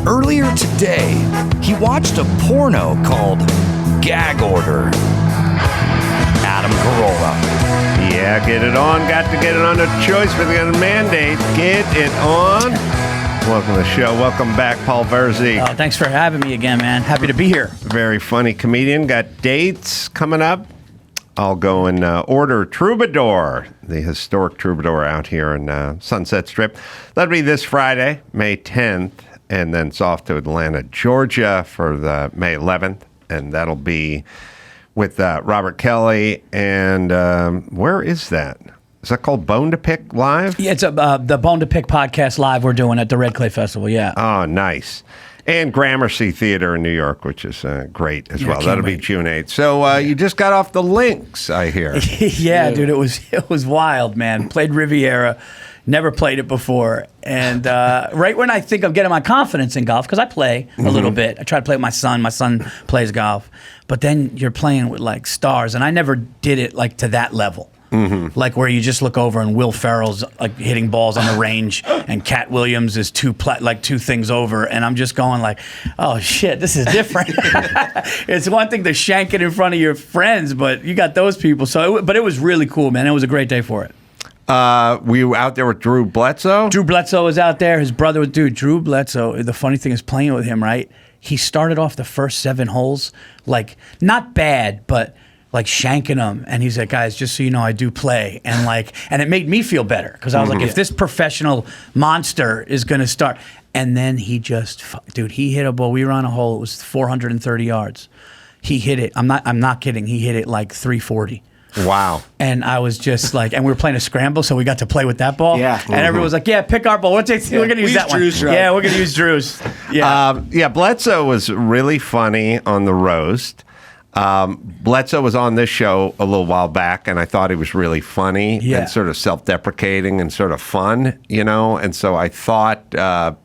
Earlier today, he watched a porno called Gag Order. Adam Carolla. Yeah, get it on. Got to get it on. No choice, but they got a mandate. Get it on. Welcome to the show. Welcome back, Paul Virzi. Oh, thanks for having me again, man. Happy to be here. Very funny comedian. Got dates coming up. I'll go in order. Troubadour, the historic Troubadour out here in Sunset Strip. That'll be this Friday, May 10th, and then it's off to Atlanta, Georgia for the May 11th, and that'll be with Robert Kelly. And where is that? Is that called Bone to Pick Live? Yeah, it's the Bone to Pick podcast live we're doing at the Red Clay Festival, yeah. Oh, nice. And Gramercy Theater in New York, which is great as well. That'll be June 8th. So you just got off the links, I hear. Yeah, dude, it was wild, man. Played Riviera, never played it before. And right when I think I'm getting my confidence in golf, because I play a little bit. I try to play with my son. My son plays golf. But then you're playing with, like, stars. And I never did it, like, to that level. Like where you just look over and Will Ferrell's like hitting balls on the range and Katt Williams is two things over, and I'm just going like, oh shit, this is different. It's one thing to shank it in front of your friends, but you got those people. But it was really cool, man. It was a great day for it. Were you out there with Drew Bledsoe? Drew Bledsoe was out there. His brother was, dude, Drew Bledsoe. The funny thing is playing with him, right? He started off the first 7 holes, like not bad, but like shanking them, and he's like, guys, just so you know, I do play, and it made me feel better because I was like, if this professional monster is gonna start, and then he just, dude, he hit a ball. We were on a hole. It was 430 yards. He hit it. I'm not kidding. He hit it like 340. Wow. And I was just like, and we were playing a scramble, so we got to play with that ball. Yeah. And everyone was like, yeah, pick our ball. We're going to use that one. Drew's, right? Yeah, we're going to use Drew's. Yeah. Bledsoe was really funny on the roast. Bledsoe was on this show a little while back, and I thought he was really funny and sort of self-deprecating and sort of fun, you know? And so I thought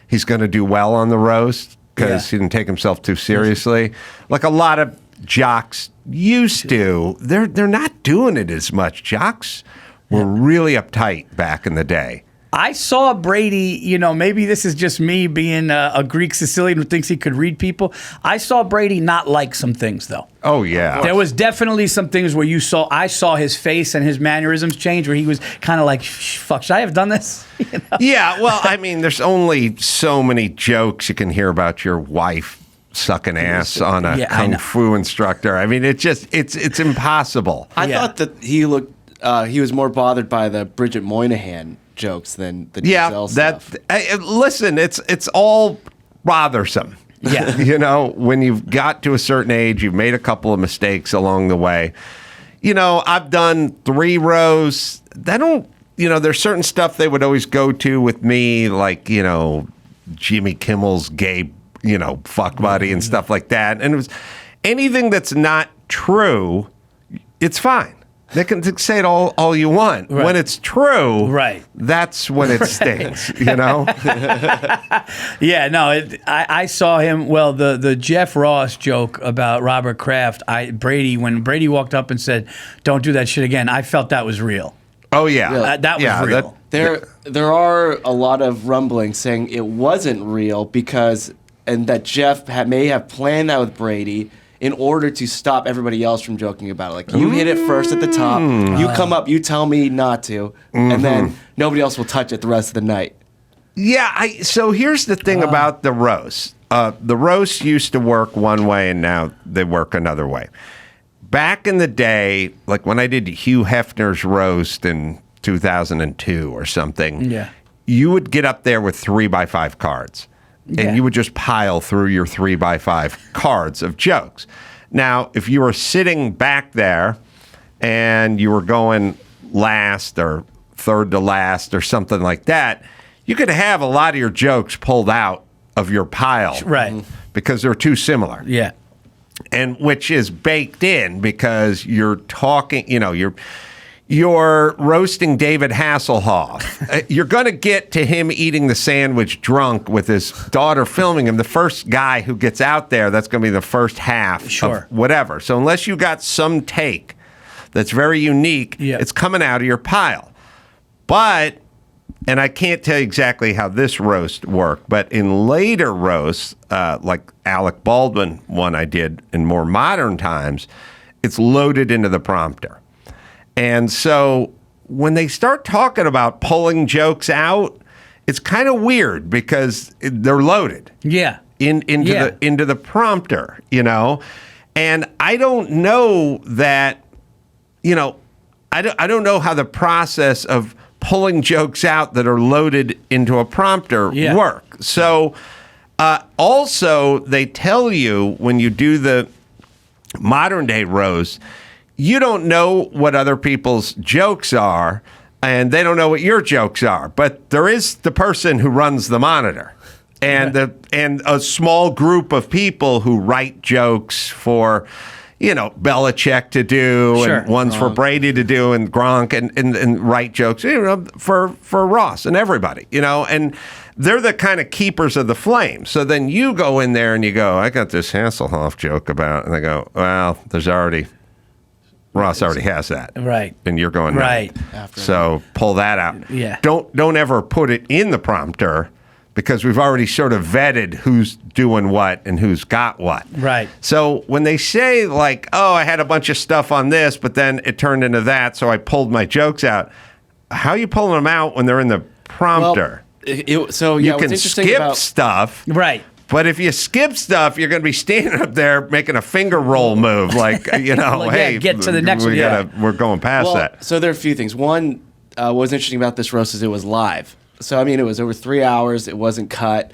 he's going to do well on the roast because he didn't take himself too seriously. Like a lot of jocks used to. They're not doing it as much. Jocks were really uptight back in the day. I saw Brady, you know, maybe this is just me being a Greek Sicilian who thinks he could read people. I saw Brady not like some things, though. Oh, yeah. There was definitely some things where I saw his face and his mannerisms change where he was kind of like, fuck, should I have done this? You know? Yeah, well, I mean, there's only so many jokes you can hear about your wife sucking ass on a kung fu instructor. I mean, it's impossible. I thought that he was more bothered by the Bridget Moynihan jokes than the Giselle stuff. Listen, it's all bothersome. Yeah. You know, when you've got to a certain age, you've made a couple of mistakes along the way. You know, I've done 3 rows. There's certain stuff they would always go to with me, like, you know, Jimmy Kimmel's gay, you know, fuck buddy and stuff like that. And it was anything that's not true, it's fine. They can say it all you want. Right. When it's true, that's when it stings, you know? Yeah, no, I saw him, well, the Jeff Ross joke about Robert Kraft, when Brady walked up and said, don't do that shit again, I felt that was real. Oh, yeah. That was real. There are a lot of rumblings saying it wasn't real and that Jeff may have planned that with Brady in order to stop everybody else from joking about it. Like, you hit it first at the top, you come up, you tell me not to, and then nobody else will touch it the rest of the night. Yeah, so here's the thing about the roast. The roast used to work one way, and now they work another way. Back in the day, like when I did Hugh Hefner's roast in 2002 or something, you would get up there with 3x5 cards. And you would just pile through your 3x5 cards of jokes. Now, if you were sitting back there and you were going last or third to last or something like that, you could have a lot of your jokes pulled out of your pile. Right. Because they're too similar. Yeah. And which is baked in because you're talking, you know, you're roasting David Hasselhoff. You're going to get to him eating the sandwich drunk with his daughter filming him. The first guy who gets out there, that's going to be the first half of whatever. So unless you got some take that's very unique, it's coming out of your pile. But and I can't tell you exactly how this roast worked, but in later roasts, like Alec Baldwin one I did in more modern times, it's loaded into the prompter. And so when they start talking about pulling jokes out, it's kind of weird because they're loaded. Yeah. Into the prompter, you know? And I don't know that, you know, I don't know how the process of pulling jokes out that are loaded into a prompter work. So also they tell you when you do the modern day roast, you don't know what other people's jokes are and they don't know what your jokes are, but there is the person who runs the monitor. And a small group of people who write jokes for, you know, Belichick to do, and ones for Brady to do, and Gronk, and write jokes, you know, for Ross and everybody, you know, and they're the kind of keepers of the flame. So then you go in there and you go, I got this Hasselhoff joke about, and they go, well, Ross already has that, right? And you're going right. So pull that out. Yeah. Don't ever put it in the prompter, because we've already sort of vetted who's doing what and who's got what. Right. So when they say, like, oh, I had a bunch of stuff on this, but then it turned into that, so I pulled my jokes out. How are you pulling them out when they're in the prompter? Well, you can skip stuff. Right. But if you skip stuff, you're going to be standing up there making a finger roll move, like, you know, Well, hey, get to the next one. We're going past that. So there are a few things. One, what was interesting about this roast is it was live. So, I mean, it was over 3 hours. It wasn't cut.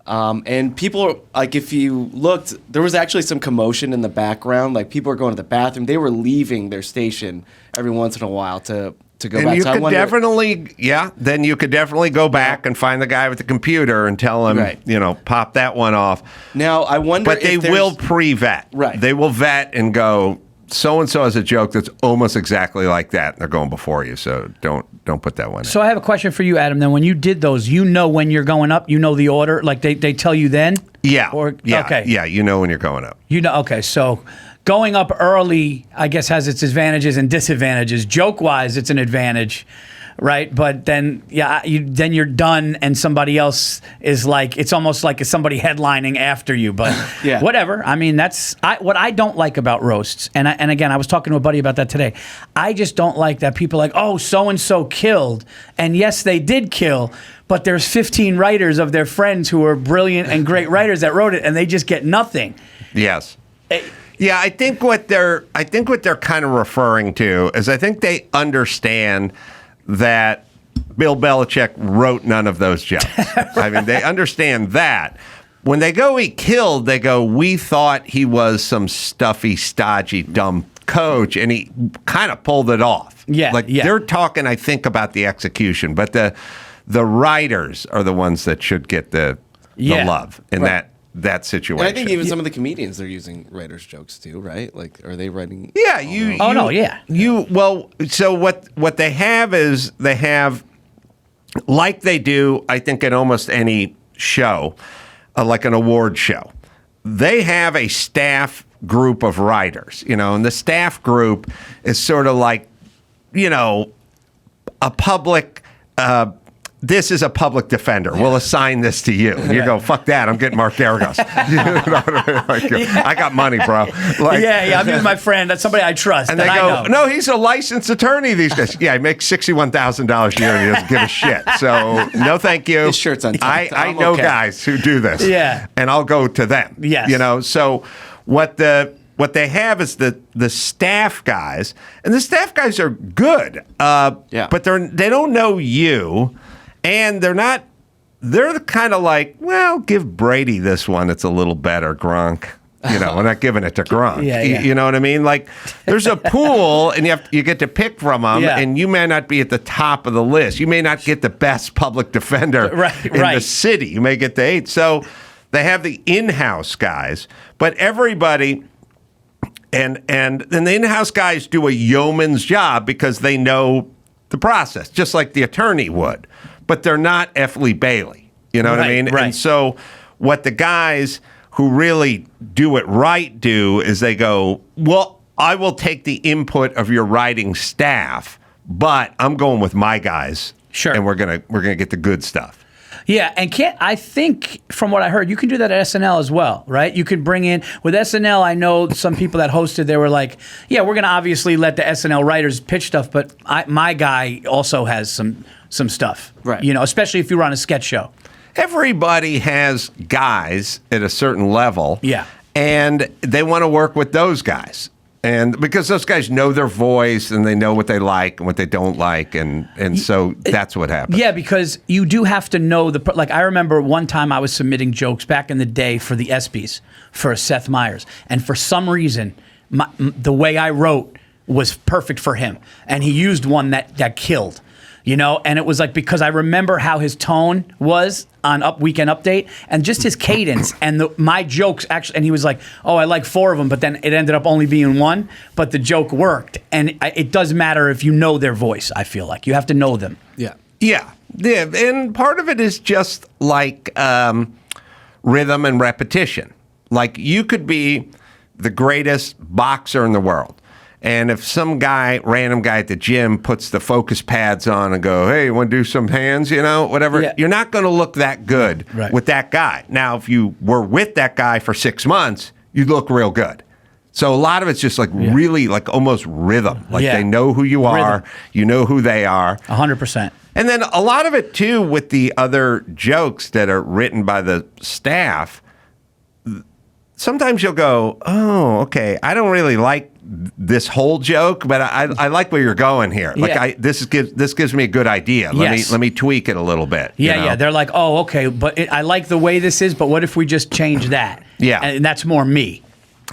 And people, like, if you looked, there was actually some commotion in the background. Like, people were going to the bathroom. They were leaving their station every once in a while to go and back. you so could then you could definitely go back and find the guy with the computer and tell him, you know, pop that one off. Now, I wonder But they will pre-vet. Right. They will vet and go, so-and-so has a joke that's almost exactly like that. They're going before you, so don't put that one in. So I have a question for you, Adam. Then when you did those, you know when you're going up? You know the order? Like they tell you then? Yeah. Okay. Yeah, you know when you're going up. You know, okay, so going up early, I guess, has its advantages and disadvantages. Joke-wise, it's an advantage, right? But then, then you're done, and somebody else is like, it's almost like somebody headlining after you. But whatever. I mean, that's what I don't like about roasts. And again, I was talking to a buddy about that today. I just don't like that people are like, oh, so-and-so killed. And yes, they did kill, but there's 15 writers of their friends who are brilliant and great writers that wrote it, and they just get nothing. Yes. Yeah, I think what they're kind of referring to is I think they understand that Bill Belichick wrote none of those jokes. I mean, they understand that. When they go, he killed, they go, we thought he was some stuffy, stodgy, dumb coach, and he kind of pulled it off. They're talking, I think, about the execution, but the writers are the ones that should get the love in that situation. And I think even some of the comedians, they're using writers' jokes too, right? Like, are they writing? Yeah, So what they have is they have, like they do, I think, in almost any show, like an award show, they have a staff group of writers, you know, and the staff group is sort of like, you know, a public. This is a public defender. We'll assign this to you. And you go, fuck that. I'm getting Mark Garagos. I got money, bro. Like, I'm using my friend. That's somebody I trust. And they go, no, he's a licensed attorney these days. Yeah, he makes $61,000 a year and he doesn't give a shit. So, no thank you. His shirt's untucked. I know guys who do this. Yeah. And I'll go to them. Yes. You know, so what they have is the staff guys, and the staff guys are good. But they don't know you. And they're kind of like, well, give Brady this one. It's a little better, Gronk. You know, we're not giving it to Gronk. You know what I mean? Like, there's a pool, and you get to pick from them, and you may not be at the top of the list. You may not get the best public defender in the city. You may get the 8th. So they have the in-house guys, but everybody, and the in-house guys do a yeoman's job because they know the process, just like the attorney would. But they're not F. Lee Bailey. You know what I mean? Right. And so what the guys who really do it right do is they go, well, I will take the input of your writing staff, but I'm going with my guys Sure. And we're gonna get the good stuff. Yeah, and I think from what I heard, you can do that at SNL as well, right? You can bring in, with SNL, I know some people that hosted, they were like, yeah, we're going to obviously let the SNL writers pitch stuff, but my guy also has some stuff, right? You know, especially if you run a sketch show. Everybody has guys at a certain level. Yeah. And they want to work with those guys. And because those guys know their voice and they know what they like and what they don't like, and so that's what happens. Yeah, because you do have to know like I remember one time I was submitting jokes back in the day for the ESPYs for Seth Meyers, and for some reason the way I wrote was perfect for him, and he used one that killed. You know, and it was like, because I remember how his tone was on Weekend Update, and just his cadence and my jokes actually, and he was like, oh, I like 4 of them, but then it ended up only being 1, but the joke worked. And it does matter if you know their voice, I feel like. You have to know them. Yeah. Yeah. And part of it is just like rhythm and repetition. Like, you could be the greatest boxer in the world, and if some random guy at the gym puts the focus pads on and go, hey, you want to do some hands, you know, whatever, you're not going to look that good with that guy. Now, if you were with that guy for 6 months, you'd look real good. So a lot of it's just like really like almost rhythm. Like they know who you are, you know who they are. 100%. And then a lot of it, too, with the other jokes that are written by the staff, sometimes you'll go, oh, okay, I don't really like this whole joke, but I like where you're going here. Like, this gives me a good idea. Let me tweak it a little bit. Yeah, you know? yeah. They're like, oh, okay, but I like the way this is, but what if we just change that? Yeah. And that's more me.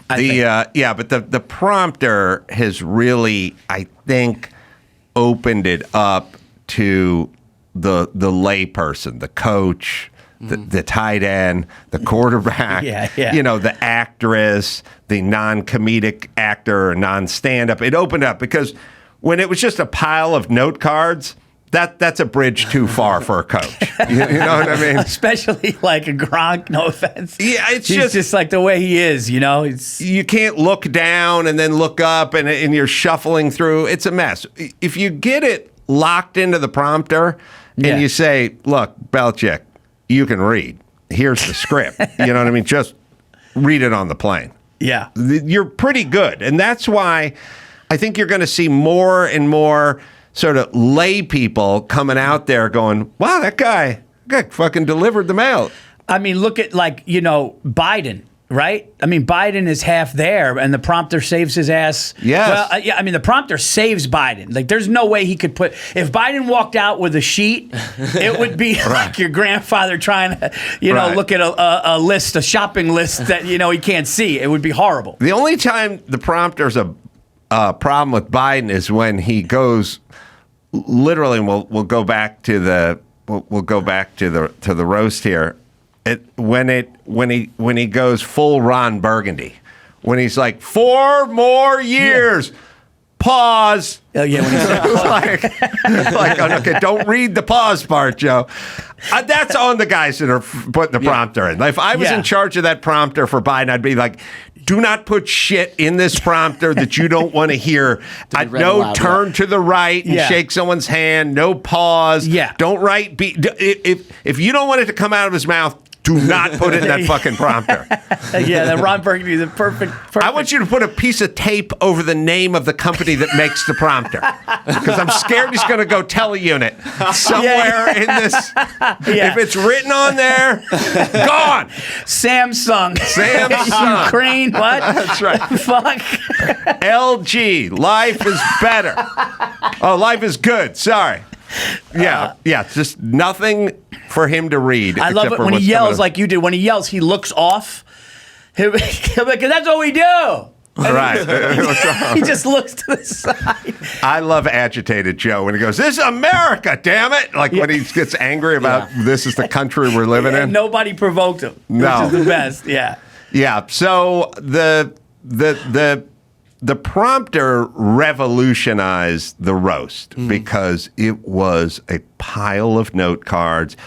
But the prompter has really, I think, opened it up to the layperson, the coach, the tight end, the quarterback, you know, the actress, the non-comedic actor or non-stand-up. It opened up because when it was just a pile of note cards, that's a bridge too far for a coach. You know what I mean? Especially like a Gronk, no offense. Yeah, He's just like the way he is, you know? You can't look down and then look up and you're shuffling through. It's a mess. If you get it locked into the prompter and you say, look, Belichick, you can read. Here's the script. You know what I mean? Just read it on the plane. Yeah. You're pretty good. And that's why I think you're going to see more and more sort of lay people coming out there going, wow, that guy fucking delivered the mail. I mean, look at, like, you know, Biden, right? I mean, Biden is half there, and the prompter saves his ass. Yes. Well, I mean, the prompter saves Biden. Like, there's no way he could put... If Biden walked out with a sheet, it would be like your grandfather trying to, you know, look at a shopping list that, you know, he can't see. It would be horrible. The only time the prompter's a problem with Biden is when he goes... Literally, we'll go back to the roast here. When he goes full Ron Burgundy, when he's like 4 more years, pause. Oh yeah, when he's like okay, don't read the pause part, Joe. That's on the guys that are putting the prompter in. If I was in charge of that prompter for Biden, I'd be like, do not put shit in this prompter that you don't want to hear. No turn to the right and shake someone's hand. No pause. Yeah. Don't write. If you don't want it to come out of his mouth, do not put it in that fucking prompter. That Ron Burgundy is a perfect. I want you to put a piece of tape over the name of the company that makes the prompter. Because I'm scared he's going to go teleunit somewhere in this. If it's written on there, gone. Samsung. Ukraine, what? That's right. Fuck. LG, life is better. Oh, life is good. Sorry. Just nothing for him to read. I love it when he yells like you did. When he yells, he looks off. He'll be like, that's what we do. Right. He just looks to the side. I love agitated Joe when he goes, this is America, damn it. Like when he gets angry about this is the country we're living in. Nobody provoked him. No. Which is the best. Yeah. Yeah. So the prompter revolutionized the roast because it was a pile of note cards.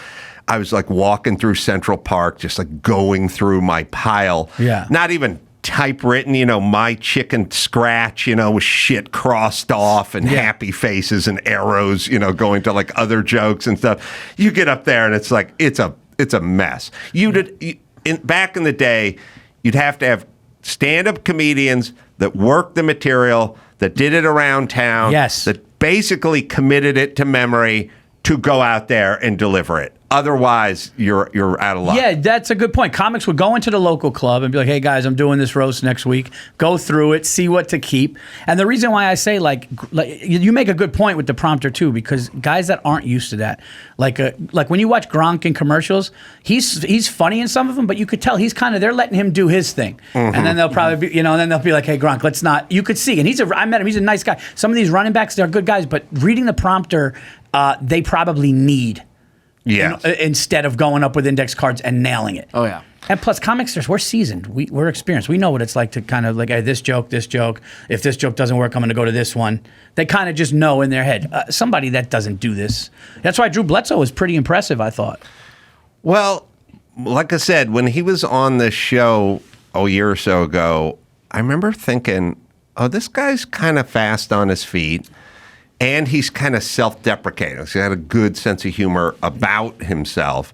I was like walking through Central Park, just like going through my pile. Yeah. Not even typewritten, my chicken scratch, with shit crossed off and happy faces and arrows, going to like other jokes and stuff. You get up there and it's like, it's a mess. Back in the day, you'd have to have stand-up comedians that worked the material, that did it around town, that basically committed it to memory to go out there and deliver it. Otherwise, you're out of luck. Yeah, that's a good point. Comics would go into the local club and be like, hey, guys, I'm doing this roast next week. Go through it, see what to keep. And the reason why I say, like you make a good point with the prompter, too, because guys that aren't used to that, like when you watch Gronk in commercials, he's funny in some of them, but you could tell he's they're letting him do his thing. Mm-hmm. And then they'll probably be, and then they'll be like, hey, Gronk, let's not. You could see, and I met him, he's a nice guy. Some of these running backs, they're good guys, but reading the prompter, they probably need. Yeah. Instead of going up with index cards and nailing it. Oh, yeah. And plus, comics, we're seasoned. We're experienced. We know what it's like to kind of like, hey, this joke. If this joke doesn't work, I'm going to go to this one. They kind of just know in their head. Somebody that doesn't do this. That's why Drew Bledsoe was pretty impressive, I thought. Well, like I said, when he was on this show a year or so ago, I remember thinking, oh, this guy's kind of fast on his feet. And he's kind of self-deprecating. So he had a good sense of humor about himself.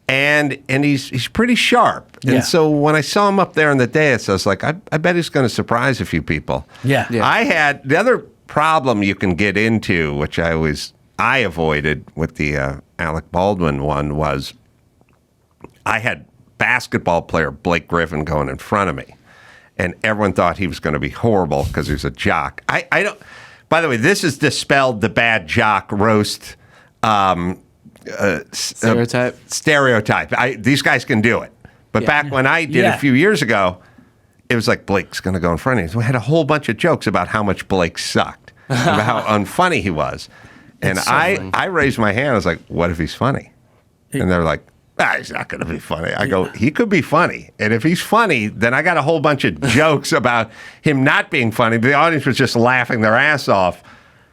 And he's pretty sharp. Yeah. And so when I saw him up there on the dais, I was like, I bet he's going to surprise a few people. Yeah. I had the other problem you can get into, which I avoided with the Alec Baldwin one, was I had basketball player Blake Griffin going in front of me. And everyone thought he was going to be horrible because he was a jock. I don't... By the way, this has dispelled the bad jock roast stereotype. These guys can do it. But back when I did a few years ago, it was like Blake's going to go in front of me. So we had a whole bunch of jokes about how much Blake sucked, about how unfunny he was. And I raised my hand. I was like, what if he's funny? And they're like, he's not going to be funny. I go, he could be funny. And if he's funny, then I got a whole bunch of jokes about him not being funny. The audience was just laughing their ass off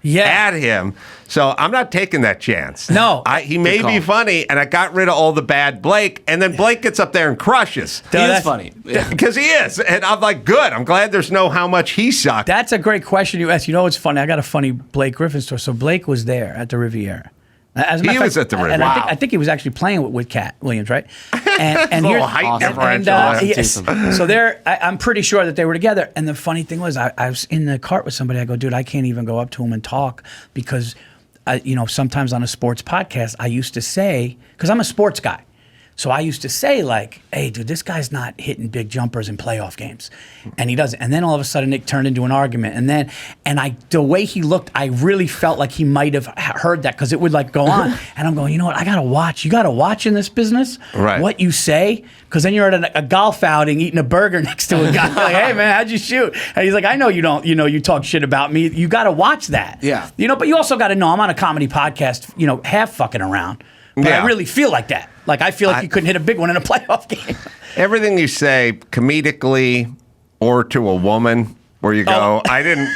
at him. So I'm not taking that chance. No. He may be funny, and I got rid of all the bad Blake, and then Blake gets up there and crushes. He is funny. Because he is. And I'm like, good. I'm glad there's no how much he sucked. That's a great question you asked. You know what's funny? I got a funny Blake Griffin story. So Blake was there at the Riviera. As a matter of fact, was at the Riviera. And I think he was actually playing with Katt Williams, right? And little height differential. Yes. So I'm pretty sure that they were together. And the funny thing was, I was in the cart with somebody. I go, dude, I can't even go up to him and talk because, sometimes on a sports podcast, I used to say, because I'm a sports guy. So I used to say, like, hey, dude, this guy's not hitting big jumpers in playoff games. And he doesn't. And then all of a sudden it turned into an argument. And the way he looked, I really felt like he might have heard that because it would like go on. And I'm going, you know what? I got to watch. You got to watch in this business what you say. Because then you're at a golf outing eating a burger next to a guy. Like, hey, man, how'd you shoot? And he's like, I know you don't, you talk shit about me. You got to watch that. Yeah. But you also got to know I'm on a comedy podcast, half fucking around. But I really feel like that. Like, I feel like you couldn't hit a big one in a playoff game. Everything you say, comedically or to a woman, where you go, I didn't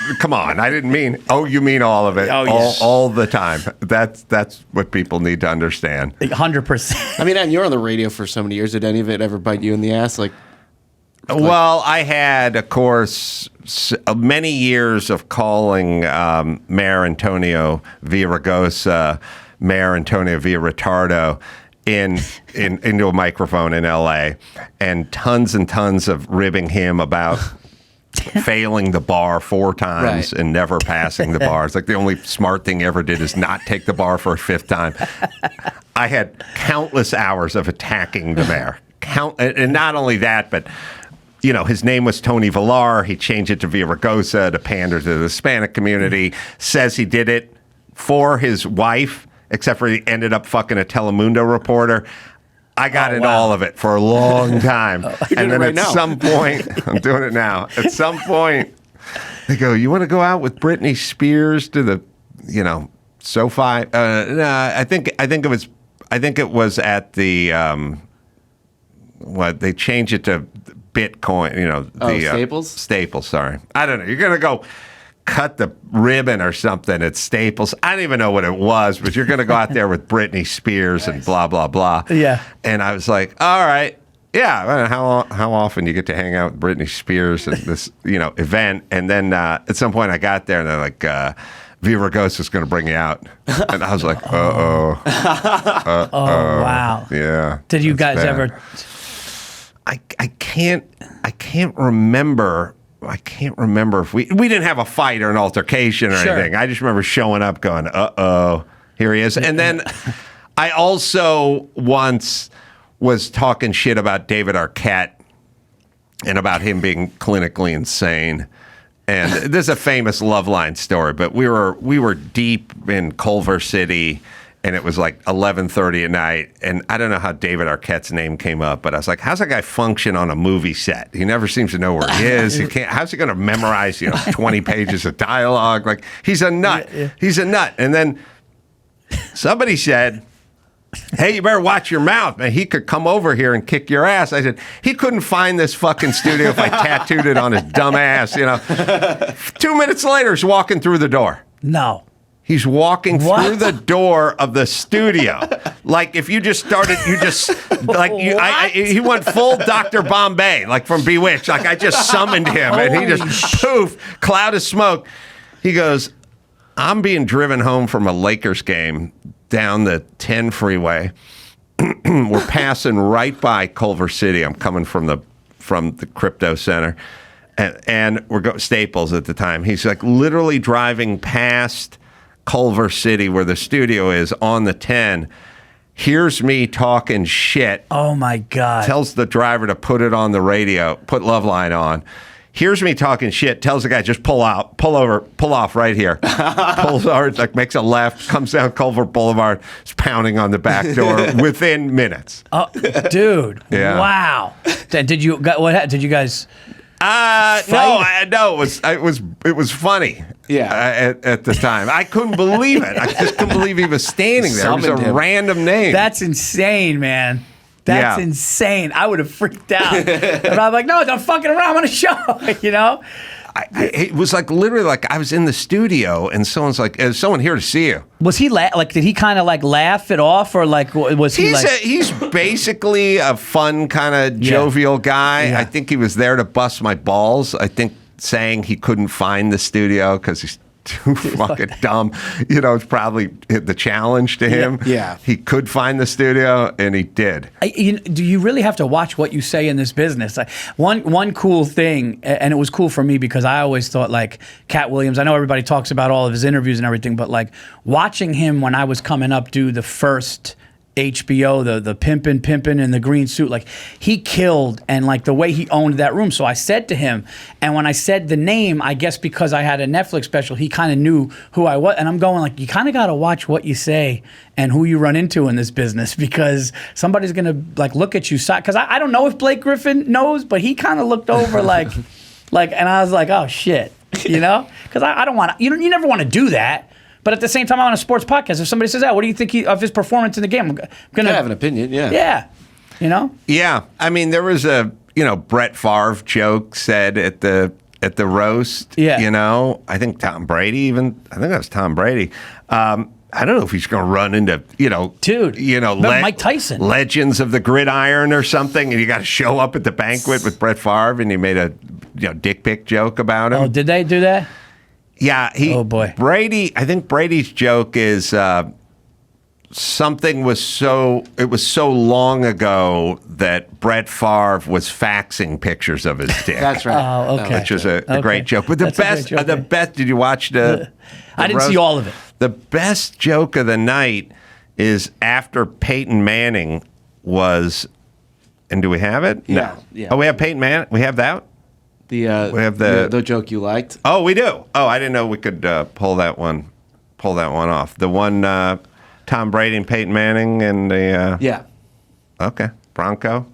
mean, you mean all of it, all the time. That's what people need to understand. 100%. I mean, and you're on the radio for so many years. Did any of it ever bite you in the ass? Well, I had, of course, many years of calling Mayor Antonio Villaraigosa Mayor Antonio Villaraitardo into a microphone in L.A. and tons of ribbing him about failing the bar 4 times and never passing the bar. It's like the only smart thing he ever did is not take the bar for a 5th time. I had countless hours of attacking the mayor. And not only that, but his name was Tony Villar. He changed it to Villaraigosa to pander to the Hispanic community. Says he did it for his wife, except for he ended up fucking a Telemundo reporter. I got into all of it for a long time. And then at some point, I'm doing it now. At some point, they go, you want to go out with Britney Spears to the, SoFi? No, I think it was at the, they changed it to Bitcoin, Staples? Staples, sorry. I don't know. You're going to go cut the ribbon or something at Staples. I don't even know what it was, but you're going to go out there with Britney Spears and blah, blah, blah. Yeah. And I was like, all right. Yeah, I mean, how often you get to hang out with Britney Spears at this event, and then at some point I got there and they're like, Viva Ghost is going to bring you out, and I was like, Oh wow. Yeah. Did you guys bad. ever? I can't remember. I can't remember if we didn't have a fight or an altercation or Sure. anything. I just remember showing up going, here he is. And then I also once was talking shit about David Arquette and about him being clinically insane. And this is a famous Loveline story, but we were deep in Culver City, and it was like 11:30 at night, and I don't know how David Arquette's name came up, but I was like, how's that guy function on a movie set? He never seems to know where he is. How's he going to memorize 20 pages of dialogue? Like, he's a nut. Yeah. He's a nut. And then somebody said, hey, you better watch your mouth, man. He could come over here and kick your ass. I said, he couldn't find this fucking studio if I tattooed it on his dumb ass, 2 minutes later, he's walking through the door. No. He's walking What? through the door of the studio. Like, if you just started, he went full Dr. Bombay, like from Bewitched. Like, I just summoned him, and he just, poof, cloud of smoke. He goes, I'm being driven home from a Lakers game down the 10 freeway. We're passing right by Culver City. I'm coming from the crypto center, and we're going Staples at the time. He's like literally driving past Culver City where the studio is on the 10. Hears me talking shit. Oh my God. Tells the driver to put it on the radio, put Loveline on. Hears me talking shit, tells the guy, just pull off right here. Pulls over, like makes a left, comes down Culver Boulevard, is pounding on the back door within minutes. Oh, dude. Yeah. Wow. Did you guys? No, it was funny. Yeah. At the time, I couldn't believe it. I just couldn't believe he was standing there. It was Summoned a him. random name. That's insane, man. That's Yeah. insane. I would have freaked out. But I'm like, no, don't fucking around on a show, It was like literally like I was in the studio and someone's like, "Is someone here to see you?" Was he did he kind of like laugh it off, or like was he He's basically a fun kind of jovial guy. Yeah. I think he was there to bust my balls. I think saying he couldn't find the studio because he's too fucking dumb. It's probably the challenge to him. Yeah. He could find the studio, and he did. do you really have to watch what you say in this business? Like one cool thing, and it was cool for me because I always thought like Katt Williams. I know everybody talks about all of his interviews and everything, but like watching him when I was coming up do the first HBO, the pimpin' in the green suit, like he killed, and like the way he owned that room. So I said to him, and when I said the name, I guess because I had a Netflix special, he kind of knew who I was. And I'm going like, you kind of got to watch what you say and who you run into in this business, because somebody's gonna like look at you. Because I don't know if Blake Griffin knows, but he kind of looked over like, and I was like, oh shit, because I don't want to. You never want to do that. But at the same time, I'm on a sports podcast. If somebody says, what do you think of his performance in the game? I'm going to have an opinion, yeah. Yeah. Yeah. I mean, there was a, Brett Favre joke said at the roast. Yeah. I think Tom Brady I think that was Tom Brady. I don't know if he's going to run into, Dude, Mike Tyson. Legends of the Gridiron or something, and you got to show up at the banquet with Brett Favre, and he made a dick pic joke about him. Oh, did they do that? Yeah, oh boy, Brady. I think Brady's joke is something was so long ago that Brett Favre was faxing pictures of his dick. That's right. Oh, okay. Which is a great joke. But the best. Did you watch the I didn't roast? see all of it. The best joke of the night is after Peyton Manning was. And do we have it? Yeah, No. yeah. Oh, we have Peyton Manning. We have that. We have the joke you liked. Oh, we do. Oh, I didn't know we could pull that one off. The one Tom Brady and Peyton Manning and the Yeah. Okay, Bronco.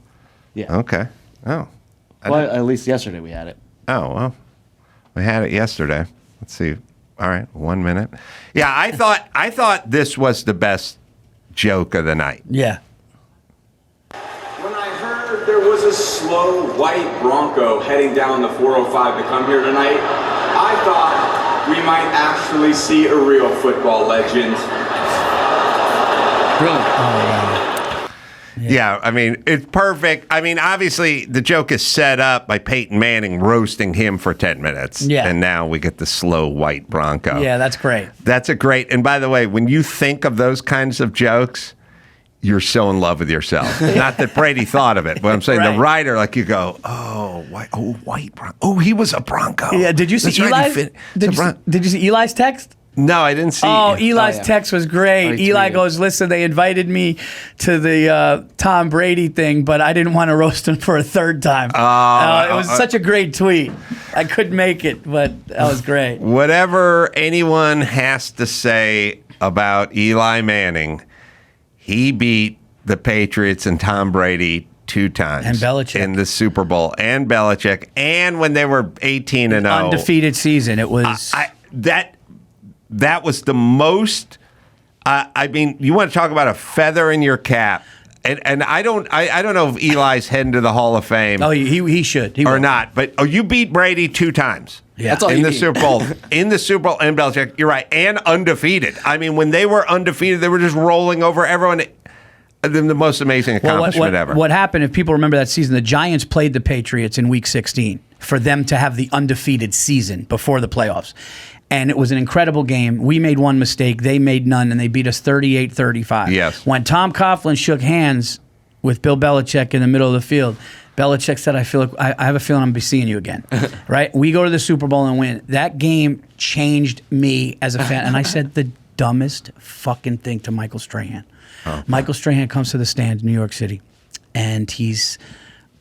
Yeah. Okay. Oh. Well, at least yesterday we had it. Oh well, we had it yesterday. Let's see. All right, 1 minute. Yeah, I thought this was the best joke of the night. Yeah. When I heard there was a slow white Bronco heading down the 405 to come here tonight, I thought we might actually see a real football legend. Brilliant. Yeah, I mean, it's perfect. I mean, obviously, the joke is set up by Peyton Manning roasting him for 10 minutes. Yeah. And now we get the slow white Bronco. Yeah, that's great. That's a great. And by the way, when you think of those kinds of jokes, you're so in love with yourself. Not that Brady thought of it, but I'm saying Right. the writer, like you go, white Bronco. Oh, he was a Bronco. Yeah, did you see That's right, Eli's? Did you see Eli's text? No, I didn't see. Oh, Eli's text was great. He Eli tweeted. goes, listen, they invited me to the Tom Brady thing, but I didn't want to roast him for a third time. It was such a great tweet. I couldn't make it, but that was great. Whatever anyone has to say about Eli Manning, he beat the Patriots and Tom Brady 2 times. And Belichick. In the Super Bowl. And Belichick. And when they were 18-0. Undefeated season. It was... That was the most. I mean, you want to talk about a feather in your cap, and I don't know if Eli's heading to the Hall of Fame. Oh, he should. He or will. not. But you beat Brady 2 times. Yeah. That's all in you the need. Super Bowl, and Belichick. You're right, and undefeated. I mean, when they were undefeated, they were just rolling over everyone. The most amazing accomplishment ever. What happened, if people remember that season, the Giants played the Patriots in Week 16 for them to have the undefeated season before the playoffs. And it was an incredible game. We made one mistake. They made none, and they beat us 38-35. Yes. When Tom Coughlin shook hands with Bill Belichick in the middle of the field, Belichick said, I have a feeling I'm going to be seeing you again. Right? We go to the Super Bowl and win. That game changed me as a fan. And I said the dumbest fucking thing to Michael Strahan. Oh. Michael Strahan comes to the stand in New York City, and he's...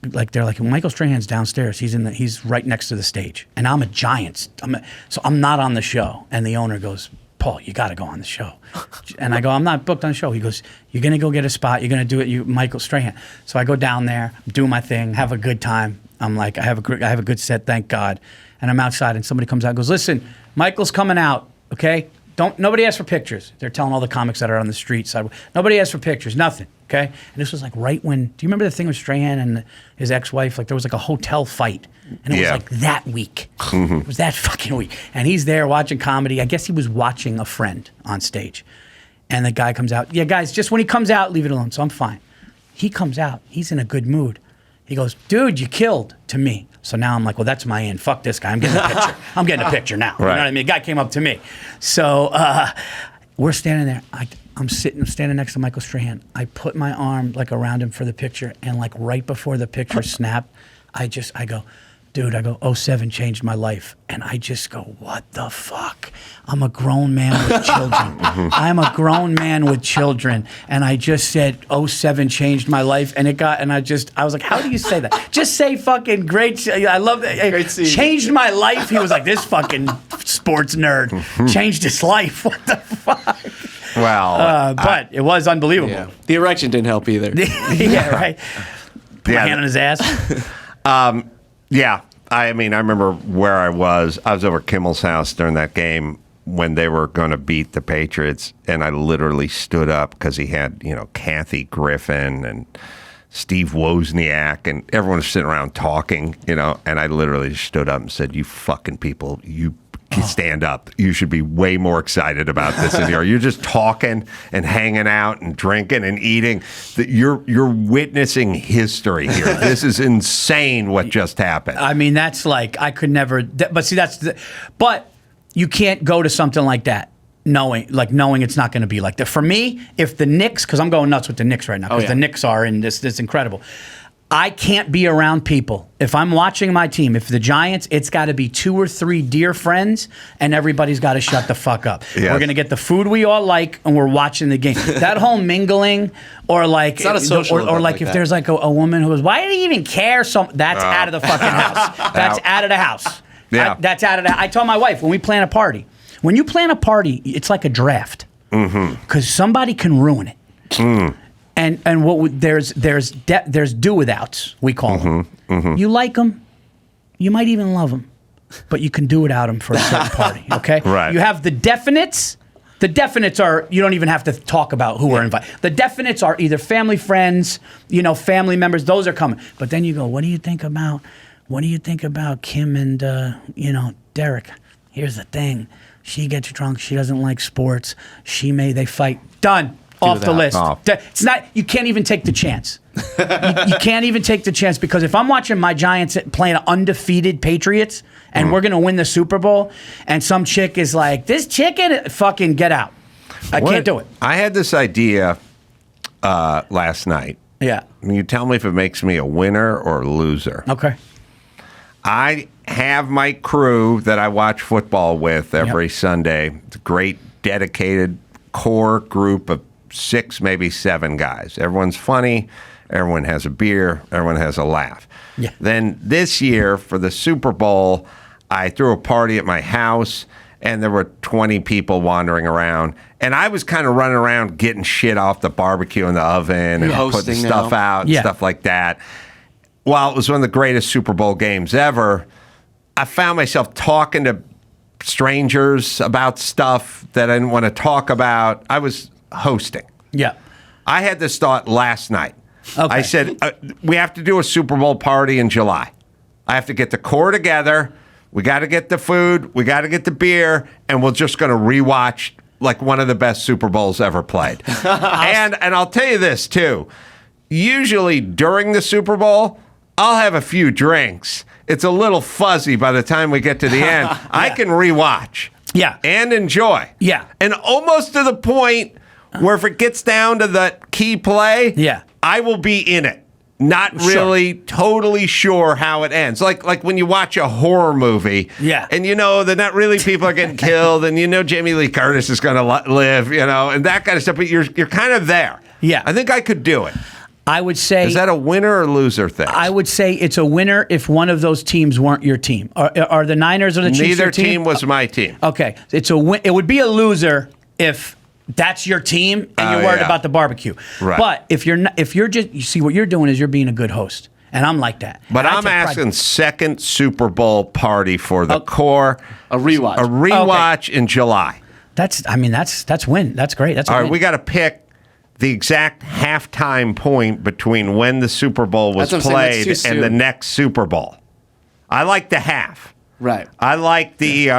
they're like, Michael Strahan's downstairs. He's right next to the stage, and I'm a Giants. So I'm not on the show. And the owner goes, Paul, you got to go on the show. And I go, I'm not booked on the show. He goes, you're gonna go get a spot. You're gonna do it. Michael Strahan. So I go down there, do my thing, have a good time. I'm like, I have a good set, thank God. And I'm outside, and somebody comes out and goes, listen, Michael's coming out. Okay, nobody asks for pictures. They're telling all the comics that are on the street side. Nobody asks for pictures. Nothing. Okay, and this was like right when. Do you remember the thing with Strahan and his ex-wife? Like there was like a hotel fight, and it was like that week. It was that fucking week, and he's there watching comedy. I guess he was watching a friend on stage, and the guy comes out. Yeah, guys, just when he comes out, leave it alone. So I'm fine. He comes out. He's in a good mood. He goes, dude, you killed to me. So now I'm like, well, that's my end. Fuck this guy. I'm getting a picture. I'm getting a picture now. You know what I mean? The guy came up to me. So we're standing there. I'm standing next to Michael Strahan. I put my arm like around him for the picture, and like right before the picture snapped, I go, dude, 07 changed my life. And I just go, what the fuck? I'm a grown man with children. I'm a grown man with children. And I just said, 07 changed my life. And I was like, how do you say that? Just say fucking great. I love that. Great scene. Changed my life. He was like, this fucking sports nerd changed his life. What the fuck? Well, But it was unbelievable. Yeah. The erection didn't help either. Yeah, right. Put my hand on his ass. yeah. I mean, I remember where I was. I was over at Kimmel's house during that game when they were going to beat the Patriots, and I literally stood up because he had, Kathy Griffin and Steve Wozniak, and everyone was sitting around talking, and I literally just stood up and said, you fucking people, you stand up. You should be way more excited about this than you are. You're just talking and hanging out and drinking and eating. You're witnessing history here. This is insane what just happened. I mean, that's like, I could never, but see, but you can't go to something like that knowing it's not going to be like that. For me, if the Knicks, because I'm going nuts with the Knicks right now, because the Knicks are in this incredible. I can't be around people. If I'm watching my team, if the Giants, it's got to be 2 or 3 dear friends, and everybody's got to shut the fuck up. Yes. We're going to get the food we all like, and we're watching the game. That whole mingling, or like, It's not a social or event like like if that. there's like a woman who goes, why do you even care? That's out of the fucking house. That's out of the house. Yeah. That's out of the. I told my wife when we plan a party. When you plan a party, it's like a draft because somebody can ruin it. And there's do-withouts, we call them. You like them, you might even love them, but you can do without them for a certain party, okay? Right. You have the definites. The definites are, you don't even have to talk about who are invited. The definites are either family, friends, family members, those are coming. But then you go, what do you think about Kim and, Derek? Here's the thing. She gets drunk. She doesn't like sports. They fight. Done. off the list. Oh. It's not. You can't even take the chance. you can't even take the chance because if I'm watching my Giants playing undefeated Patriots and we're gonna win the Super Bowl, and some chick is like, "This chicken, fucking get out." I can't do it. I had this idea last night. Yeah. You tell me if it makes me a winner or a loser. Okay. I have my crew that I watch football with every Sunday. It's a great, dedicated core group of 6, maybe 7 guys. Everyone's funny. Everyone has a beer. Everyone has a laugh. Yeah. Then this year for the Super Bowl, I threw a party at my house, and there were 20 people wandering around. And I was kind of running around getting shit off the barbecue in the oven and putting Hosting stuff now. out and stuff like that. While it was one of the greatest Super Bowl games ever, I found myself talking to strangers about stuff that I didn't want to talk about. I was hosting. Yeah. I had this thought last night. Okay. I said, we have to do a Super Bowl party in July. I have to get the core together. We got to get the food. We got to get the beer. And we're just going to rewatch like one of the best Super Bowls ever played. and I'll tell you this, too. Usually during the Super Bowl, I'll have a few drinks. It's a little fuzzy by the time we get to the end. I can rewatch. Yeah. And enjoy. Yeah. And almost to the point where if it gets down to the key play, I will be in it. Not really totally sure how it ends. Like when you watch a horror movie, and you know that not really people are getting killed, and you know Jamie Lee Curtis is going to live, you know, and that kind of stuff. But you're kind of there. Yeah, I think I could do it. I would say, is that a winner or loser thing? I would say it's a winner if one of those teams weren't your team. Are the Niners or the Chiefs Neither your team? team was my team. Okay, it's a win. It would be a loser if that's your team and you're worried about the barbecue. Right. But if you're not, if you're just, you see what you're doing is you're being a good host, and I'm like that. But And I I'm take pride. asking second Super Bowl party for the core. A rewatch. A rewatch in July. That's win. That's great. That's a all right. win. We got to pick the exact halftime point between when the Super Bowl was played and the next Super Bowl. I like the half. Right. I like the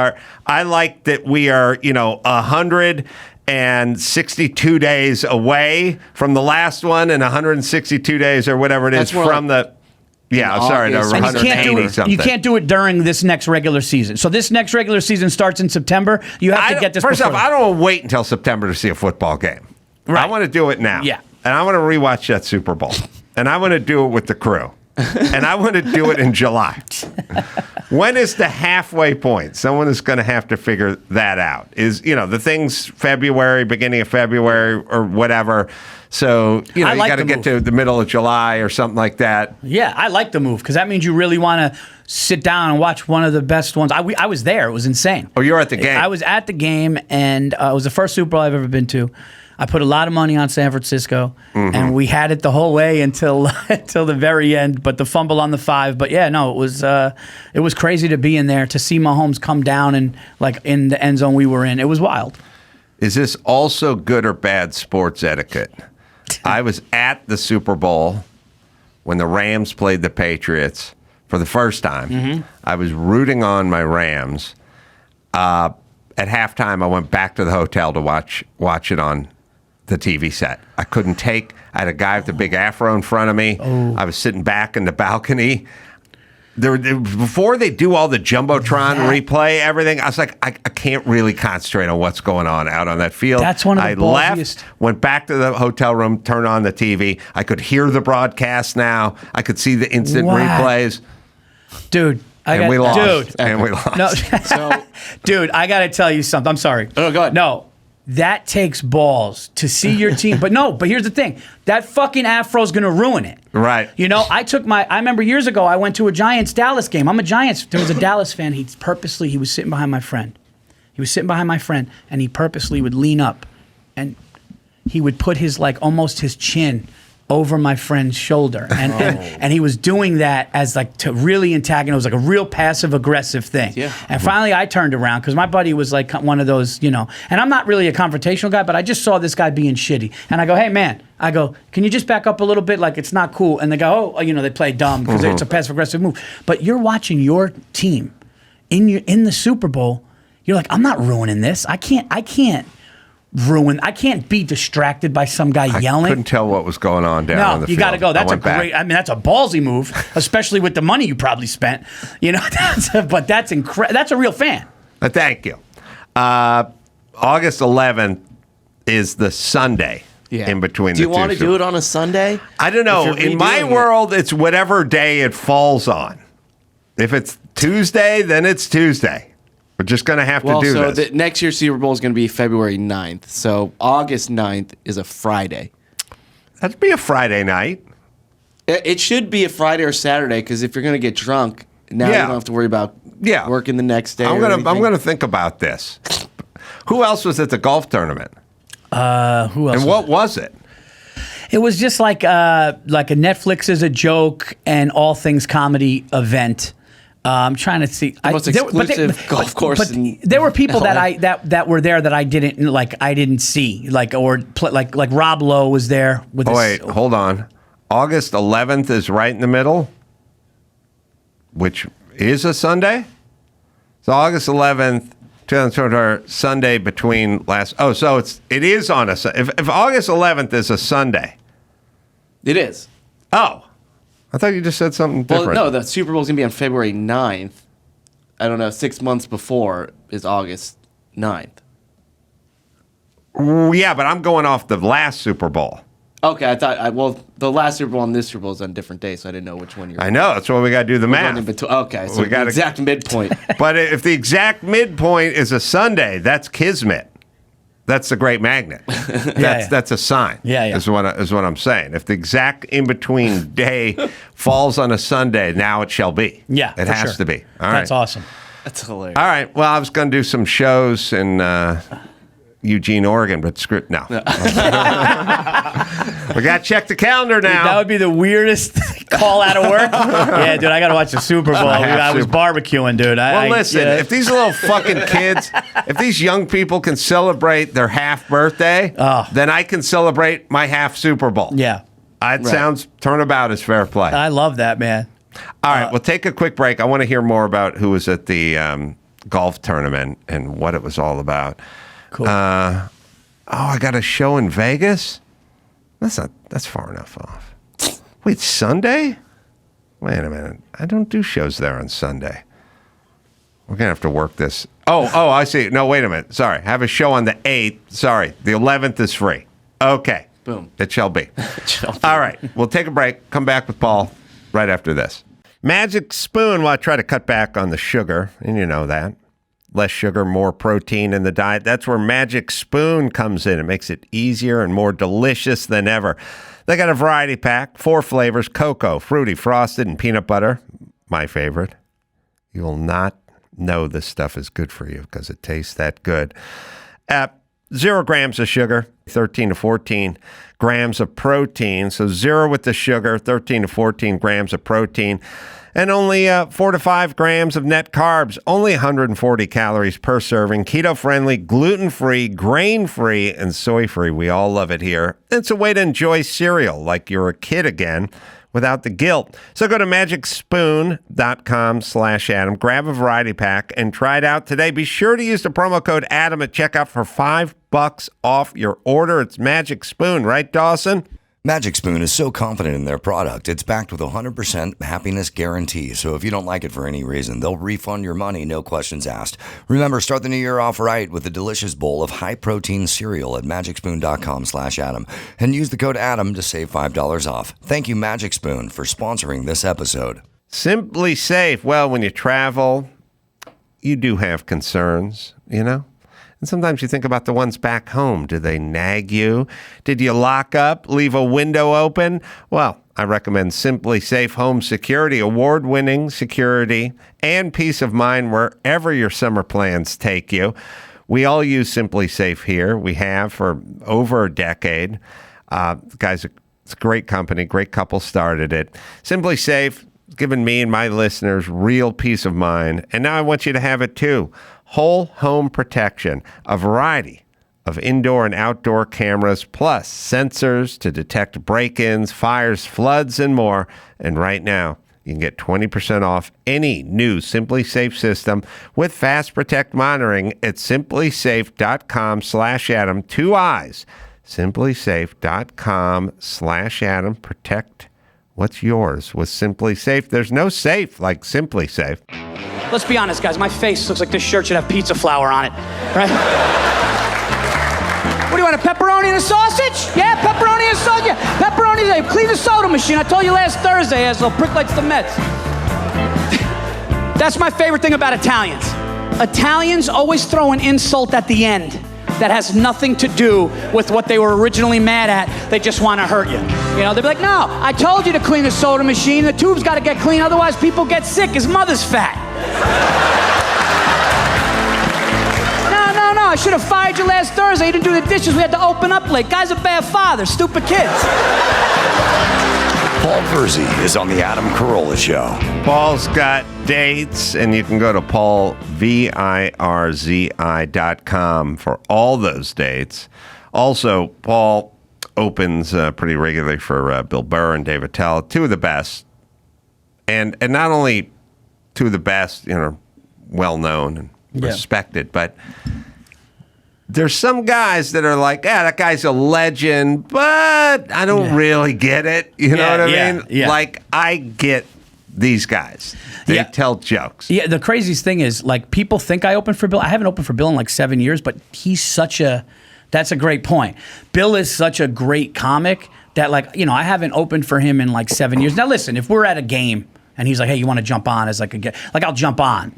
I like that we are, 162 days away from the last one and 162 days or whatever it is from the sorry, August. And 180 something. you can't do it during this next regular season. So this next regular season starts in September. You have to get this. First off, before. I don't want to wait until September to see a football game. Right. I want to do it now. Yeah. And I want to rewatch that Super Bowl. And I want to do it with the crew. And I want to do it in July. When is the halfway point? Someone is going to have to figure that out. Is, the thing's February, beginning of February or whatever. So, you got to get to the middle of July or something like that. Yeah, I like the move because that means you really want to sit down and watch one of the best ones. I was there. It was insane. Oh, you were at the game? I was at the game, and it was the first Super Bowl I've ever been to. I put a lot of money on San Francisco, and we had it the whole way until the very end. But the fumble on the 5. But yeah, no, it was crazy to be in there to see Mahomes come down and like in the end zone we were in. It was wild. Is this also good or bad sports etiquette? I was at the Super Bowl when the Rams played the Patriots for the first time. I was rooting on my Rams. At halftime, I went back to the hotel to watch it on the TV set. I had a guy with a big afro in front of me. I was sitting back in the balcony. Before they do all the Jumbotron replay, everything, I was like, I can't really concentrate on what's going on out on that field. That's one of the I ballsiest. left, went back to the hotel room, turned on the TV. I could hear the broadcast now. I could see the instant replays. Dude. We lost. No, dude, I got to tell you something. I'm sorry. Oh, go ahead. No, that takes balls to see your team. But here's the thing. That fucking afro's going to ruin it. Right. I remember years ago, I went to a Giants-Dallas game. I'm a Giants. There was a Dallas fan. He was sitting behind my friend. And he purposely would lean up. And he would put almost his chin over my friend's shoulder. And he was doing that as to really antagonize. It was like a real passive aggressive thing. Yeah. And finally I turned around because my buddy was like one of those, and I'm not really a confrontational guy, but I just saw this guy being shitty. And I go, hey man, can you just back up a little bit? Like it's not cool. And they go, they play dumb because it's a passive aggressive move. But you're watching your team in the Super Bowl. You're like, I'm not ruining this. I can't ruin. I can't be distracted by some guy I yelling. couldn't tell what was going on down on No, the you field. got to go. That's a went back. great. I mean, that's a ballsy move, especially with the money you probably spent. You know, but that's incredible. That's a real fan. Thank you. August 11th is the Sunday in between the two. Do you want to do it on a Sunday? I don't know. If you're In my redoing world, it's whatever day it falls on. If it's Tuesday, then it's Tuesday. We're just going to have to do so this. the next year's Super Bowl is going to be February 9th. So August 9th is a Friday. That'd be a Friday night. It should be a Friday or Saturday because if you're going to get drunk, now you Yeah. don't have to worry about working the next day. I'm or gonna anything. think about this. Who else was at the golf tournament? Who else? And what was it? It was just like a Netflix is a joke and all things comedy event. I'm trying to see. most exclusive golf course But in there were people that LA. that were there that I didn't see. Like Rob Lowe was there with. Oh, his, wait, hold on. August 11th is right in the middle, which is a Sunday. So August 11th, 2024, Sunday between last. Oh, so it is on a. If August 11th is a Sunday. It is. Oh, I thought you just said something Well, different. no, the Super Bowl is going to be on February 9th. I don't know, 6 months before is August 9th. Yeah, but I'm going off the last Super Bowl. Okay, I thought, the last Super Bowl and this Super Bowl is on different days, so I didn't know which one you're I know. That's why we got to do the going in math. between. Okay, so We gotta- the exact midpoint. But if the exact midpoint is a Sunday, that's kismet. That's the great magnet. That's a sign. Yeah. Is what I'm saying. If the exact in between day falls on a Sunday, now it shall be. Yeah, it for has sure. to be. All right. That's awesome. That's hilarious. All right. Well, I was going to do some shows in Eugene, Oregon, but screw no. We got to check the calendar now. That would be the weirdest call out of work. Yeah, dude, I got to watch the Super Bowl. I was barbecuing, dude. Well, listen, if these little fucking kids, if these young people can celebrate their half birthday, then I can celebrate my half Super Bowl. Yeah. It sounds turnabout is fair play. I love that, man. All right, we'll take a quick break. I want to hear more about who was at the golf tournament and what it was all about. Cool. I got a show in Vegas? That's far enough off. Wait, Sunday? Wait a minute. I don't do shows there on Sunday. We're going to have to work this. Oh, I see. No, wait a minute. Sorry. I have a show on the 8th. Sorry. The 11th is free. Okay. Boom. It shall be. All right. We'll take a break. Come back with Paul right after this. Magic Spoon, well, I try to cut back on the sugar, and you know that. Less sugar, more protein in the diet. That's where Magic Spoon comes in. It makes it easier and more delicious than ever. They got a variety pack, 4 flavors, cocoa, fruity, frosted, and peanut butter. My favorite. You will not know this stuff is good for you because it tastes that good. 0 grams of sugar, 13 to 14 grams of protein. So 0 with the sugar, 13 to 14 grams of protein. And only 4 to 5 grams of net carbs, only 140 calories per serving, keto-friendly, gluten-free, grain-free, and soy-free. We all love it here. It's a way to enjoy cereal like you're a kid again without the guilt. So go to magicspoon.com/Adam, grab a variety pack, and try it out today. Be sure to use the promo code Adam at checkout for $5 off your order. It's Magic Spoon, right, Dawson? Magic Spoon is so confident in their product, it's backed with a 100% happiness guarantee. So if you don't like it for any reason, they'll refund your money, no questions asked. Remember, start the new year off right with a delicious bowl of high-protein cereal at magicspoon.com/Adam and use the code Adam to save $5 off. Thank you, Magic Spoon, for sponsoring this episode. Simply Safe. Well, when you travel, you do have concerns, you know? And sometimes you think about the ones back home. Do they nag you? Did you lock up, leave a window open? Well, I recommend Simply Safe Home Security, award-winning security and peace of mind wherever your summer plans take you. We all use Simply Safe here. We have for over a decade. Guys, it's a great company. Great couple started it. Simply Safe, given me and my listeners real peace of mind. And now I want you to have it too. Whole home protection, a variety of indoor and outdoor cameras, plus sensors to detect break-ins, fires, floods, and more. And right now, You can get 20% off any new Simply Safe system with Fast Protect monitoring at simplysafe.com/Adam. 2 eyes. simplysafe.com/Adam. Protect what's yours with Simply Safe. There's no safe like Simply Safe. Let's be honest, guys. My face looks like this shirt should have pizza flour on it, right? What do you want, a pepperoni and a sausage? Yeah, pepperoni and sausage. Yeah, pepperoni. Clean the soda machine. I told you last Thursday, as a prick likes the Mets. That's my favorite thing about Italians. Italians always throw an insult at the end that has nothing to do with what they were originally mad at. They just want to hurt you. You know, they'll be like, no, I told you to clean the soda machine. The tube's got to get clean, otherwise people get sick. His mother's fat. No, I should have fired you last Thursday. You didn't do the dishes. We had to open up late. Guy's a bad father. Stupid kids. Paul Virzi is on the Adam Carolla Show. Paul's got dates, and you can go to paulvirzi.com for all those dates. Also, Paul opens pretty regularly for Bill Burr and Dave Attell, two of the best. And not only two of the best, well known and respected, but there's some guys that are like, that guy's a legend, but I don't really get it. You know what I mean? Yeah. Like, I get these guys. They tell jokes. Yeah, the craziest thing is, like, people think I opened for Bill. I haven't opened for Bill in like 7 years, but that's a great point. Bill is such a great comic that, like, I haven't opened for him in like 7 years. Now, listen, if we're at a game and he's like, hey, you want to jump on as like I'll jump on,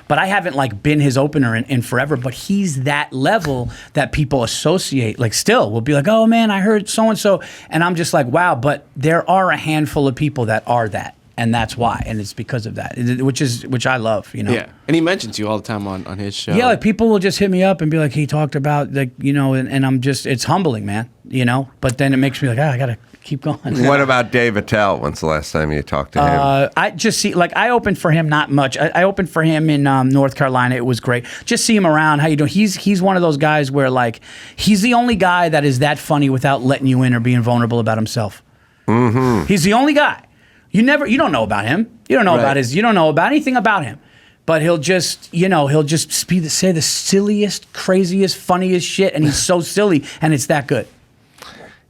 but I haven't like been his opener in forever, but he's that level that people associate, like still will be like, oh man, I heard so-and-so. And I'm just like, wow, but there are a handful of people that are that. And that's why, and it's because of that, which I love, Yeah, and he mentions you all the time on his show. Yeah, like people will just hit me up and be like, he talked about, like, and I'm just, it's humbling, man, But then it makes me like, I gotta keep going. What about Dave Attell? When's the last time you talked to him? I just see, like, I opened for him not much. I opened for him in North Carolina. It was great. Just see him around. How you doing? He's one of those guys where, like, he's the only guy that is that funny without letting you in or being vulnerable about himself. Mm-hmm. He's the only guy. You don't know about him. You don't know about you don't know about anything about him. But he'll just, say the silliest, craziest, funniest shit, and he's so silly, and it's that good.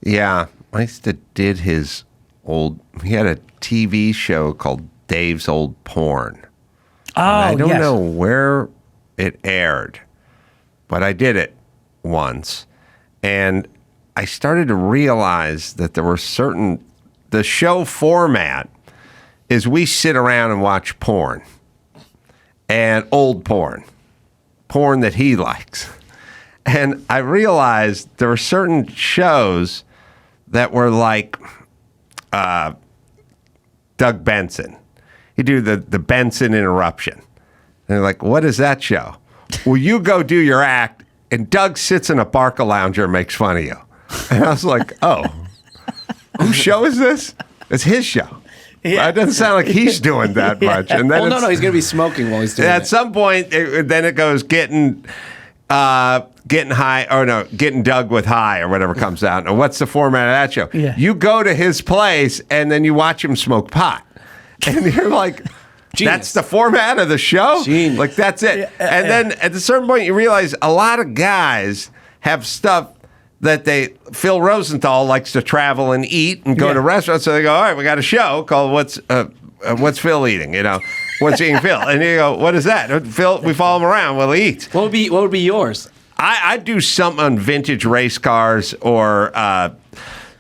Yeah, I used to did he had a TV show called Dave's Old Porn. Oh, I don't know where it aired, but I did it once. And I started to realize that there were the show format is we sit around and watch porn, and old porn that he likes. And I realized there were certain shows that were like Doug Benson. He'd do the Benson interruption. And they're like, what is that show? Well, you go do your act, and Doug sits in a Barca lounger and makes fun of you. And I was like, oh, whose show is this? It's his show. Yeah. It doesn't sound like he's doing that much. And then no, he's going to be smoking while he's doing it. At some point, then it goes getting high, or no, getting Doug with high, or whatever comes out. And what's the format of that show? Yeah. You go to his place, and then you watch him smoke pot. And you're like, that's the format of the show? Genius. Like, that's it. And then at a certain point, you realize a lot of guys have stuff that Phil Rosenthal likes to travel and eat and go to restaurants. So they go, all right, we got a show called What's Phil Eating? What's Eating Phil? And you go, what is that? Phil, we follow him around while he eats. What would be yours? I do something on vintage race cars or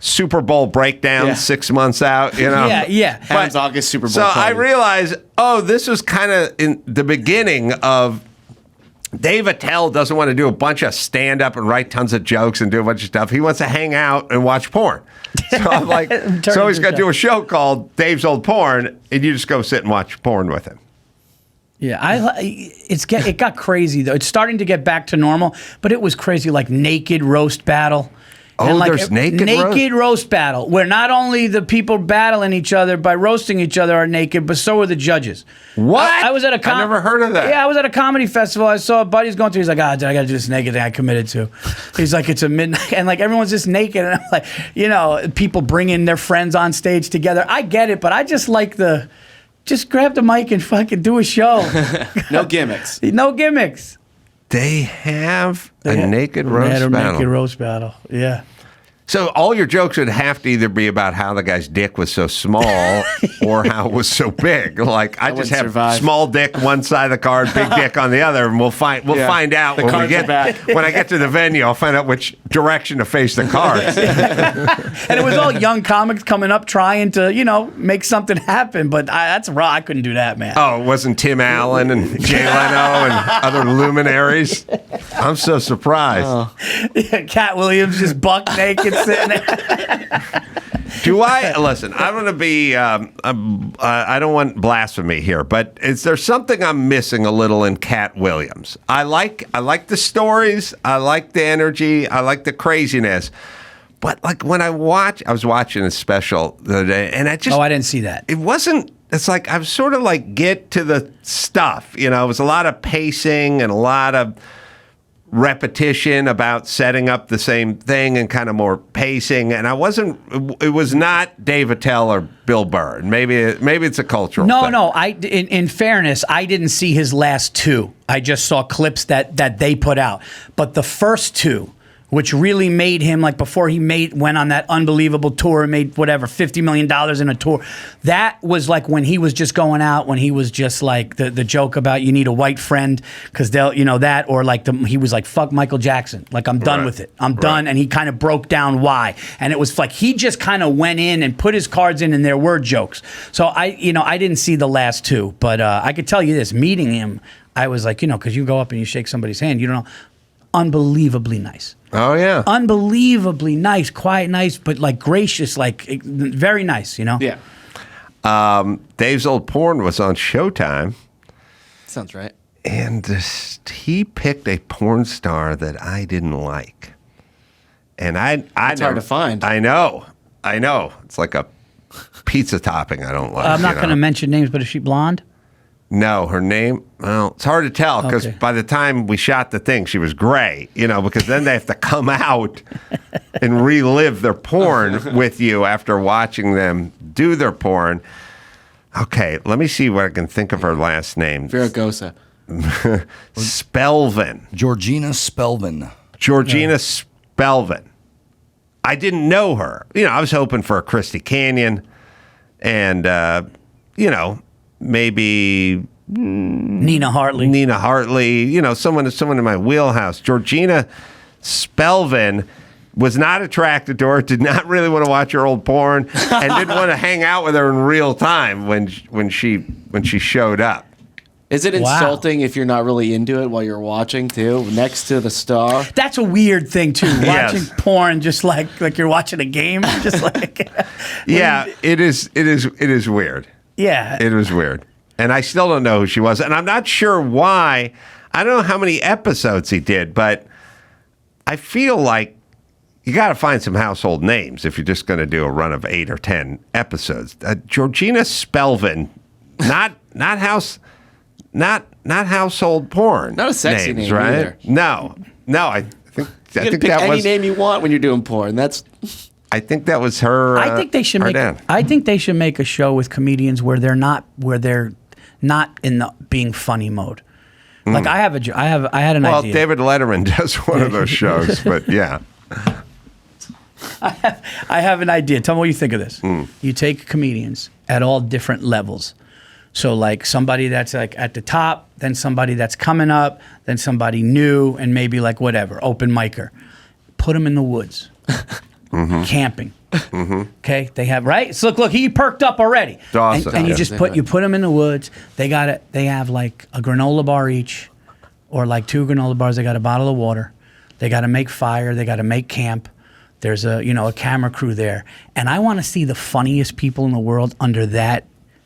Super Bowl breakdown 6 months out. Yeah. Adam's August Super Bowl. So I realized, this was kind of in the beginning of Dave Attell doesn't want to do a bunch of stand-up and write tons of jokes and do a bunch of stuff. He wants to hang out and watch porn. So I'm like, so he's got to do a show called Dave's Old Porn, and you just go sit and watch porn with him. Yeah, it got crazy though. It's starting to get back to normal, but it was crazy, like naked roast battle. Oh, and there's naked roast battle, where not only the people battling each other by roasting each other are naked, but so are the judges. What? I was at a I never heard of that. Yeah, I was at a comedy festival. I saw a buddy's going through. He's like, I got to do this naked thing I committed to. He's like, it's a midnight, and like everyone's just naked, and I'm like, people bringing their friends on stage together. I get it, but I just like the Just grab the mic and fucking do a show. No gimmicks. No gimmicks. They have a naked They roast had a battle. naked roast battle. Yeah. So all your jokes would have to either be about how the guy's dick was so small or how it was so big. Like I just wouldn't have survive. small dick one side of the card, big dick on the other, and we'll find out The when we cards are get back. when I get to the venue. I'll find out which direction to face the cards. And it was all young comics coming up trying to, make something happen. But that's raw. I couldn't do that, man. Oh, it wasn't Tim Allen and Jay Leno and other luminaries. I'm so surprised. Cat Williams just buck naked sitting there. Do I listen? I'm going to be. I don't want blasphemy here, but is there something I'm missing a little in Cat Williams? I like the stories. I like the energy. I like the craziness. But like when I was watching a special the other day, and I didn't see that. It wasn't. It's like I was sort of like get to the stuff. It was a lot of pacing and a lot of repetition about setting up the same thing and kind of more pacing, and it was not Dave Attell or Bill Burr. Maybe it's a cultural thing. No. In fairness, I didn't see his last two. I just saw clips that they put out. But the first two, which really made him, like before he went on that unbelievable tour and made whatever, $50 million in a tour, that was like when he was just going out, when he was just like the joke about you need a white friend because they'll, that, or like he was like, fuck Michael Jackson. Like, I'm done with it. I'm done. And he kind of broke down why. And it was like he just kind of went in and put his cards in and there were jokes. So I didn't see the last two, but I could tell you this, meeting him, I was like, because you go up and you shake somebody's hand, unbelievably nice. Oh yeah, unbelievably nice, quiet, nice, but like gracious, like very nice. Yeah. Dave's old porn was on Showtime, Sounds right. and he picked a porn star that I didn't like, and it's hard to find. I know. It's like a pizza topping. I don't like. I'm not going to mention names, but is she blonde? No, her name, well, it's hard to tell because Okay. by the time we shot the thing, she was gray, because then they have to come out and relive their porn with you after watching them do their porn. Okay, let me see what I can think of her last name. Viragosa. Spelvin. Georgina Spelvin. Georgina Spelvin. I didn't know her. I was hoping for a Christy Canyon and, maybe Nina Hartley. Someone in my wheelhouse. Georgina Spelvin was not attracted to her, did not really want to watch her old porn, and didn't want to hang out with her in real time when she showed up. Is it insulting if you're not really into it while you're watching too, next to the star? That's a weird thing too. Yes. Watching porn just like you're watching a game, just like. Yeah, it is weird. Yeah. It was weird. And I still don't know who she was. And I'm not sure why. I don't know how many episodes he did, but I feel like you got to find some household names if you're just going to do a run of 8 or 10 episodes. Georgina Spelvin, not household porn. Not a sexy names, name right? either. No. I think You can pick that any was name you want when you're doing porn. I think that was her. I think they should her make. dad. I think they should make a show with comedians where they're not in the being funny mode. Like I had an Well, idea. David Letterman does one of those shows, but yeah. I have an idea. Tell me what you think of this. You take comedians at all different levels. So like somebody that's like at the top, then somebody that's coming up, then somebody new, and maybe like whatever, open micer. Put them in the woods, camping. Okay, they have right. So look, he perked up already. Awesome. And you Yeah. just put them in the woods. They have like a granola bar each, or like 2 granola bars. They got a bottle of water. They got to make fire. They got to make camp. There's a camera crew there, and I want to see the funniest people in the world under that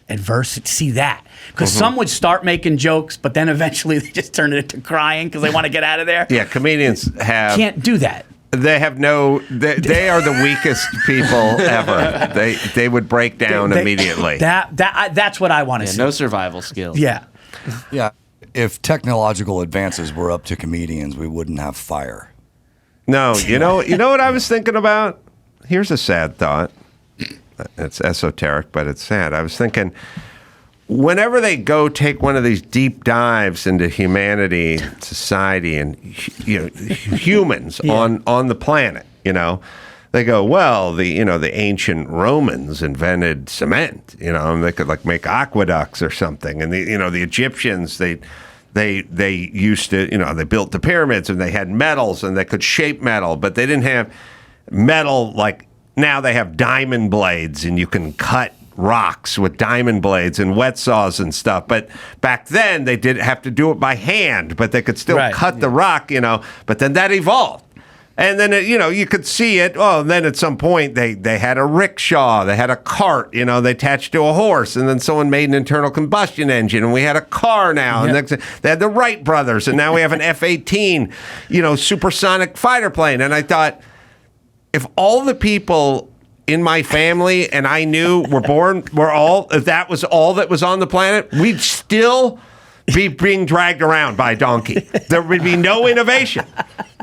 adversity. See that, because some would start making jokes, but then eventually they just turn it into crying because they want to get out of there. Yeah, comedians Can't do that. They have they are the weakest people ever. They would break down immediately. That's what I want to see. No survival skills. Yeah. Yeah. If technological advances were up to comedians, we wouldn't have fire. No, you know what I was thinking about? Here's a sad thought. It's esoteric, but it's sad. I was thinking, whenever they go take one of these deep dives into humanity, society, and humans on the planet, they go, well, the ancient Romans invented cement, and they could like make aqueducts or something, and the Egyptians they used to, they built the pyramids and they had metals and they could shape metal, but they didn't have metal like now they have diamond blades and you can cut rocks with diamond blades and wet saws and stuff. But back then they did have to do it by hand, but they could still cut the rock, but then that evolved. And then, you could see it. Oh, and then at some point they had a rickshaw, they had a cart, they attached to a horse, and then someone made an internal combustion engine, and we had a car now. Yep. And they had the Wright brothers, and now we have an F-18, supersonic fighter plane. And I thought, if all the people in my family and I knew if that was all that was on the planet, we'd still be being dragged around by a donkey. There would be no innovation.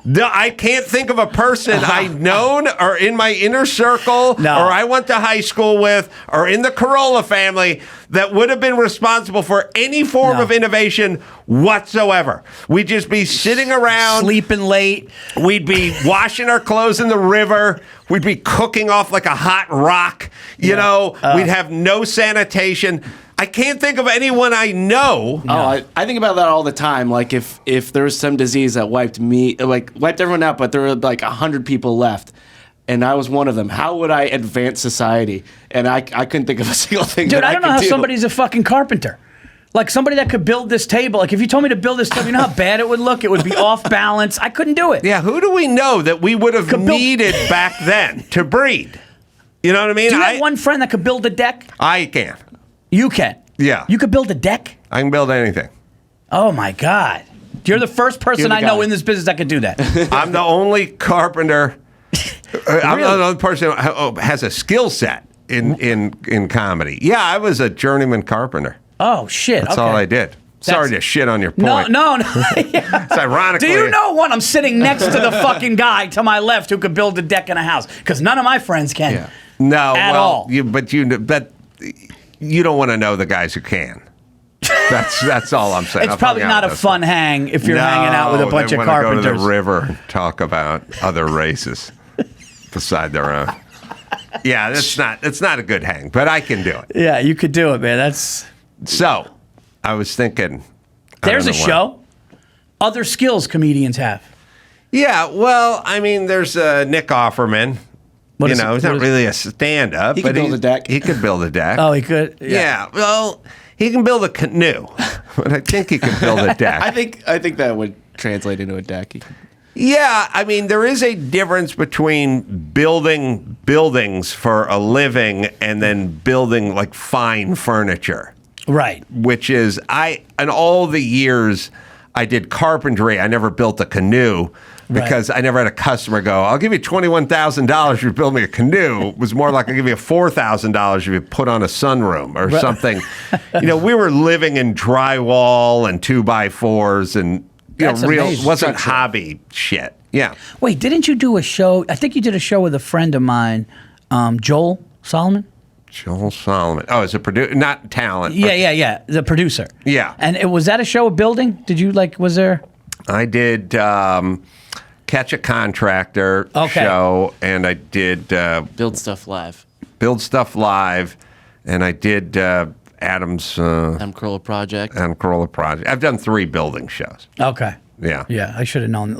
I can't think of a person I've known or in my inner circle or I went to high school with or in the Carolla family that would have been responsible for any form of innovation whatsoever. We'd just be sitting around. Sleeping late. We'd be washing our clothes in the river. We'd be cooking off like a hot rock. We'd have no sanitation. I can't think of anyone I know. Oh, I think about that all the time. Like if there was some disease that wiped everyone out, but there were like 100 people left, and I was one of them, how would I advance society? And I couldn't think of a single thing. Dude, that I don't know could how do. somebody's a fucking carpenter. Like somebody that could build this table. Like if you told me to build this table, you know how bad it would look? It would be off balance. I couldn't do it. Yeah, who do we know that we would have needed back then to breed? You know what I mean? Do you have one friend that could build a deck? I can. You can. Yeah. You could build a deck? I can build anything. Oh, my God. You're the first person I know in this business that could do that. I'm the only carpenter. I'm the only person who has a skill set in comedy. Yeah, I was a journeyman carpenter. Oh, shit. That's all I did. Sorry to shit on your point. No. It's ironically. Do you know what? I'm sitting next to the fucking guy to my left who could build a deck in a house. Because none of my friends can. Yeah. No, at all. But you don't want to know the guys who can. That's all I'm saying. It's probably not a fun hang if you're hanging out with a bunch of carpenters. Go to the river and talk about other races beside their own. Yeah, that's not a good hang, but I can do it. Yeah, you could do it, man. So, I was thinking. There's a show. Other skills comedians have. Yeah, well, I mean, there's Nick Offerman. He's not really a stand-up. He could build a deck. He could build a deck. Oh, he could? Yeah. Well, he can build a canoe, but I think he can build a deck. I think that would translate into a deck. Yeah, I mean, there is a difference between building buildings for a living and then building, like, fine furniture. Right. Which is, in all the years I did carpentry, I never built a canoe. Because I never had a customer go, I'll give you $21,000 if you build me a canoe. It was more like, I'll give you $4,000 if you put on a sunroom or something. We were living in drywall and 2x4s and amazing. Wasn't hobby shit. Yeah. Wait, didn't you do a show? I think you did a show with a friend of mine, Joel Solomon. Joel Solomon. Oh, as a producer, not talent. Yeah. The producer. Yeah. And was that a show of building? Did you was there? I did Catch a Contractor show, and I did Build Stuff Live. And I did Adam's Adam Carolla Project. I've done 3 building shows. Okay. Yeah. Yeah, I should have known.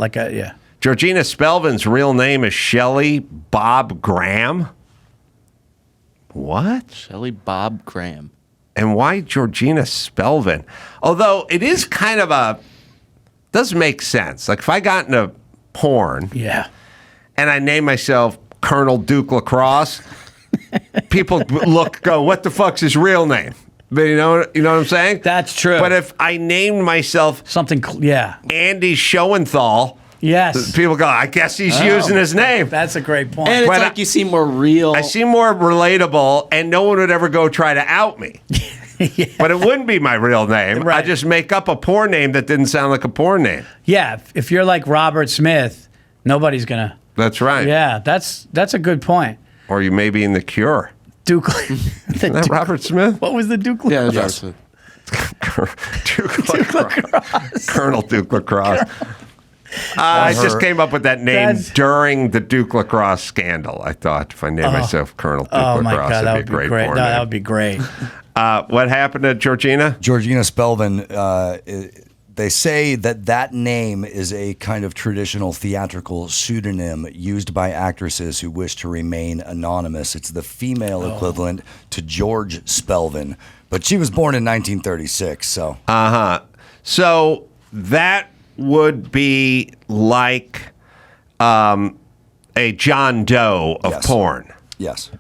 Georgina Spelvin's real name is Shelley Bob Graham. What? Shelley Bob Graham. And why Georgina Spelvin? Although it is kind of does make sense. Like if I got into porn, and I named myself Colonel Duke Lacrosse, people go, what the fuck's his real name? But you know what I'm saying? That's true. But if I named myself something, Andy Schoenthal, yes, people go, I guess he's using his name. That's a great point. And it's like you seem more real. I seem more relatable, and no one would ever go try to out me. But it wouldn't be my real name. Right. I just make up a porn name that didn't sound like a porn name. Yeah, if you're like Robert Smith, nobody's gonna. That's right. Yeah, that's a good point. Or you may be in The Cure. Duke. Isn't that Robert Smith? What was the Duke Yeah, lacrosse? that's Duke Lacrosse. Colonel Duke Lacrosse. I just came up with that name during the Duke Lacrosse scandal. I thought if I named myself Colonel Duke Oh Lacrosse, my God, that it'd would be be a great great. porn No, name. that would be great. What happened to Georgina? Georgina Spelvin, they say that name is a kind of traditional theatrical pseudonym used by actresses who wish to remain anonymous. It's the female equivalent to George Spelvin, but she was born in 1936, so. So that would be like a John Doe of Yes. porn. Yes.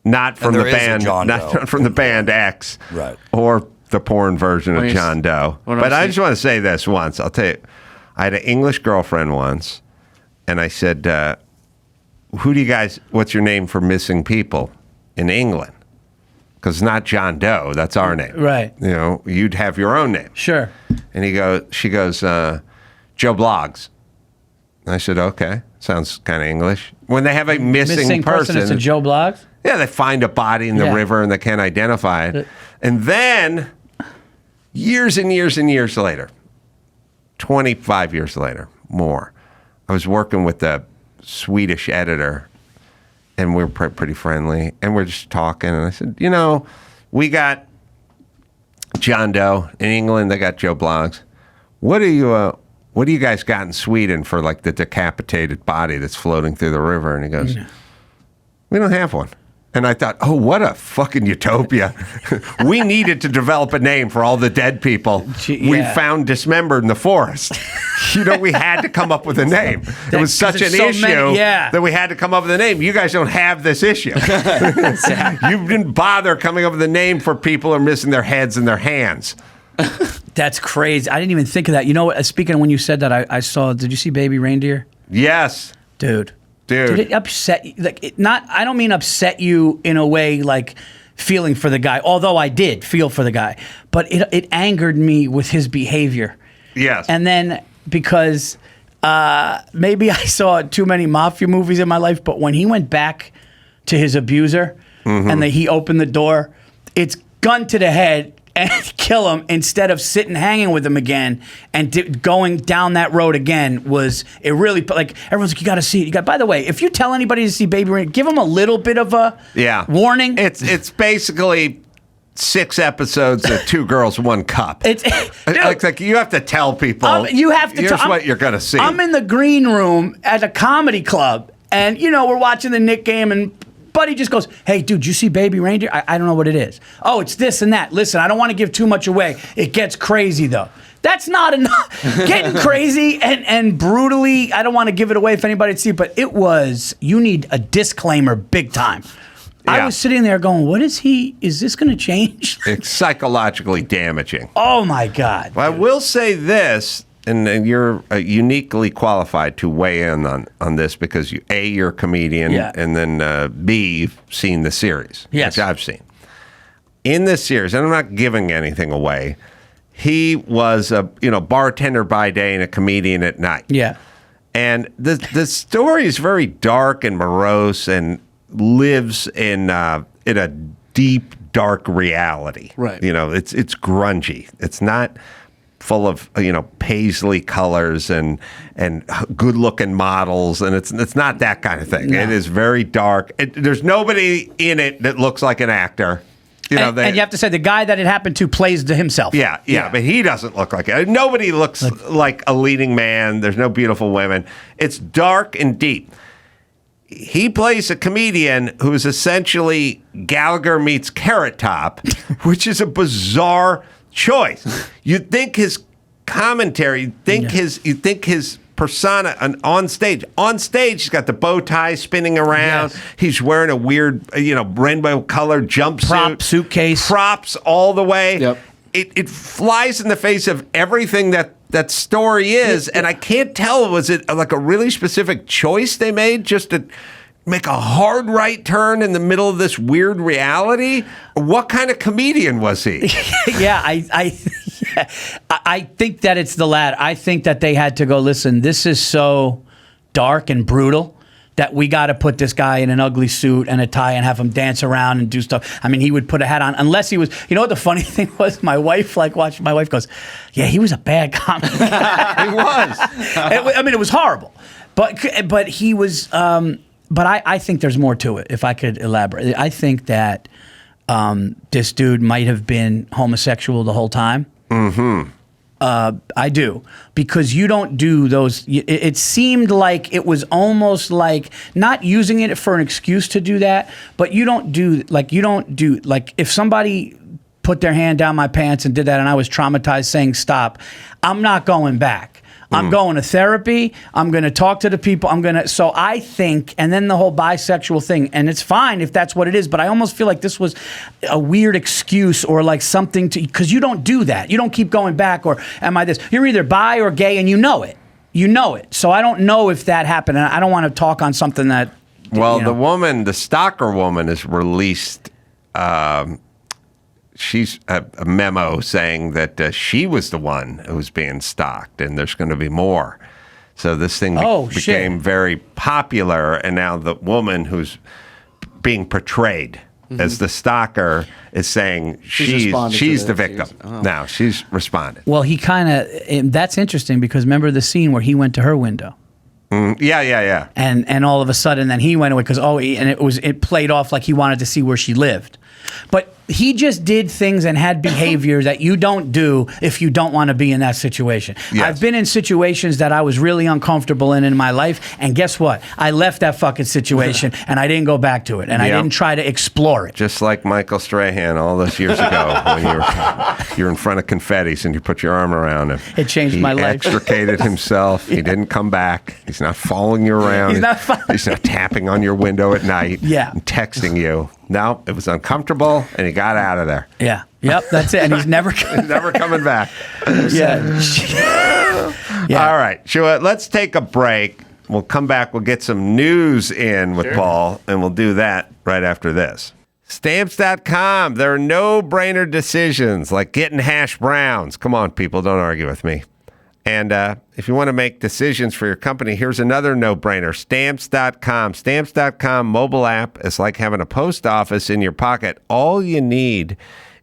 Not from the there is a band, John Doe. not from the band X, Right. Or the porn version of When you- John Doe. when But I I see- just want to say this once. I'll tell you, I had an English girlfriend once, and I said, "Who do you guys? What's your name for missing people in England? Because it's not John Doe. That's our name, Right. You know, you'd have your own name." Sure. And she goes, Joe Bloggs. And I said, okay, sounds kind of English. When they have a missing person, It's a Joe Bloggs. yeah, they find a body in the Yeah. river and they can't identify it. And then, years and years and years later, 25 years later, more, I was working with the Swedish editor, and we were pretty friendly, and we're just talking, and I said, you know, we got John Doe in England, they got Joe Bloggs. What do you guys got in Sweden for like the decapitated body that's floating through the river? And he goes, we don't have one. And I thought, oh, what a fucking utopia. We needed to develop a name for all the dead people we Yeah. found dismembered in the forest. You know, we had to come up with a name. It was such an there's so issue many- yeah. that we had to come up with a name. You guys don't have this issue. You didn't bother coming up with a name for people who are missing their heads and their hands. That's crazy. I didn't even think of that. You know what? Speaking of when you said that, I saw. Did you see Baby Reindeer? Yes. Dude. Dude. Did it upset you? Like, I don't mean upset you in a way like feeling for the guy, although I did feel for the guy, but it angered me with his behavior. Yes. And then because maybe I saw too many mafia movies in my life, but when he went back to his abuser and he opened the door, it's gun to the head and kill him instead of sitting hanging with him again and going down that road again it really like everyone's like, you got to see it. By the way, if you tell anybody to see Baby Reindeer, give them a little bit of a warning. It's basically 6 episodes of 2 Girls, 1 Cup. Dude, like you have to tell people. you have to. Here's what you're gonna see. I'm in the green room at a comedy club, and we're watching the Knick game, and Buddy just goes, "Hey, dude, you see Baby Reindeer? I don't know what it is. Oh, it's this and that. Listen, I don't want to give too much away. It gets crazy though. That's not enough. Getting crazy and brutally. I don't want to give it away if anybody see it, but it was. You need a disclaimer, big time." I Yeah. was sitting there going, "What is he? Is this going to change?" It's psychologically damaging. Oh my God! Well, I will say this, and you're uniquely qualified to weigh in on this because you're a comedian, Yeah. and then B, you've seen the series, Yes. which I've seen. In this series, and I'm not giving anything away, he was a bartender by day and a comedian at night. Yeah. And the story is very dark and morose and lives in a deep, dark reality. Right. It's grungy. It's not full of paisley colors and good looking models, and it's not that kind of thing. No. It is very dark. There's nobody in it that looks like an actor. And you have to say the guy that it happened to plays to himself. Yeah, but he doesn't look like it. Nobody looks like a leading man. There's no beautiful women. It's dark and deep. He plays a comedian who's essentially Gallagher meets Carrot Top, which is a bizarre choice. You'd think his commentary, you'd think his persona on stage. On stage, he's got the bow tie spinning around. Yes. He's wearing a weird, rainbow colored jumpsuit. Suitcase. Props all the way. Yep. It flies in the face of everything that story is, and I can't tell, was it like a really specific choice they made just to make a hard right turn in the middle of this weird reality? What kind of comedian was he? Yeah, I think that it's the latter. I think that they had to go, listen, this is so dark and brutal that we got to put this guy in an ugly suit and a tie and have him dance around and do stuff. I mean, he would put a hat on unless he was. You know what the funny thing was? My wife goes, "Yeah, he was a bad comic." He was. I mean, it was horrible, but he was. But I think there's more to it. If I could elaborate, I think that this dude might have been homosexual the whole time. Mm-hmm. I do, because you don't do those. It seemed like it was almost like not using it for an excuse to do that, but you don't do like if somebody put their hand down my pants and did that and I was traumatized saying stop, I'm not going back. I'm going to therapy. I'm going to talk to the people. So I think, and then the whole bisexual thing, and it's fine if that's what it is, but I almost feel like this was a weird excuse or like something because you don't do that. You don't keep going back or am I this? You're either bi or gay and you know it. You know it. So I don't know if that happened. And I don't want to talk on something that. Well, the stalker woman is released. She's a memo saying that she was the one who was being stalked, and there's going to be more. So this thing became very popular, and now the woman who's being portrayed as the stalker is saying she's the victim. Now she's responded. Well, he kind of that's interesting because remember the scene where he went to her window. Yeah. And all of a sudden, then he went away because it played off like he wanted to see where she lived. But he just did things and had behavior that you don't do if you don't want to be in that situation. Yes. I've been in situations that I was really uncomfortable in my life, and guess what? I left that fucking situation and I didn't go back to it, and I didn't try to explore it. Just like Michael Strahan all those years ago when you were in front of confettis and you put your arm around him. It changed my life. He extricated himself. He didn't come back. He's not following you around. He's not tapping on your window at night and texting you. No, it was uncomfortable, and he got out of there. Yeah. Yep, that's it. And he's never coming back. Yeah. All right. Let's take a break. We'll come back. We'll get some news in with Paul, and we'll do that right after this. Stamps.com. There are no-brainer decisions like getting hash browns. Come on, people. Don't argue with me. And if you want to make decisions for your company, here's another no-brainer, Stamps.com. Stamps.com mobile app is like having a post office in your pocket. All you need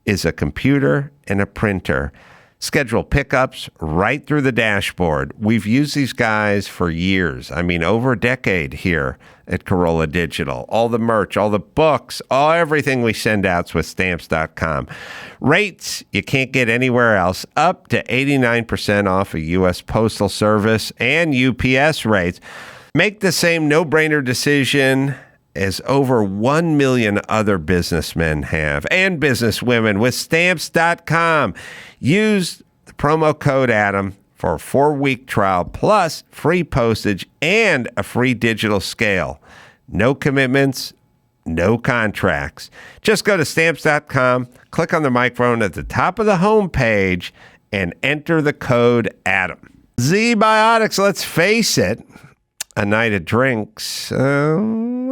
is a computer and a printer. Schedule pickups right through the dashboard. We've used these guys for years. I mean, over a decade here at Carolla Digital. All the merch, all the books, everything we send out's with Stamps.com. Rates you can't get anywhere else, up to 89% off a U.S. Postal Service and UPS rates. Make the same no-brainer decision as over 1 million other businessmen have, and businesswomen with Stamps.com. Use the promo code Adam for a 4-week trial, plus free postage and a free digital scale. No commitments, no contracts. Just go to Stamps.com, click on the microphone at the top of the home page, and enter the code Adam. Z-Biotics, let's face it, a night of drinks, I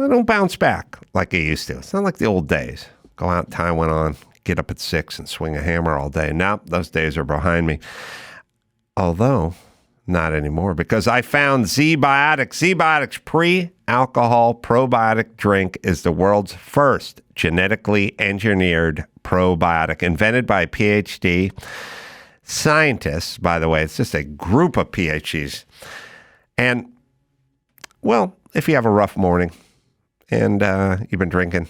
don't bounce back like I used to. It's not like the old days. Go out, tie one on, get up at 6 and swing a hammer all day. Now, those days are behind me. Although, not anymore, because I found Z-Biotics. Z-Biotics pre-alcohol probiotic drink is the world's first genetically engineered probiotic, invented by PhD scientists, by the way. It's just a group of PhDs. And well, if you have a rough morning and you've been drinking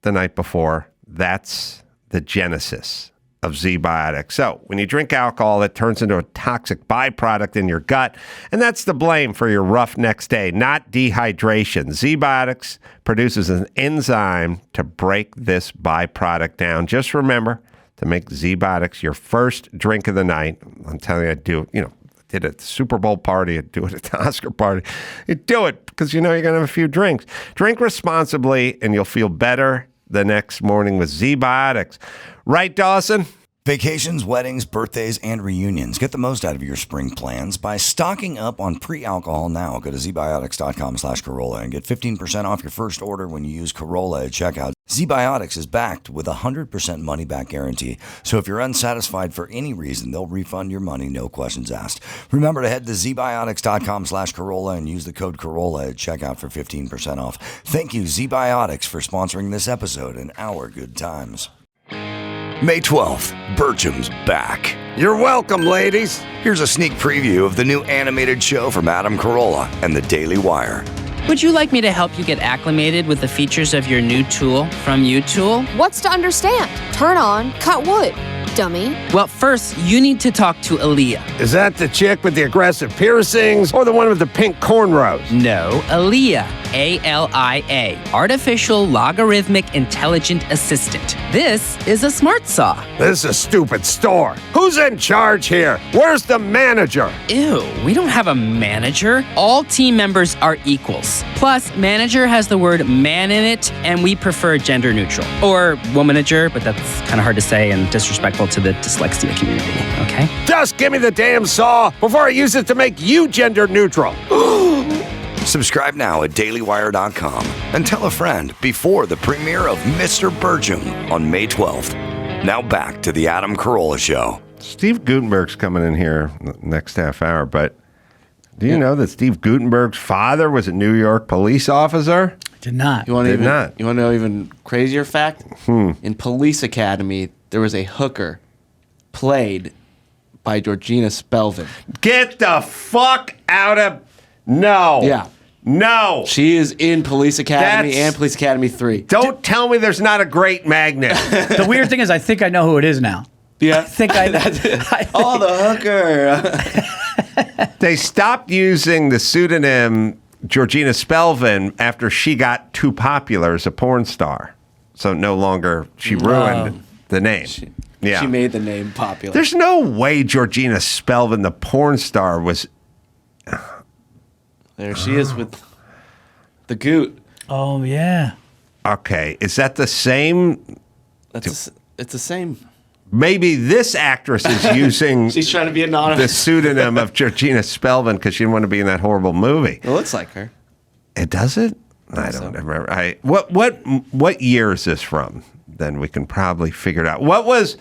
the night before, that's the genesis of Z-Biotics. So when you drink alcohol, it turns into a toxic byproduct in your gut, and that's the blame for your rough next day, not dehydration. Z-Biotics produces an enzyme to break this byproduct down. Just remember to make Z-Biotics your first drink of the night. I'm telling you, I do, did it at the Super Bowl party, I'd do it at the Oscar party. You do it because you're going to have a few drinks. Drink responsibly and you'll feel better the next morning with Z-Biotics. Right, Dawson? Vacations, weddings, birthdays, and reunions. Get the most out of your spring plans by stocking up on pre-alcohol now. Go to zbiotics.com/Carolla and get 15% off your first order when you use Carolla at checkout. ZBiotics is backed with a 100% money-back guarantee. So if you're unsatisfied for any reason, they'll refund your money, no questions asked. Remember to head to zbiotics.com/Carolla and use the code Carolla at checkout for 15% off. Thank you, ZBiotics, for sponsoring this episode and our good times. May 12th, Bertram's back. You're welcome, ladies. Here's a sneak preview of the new animated show from Adam Carolla and the Daily Wire. Would you like me to help you get acclimated with the features of your new tool from UTool? What's to understand? Turn on, cut wood, dummy. Well, first, you need to talk to Aaliyah. Is that the chick with the aggressive piercings or the one with the pink cornrows? No, Aaliyah. ALIA. Artificial Logarithmic Intelligent Assistant. This is a smart saw. This is a stupid store. Who's in charge here? Where's the manager? Ew, we don't have a manager. All team members are equals. Plus, manager has the word man in it, and we prefer gender neutral. Or womanager, but that's kind of hard to say and disrespectful to the dyslexia community, okay? Just give me the damn saw before I use it to make you gender neutral. Subscribe now at dailywire.com and tell a friend before the premiere of Mr. Bertram on May 12th. Now back to the Adam Carolla Show. Steve Gutenberg's coming in here next half hour, but do you know that Steve Gutenberg's father was a New York police officer? Did not. You want Did to not. know even crazier fact? In Police Academy, there was a hooker played by Georgina Spelvin. Get the fuck out of... No. Yeah. No. She is in Police Academy That's- and Police Academy 3. Don't tell me there's not a great magnet. The weird thing is, I think I know who it is now. Yeah. I think I know. Oh, the hooker. They stopped using the pseudonym Georgina Spelvin after she got too popular as a porn star. So no longer, she ruined the name. She Yeah. made the name popular. There's no way Georgina Spelvin, the porn star, was... There she is with the Goot. Oh, yeah. Okay, is that the same? It's the same. Maybe this actress is using She's trying to be the anonymous. pseudonym of Georgina Spelvin because she didn't want to be in that horrible movie. It looks like her. It does it? I don't remember. What year is this from? Then we can probably figure it out. What was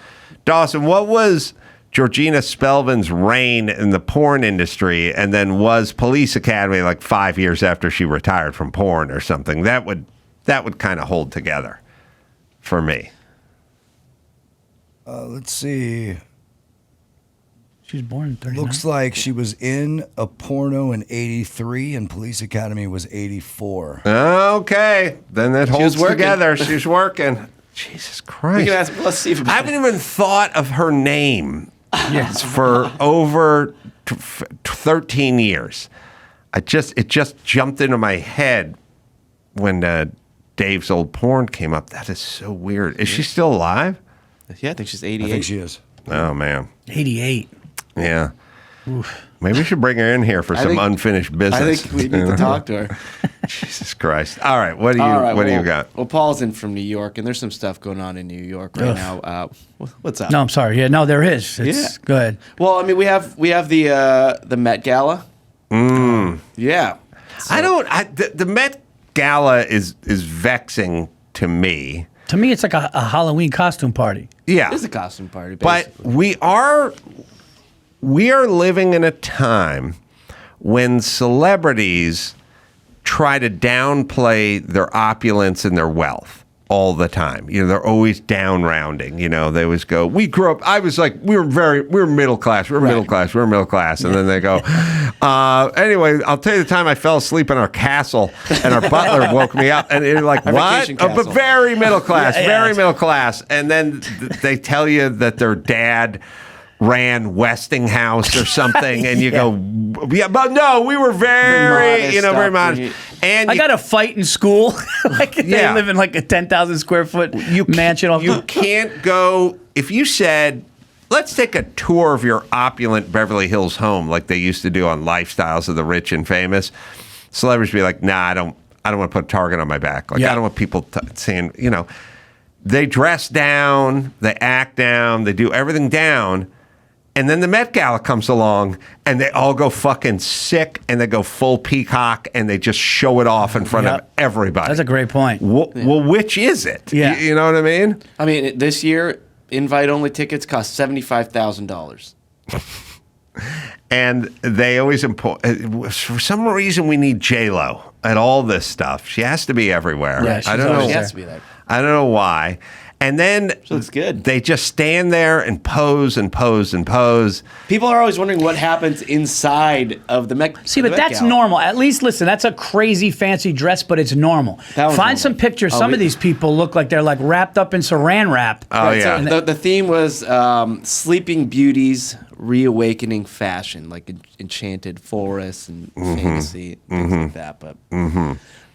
Georgina Spelvin's reign in the porn industry, and then was Police Academy like 5 years after she retired from porn or something? That would kind of hold together for me. Let's see. She was born in 39. Looks like she was in a porno in 83 and Police Academy was 84. Okay, then that holds working. together. She's working. Jesus Christ. We can ask, let's see if I haven't even thought of her name for over 13 years. It just jumped into my head when Dave's old porn came up. That is so weird. Is she still alive? Yeah, I think she's 88. I think she is. Oh, man. 88. Yeah. Maybe we should bring her in here for some unfinished business. I think we need to talk to her. Jesus Christ. All right. What do you got? Well, Paul's in from New York, and there's some stuff going on in New York right now. What's up? No, I'm sorry. Yeah, no, there is. It's good. Well, I mean, we have the Met Gala. Yeah. The Met Gala is vexing to me. To me, it's like a Halloween costume party. Yeah. It's a costume party, But basically. we are living in a time when celebrities try to downplay their opulence and their wealth all the time. You know, they're always down rounding. You know, they always go, we grew up, I was like, we were middle class, we were middle class. And then they go, anyway, I'll tell you the time I fell asleep in our castle and our butler woke me up. And you're like, Our what? vacation But castle. very middle class, Yeah, very yeah. middle class. And then they tell you that their dad ran Westinghouse or something, and you go, yeah, but no, we were very Modest modest. And I got a fight in school. Like they Yeah. live in like a 10,000 square foot mansion. You can't go if you said, let's take a tour of your opulent Beverly Hills home, like they used to do on Lifestyles of the Rich and Famous. Celebrities would be like, nah, I don't want to put a target on my back. Like I don't want people saying, you know, they dress down, they act down, they do everything down. And then the Met Gala comes along, and they all go fucking sick, and they go full peacock, and they just show it off in front of everybody. That's a great point. Well, which is it? Yeah. You know what I mean? I mean, this year, invite-only tickets cost $75,000. And they always for some reason we need J-Lo at all this stuff. She has to be everywhere. Yeah, I don't know. She has to be there. I don't know why. And then looks good. They just stand there and pose and pose and pose. People are always wondering what happens inside of the Met. See, but that's normal. At least, listen, that's a crazy fancy dress, but it's normal. Find normal. some pictures. Some of these people look like they're like wrapped up in saran wrap. Oh, yeah. So the theme was Sleeping Beauties, reawakening fashion, like enchanted forests and fantasy, things like that.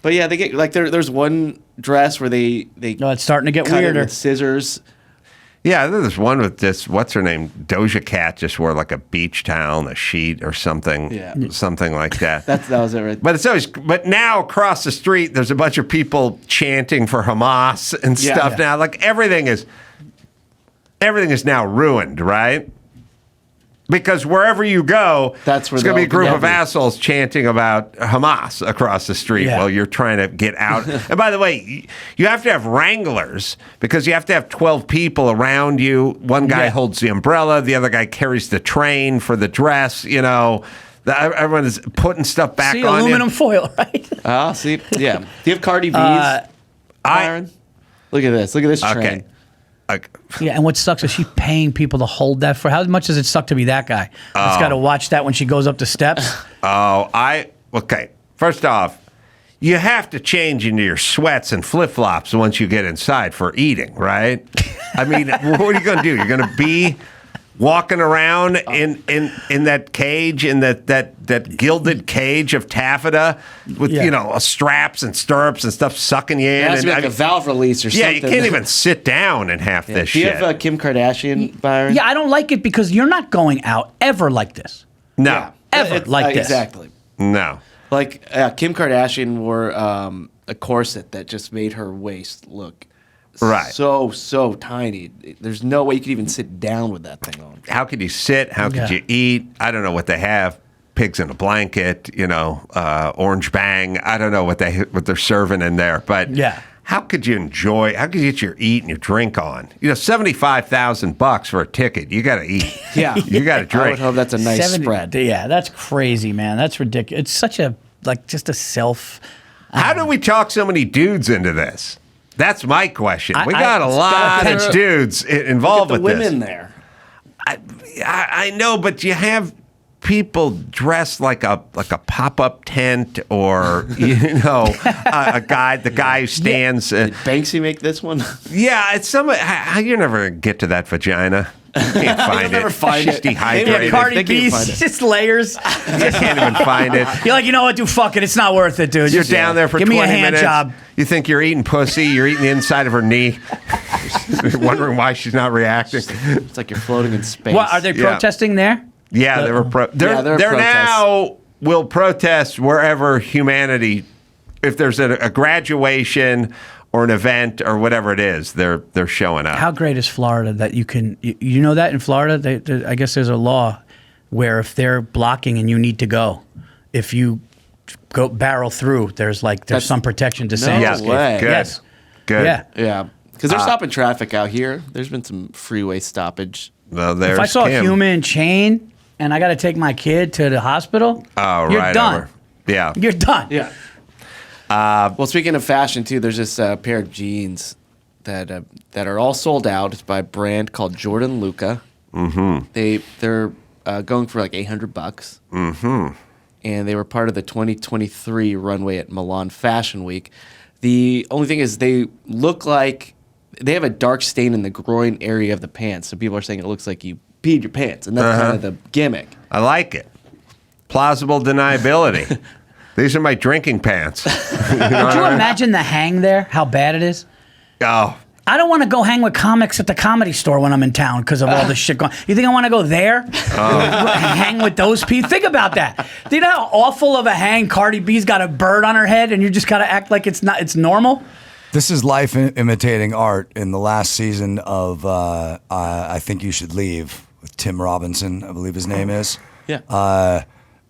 But yeah, they get like there's one dress where they No, it's starting to get cut it weirder. with scissors. Yeah, there's one with this, what's her name? Doja Cat just wore like a beach towel and a sheet or something. Yeah. Something like that. That was it right. But now across the street, there's a bunch of people chanting for Hamas and stuff now. Like everything is now ruined, right? Because wherever you go, That's where there's going to be a group they'll of be. assholes chanting about Hamas across the street while you're trying to get out. And by the way, you have to have wranglers because you have to have 12 people around you. One guy holds the umbrella, the other guy carries the train for the dress, you know. Everyone is putting stuff back on aluminum you. foil, right? See, yeah. Do you have Cardi B's, Byron? Look at this. Look at this train. Okay. Yeah, and what sucks is she's paying people to hold that for. How much does it suck to be that guy? That's got to watch that when she goes up the steps. Okay. First off, you have to change into your sweats and flip-flops once you get inside for eating, right? I mean, what are you going to do? You're going to be walking around in that cage, in that gilded cage of taffeta with, you know, straps and stirrups and stuff sucking you in. It has to be like a valve release or something. Yeah, you can't even sit down in half this Do you shit. have Kim Kardashian, Byron? Yeah, I don't like it because you're not going out ever like this. No. Ever like this. Exactly. No. Like Kim Kardashian wore a corset that just made her waist look so tiny. There's no way you could even sit down with that thing on. How could you sit? How could you eat? I don't know what they have. Pigs in a blanket, you know, orange bang. I don't know what they're serving in there, but how could you enjoy? How could you get your eat and your drink on? You know, $75,000 for a ticket. You got to eat. Yeah, you got to drink. I would hope that's a nice spread. Yeah, that's crazy, man. That's ridiculous. It's such a just a self. How do we talk so many dudes into this? That's my question. We got a lot of dudes involved with this. Women there. I know, but you have people dressed like a pop-up tent, or the guy who stands. Did Banksy make this one? Yeah, it's how you're never gonna get to that vagina. You can't find it. Never find She's it. dehydrated. Yeah, Cardi B's just layers. You can't even find it. You're like, you know what, dude, fuck it. It's not worth it, dude. You're Just down there for give 20 me a hand minutes. job. You think you're eating pussy. You're eating the inside of her knee. You're wondering why she's not reacting. It's like you're floating in space. What, are they protesting there? Yeah, they were. They're now will protest wherever humanity. If there's a graduation or an event or whatever it is, they're showing up. How great is Florida that you can? You know that in Florida, I guess there's a law where if they're blocking and you need to go, if you go barrel through, there's some protection to say. No way. Good. Yes. Good. Yeah, because they're stopping traffic out here. There's been some freeway stoppage. Well, If I saw a human chain and I got to take my kid to the hospital, you're done. Over. Yeah. You're done. Yeah. Well, speaking of fashion too, there's this pair of jeans that are all sold out. It's by a brand called Jordan Luca. Mm-hmm. They're going for like $800. Mm-hmm. And they were part of the 2023 runway at Milan Fashion Week. The only thing is they look like they have a dark stain in the groin area of the pants. So people are saying it looks like you peed your pants, and that's kind of the gimmick. I like it. Plausible deniability. These are my drinking pants. Could you imagine the hang there? How bad it is? Oh. I don't want to go hang with comics at the Comedy Store when I'm in town because of all this shit going. You think I want to go there? Hang with those people? Think about that. Do you know how awful of a hang Cardi B's got a bird on her head and you just got to act like it's normal? This is life imitating art in the last season of I Think You Should Leave. Tim Robinson, I believe his name is. Yeah.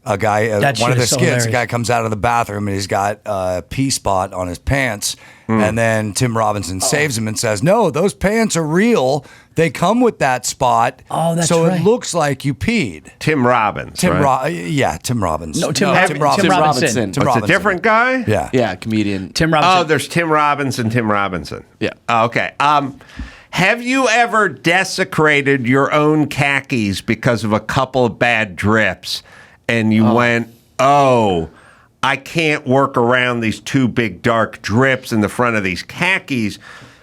A guy, That one of shit the is so skits, a hilarious. guy comes out of the bathroom and he's got a pee spot on his pants. And then Tim Robinson saves him and says, no, those pants are real. They come with that spot. Oh, that's so right. it looks like you peed. Tim Robbins. right? Tim Robbins. No, Tim Robinson. Robinson. Robinson. Tim It's a Robinson. different guy? Yeah. Yeah, comedian. Tim Robinson. Oh, there's Tim Robbins and Tim Robinson. Yeah. Oh, okay. Have you ever desecrated your own khakis because of a couple of bad drips and you went, oh, I can't work around these two big dark drips in the front of these khakis,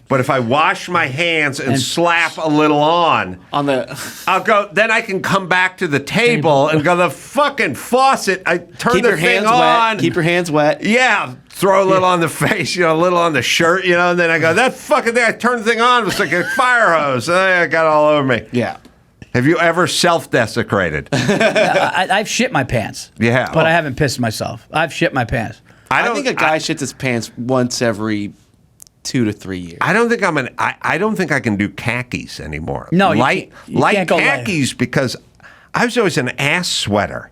but if I wash my hands and slap a little on the I'll go, then I can come back to the table and go, the fucking faucet, I turn keep the your thing hands on. wet. Keep your hands wet. Yeah, throw a little on the face, a little on the shirt, and then I go, that fucking thing, I turned the thing on, it was like a fire hose. I got it all over me. Yeah. Have you ever self-desecrated? I've shit my pants. Yeah. But I haven't pissed myself. I've shit my pants. I think a guy shits his pants once every 2 to 3 years. I don't think I don't think I can do khakis anymore. No, you light can't go lighter. khakis because I was always an ass sweater,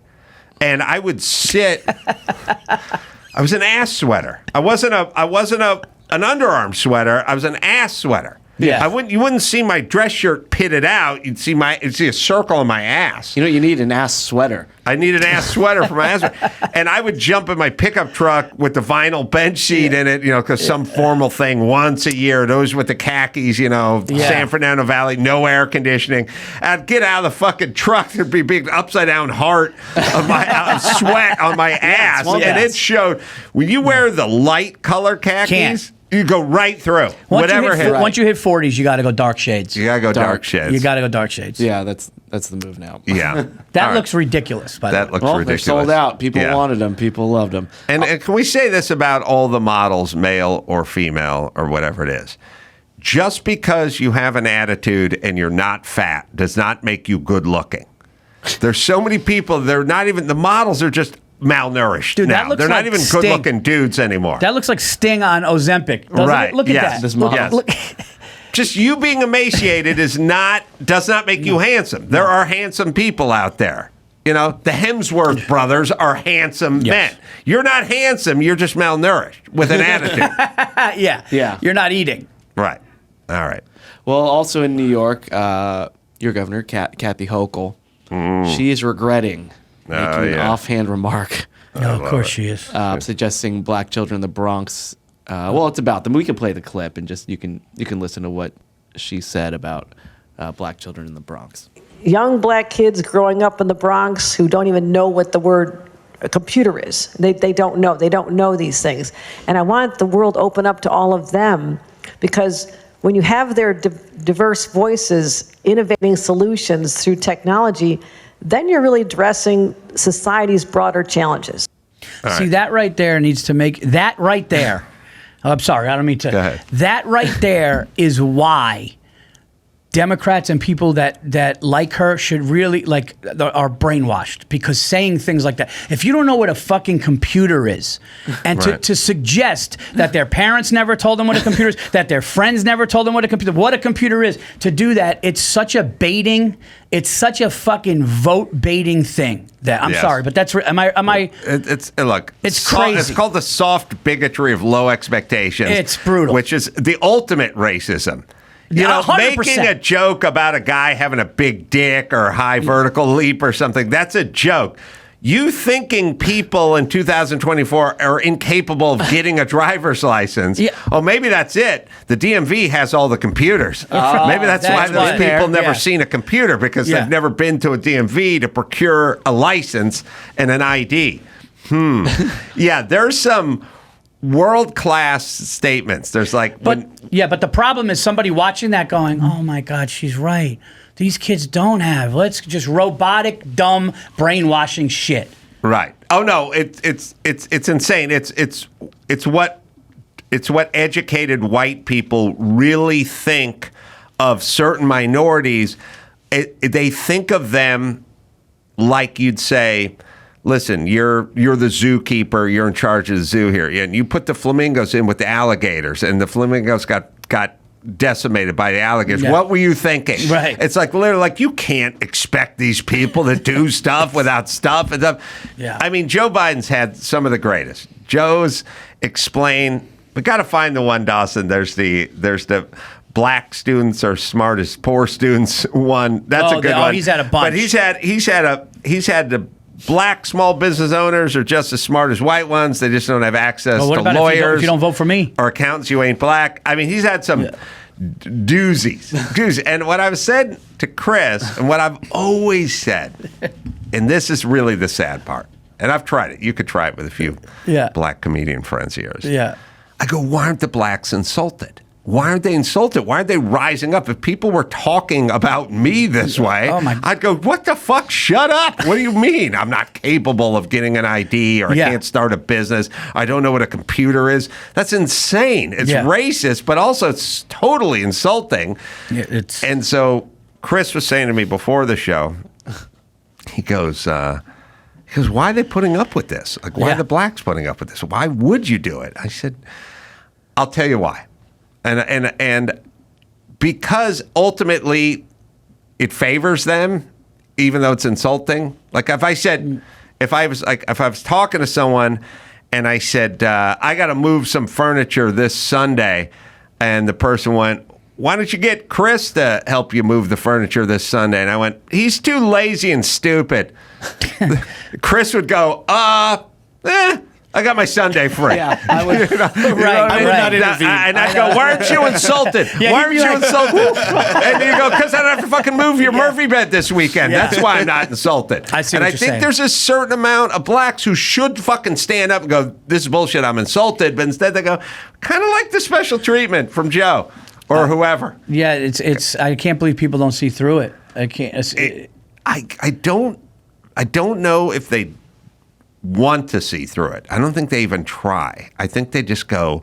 and I would sit. I was an ass sweater. I wasn't an underarm sweater. I was an ass sweater. Yeah. You wouldn't see my dress shirt pitted out. You'd see a circle on my ass. You need an ass sweater. I need an ass sweater for my ass. And I would jump in my pickup truck with the vinyl bench seat in it, because some formal thing once a year, those with the khakis, San Fernando Valley, no air conditioning. I'd get out of the fucking truck, there'd be a big upside down heart of my sweat on my ass. And it showed, when you wear the light color khakis, you go right through. Once you hit 40s, you got to go dark shades. You got to go dark shades. You got to go dark shades. Yeah, that's the move now. Yeah. That looks ridiculous, by the way. That looks Well, ridiculous. they're sold out. People wanted them. People loved them. And can we say this about all the models, male or female or whatever it is? Just because you have an attitude and you're not fat does not make you good looking. There's so many people, the models are just malnourished Dude, now. They're not like even Sting. good-looking dudes anymore. That looks like Sting on Ozempic. Doesn't Right. it? Look at Yes. that. This model. Yes. Look. Just you being emaciated does not make you handsome. There are handsome people out there. The Hemsworth brothers are handsome men. You're not handsome. You're just malnourished with an attitude. Yeah. You're not eating. Right. All right. Well, also in New York, your governor, Kathy Hochul, she is regretting making an offhand remark. No, of course she is. Suggesting black children in the Bronx. Well, it's about them. We can play the clip and just you can listen to what she said about black children in the Bronx. Young black kids growing up in the Bronx who don't even know what the word a computer is. They don't know. They don't know these things. And I want the world open up to all of them, because when you have their diverse voices innovating solutions through technology, then you're really addressing society's broader challenges. See, that right there needs to make that right there. Oh, I'm sorry, I don't mean to. Go ahead. That right there is why Democrats and people that like her should really are brainwashed, because saying things like that. If you don't know what a fucking computer is, and to suggest that their parents never told them what a computer is, that their friends never told them what a computer is, to do that, it's such a fucking vote baiting thing. That I'm sorry, but that's am I? It's crazy. It's called the soft bigotry of low expectations. It's brutal. Which is the ultimate racism. 100%. Making a joke about a guy having a big dick or high vertical leap or something, that's a joke. You thinking people in 2024 are incapable of getting a driver's license? Yeah. Oh, maybe that's it. The DMV has all the computers. Maybe that's why those people never seen a computer, because they've never been to a DMV to procure a license and an ID. Yeah, there's some world-class statements. There's but the problem is somebody watching that going, oh my God, she's right. These kids don't have. Let's just robotic, dumb, brainwashing shit. Right. Oh no, it's insane. It's what educated white people really think of certain minorities. They think of them like you'd say, listen, you're the zookeeper, you're in charge of the zoo here, and you put the flamingos in with the alligators, and the flamingos got decimated by the alligators. Yeah. What were you thinking? Right. It's like literally like you can't expect these people to do stuff without stuff and stuff. Yeah. I mean, Joe Biden's had some of the greatest. Joe's explain. We got to find the one, Dawson. There's the black students are smart as poor students one. That's a good one. He's had a bunch. But he's had the black small business owners are just as smart as white ones. They just don't have access Well, what to about lawyers. if you don't vote for me? Or accountants, you ain't black. I mean, he's had some doozies. And what I've said to Chris, and what I've always said, and this is really the sad part, and I've tried it. You could try it with a few black comedian friends of yours. Yeah. I go, why aren't the blacks insulted? Why aren't they insulted? Why aren't they rising up? If people were talking about me this way, I'd go, what the fuck? Shut up. What do you mean? I'm not capable of getting an ID or I can't start a business. I don't know what a computer is. That's insane. It's racist, but also it's totally insulting. Yeah, and so Chris was saying to me before the show, he goes, why are they putting up with this? Like, why are the blacks putting up with this? Why would you do it? I said, I'll tell you why. And because ultimately it favors them, even though it's insulting. Like if I was talking to someone and I said, I got to move some furniture this Sunday, and the person went, why don't you get Chris to help you move the furniture this Sunday? And I went, he's too lazy and stupid. Chris would go, I got my Sunday free. Yeah, I would. I would not intervene. And I'd go, why aren't you insulted? Yeah, why aren't you insulted? And you go, because I don't have to fucking move your Murphy bed this weekend. Yeah. That's why I'm not insulted. I see and what I you're think saying. there's a certain amount of blacks who should fucking stand up and go, this is bullshit, I'm insulted. But instead they go, kind of like the special treatment from Joe or whoever. Yeah, it's. I can't believe people don't see through it. I can't. I don't know if they want to see through it. I don't think they even try. I think they just go,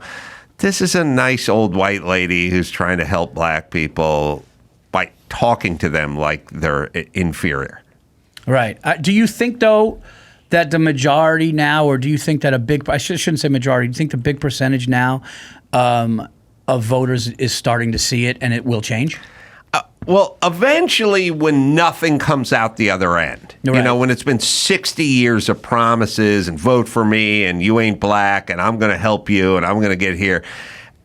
this is a nice old white lady who's trying to help black people by talking to them like they're inferior. Right. Do you think, though, that the majority now, or do you think that I shouldn't say majority, do you think the big percentage now of voters is starting to see it and it will change? Well, eventually when nothing comes out the other end, Right. when it's been 60 years of promises and vote for me and you ain't black and I'm going to help you and I'm going to get here.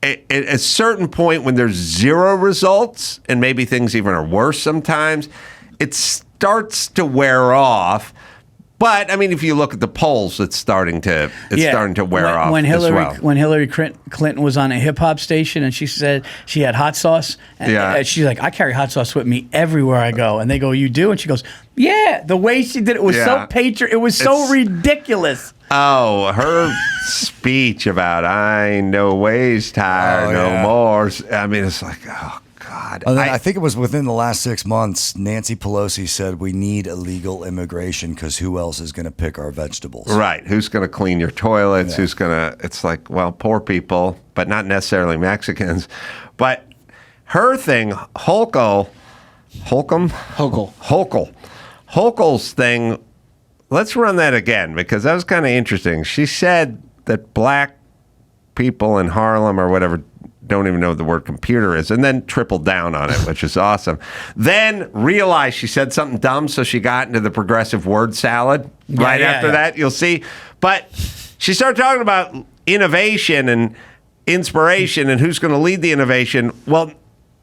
At a certain point when there's zero results and maybe things even are worse sometimes, it starts to wear off. But I mean, if you look at the polls, it's starting to wear off as well. When Hillary Clinton was on a hip hop station and she said she had hot sauce, and she's like, I carry hot sauce with me everywhere I go, and they go, you do? And she goes, yeah. The way she did it was so it was so ridiculous. Oh, her speech about I ain't no ways tired no more. I mean, it's like, oh God. And then I think it was within the last 6 months, Nancy Pelosi said we need illegal immigration because who else is going to pick our vegetables? Right. Who's going to clean your toilets? Who's going to... It's like, well, poor people, but not necessarily Mexicans. But her thing, Hochul's thing, let's run that again because that was kind of interesting. She said that black people in Harlem or whatever don't even know what the word computer is, and then tripled down on it, which is awesome. Then realized she said something dumb, so she got into the progressive word salad after that. You'll see. But she started talking about innovation and inspiration and who's going to lead the innovation. Well,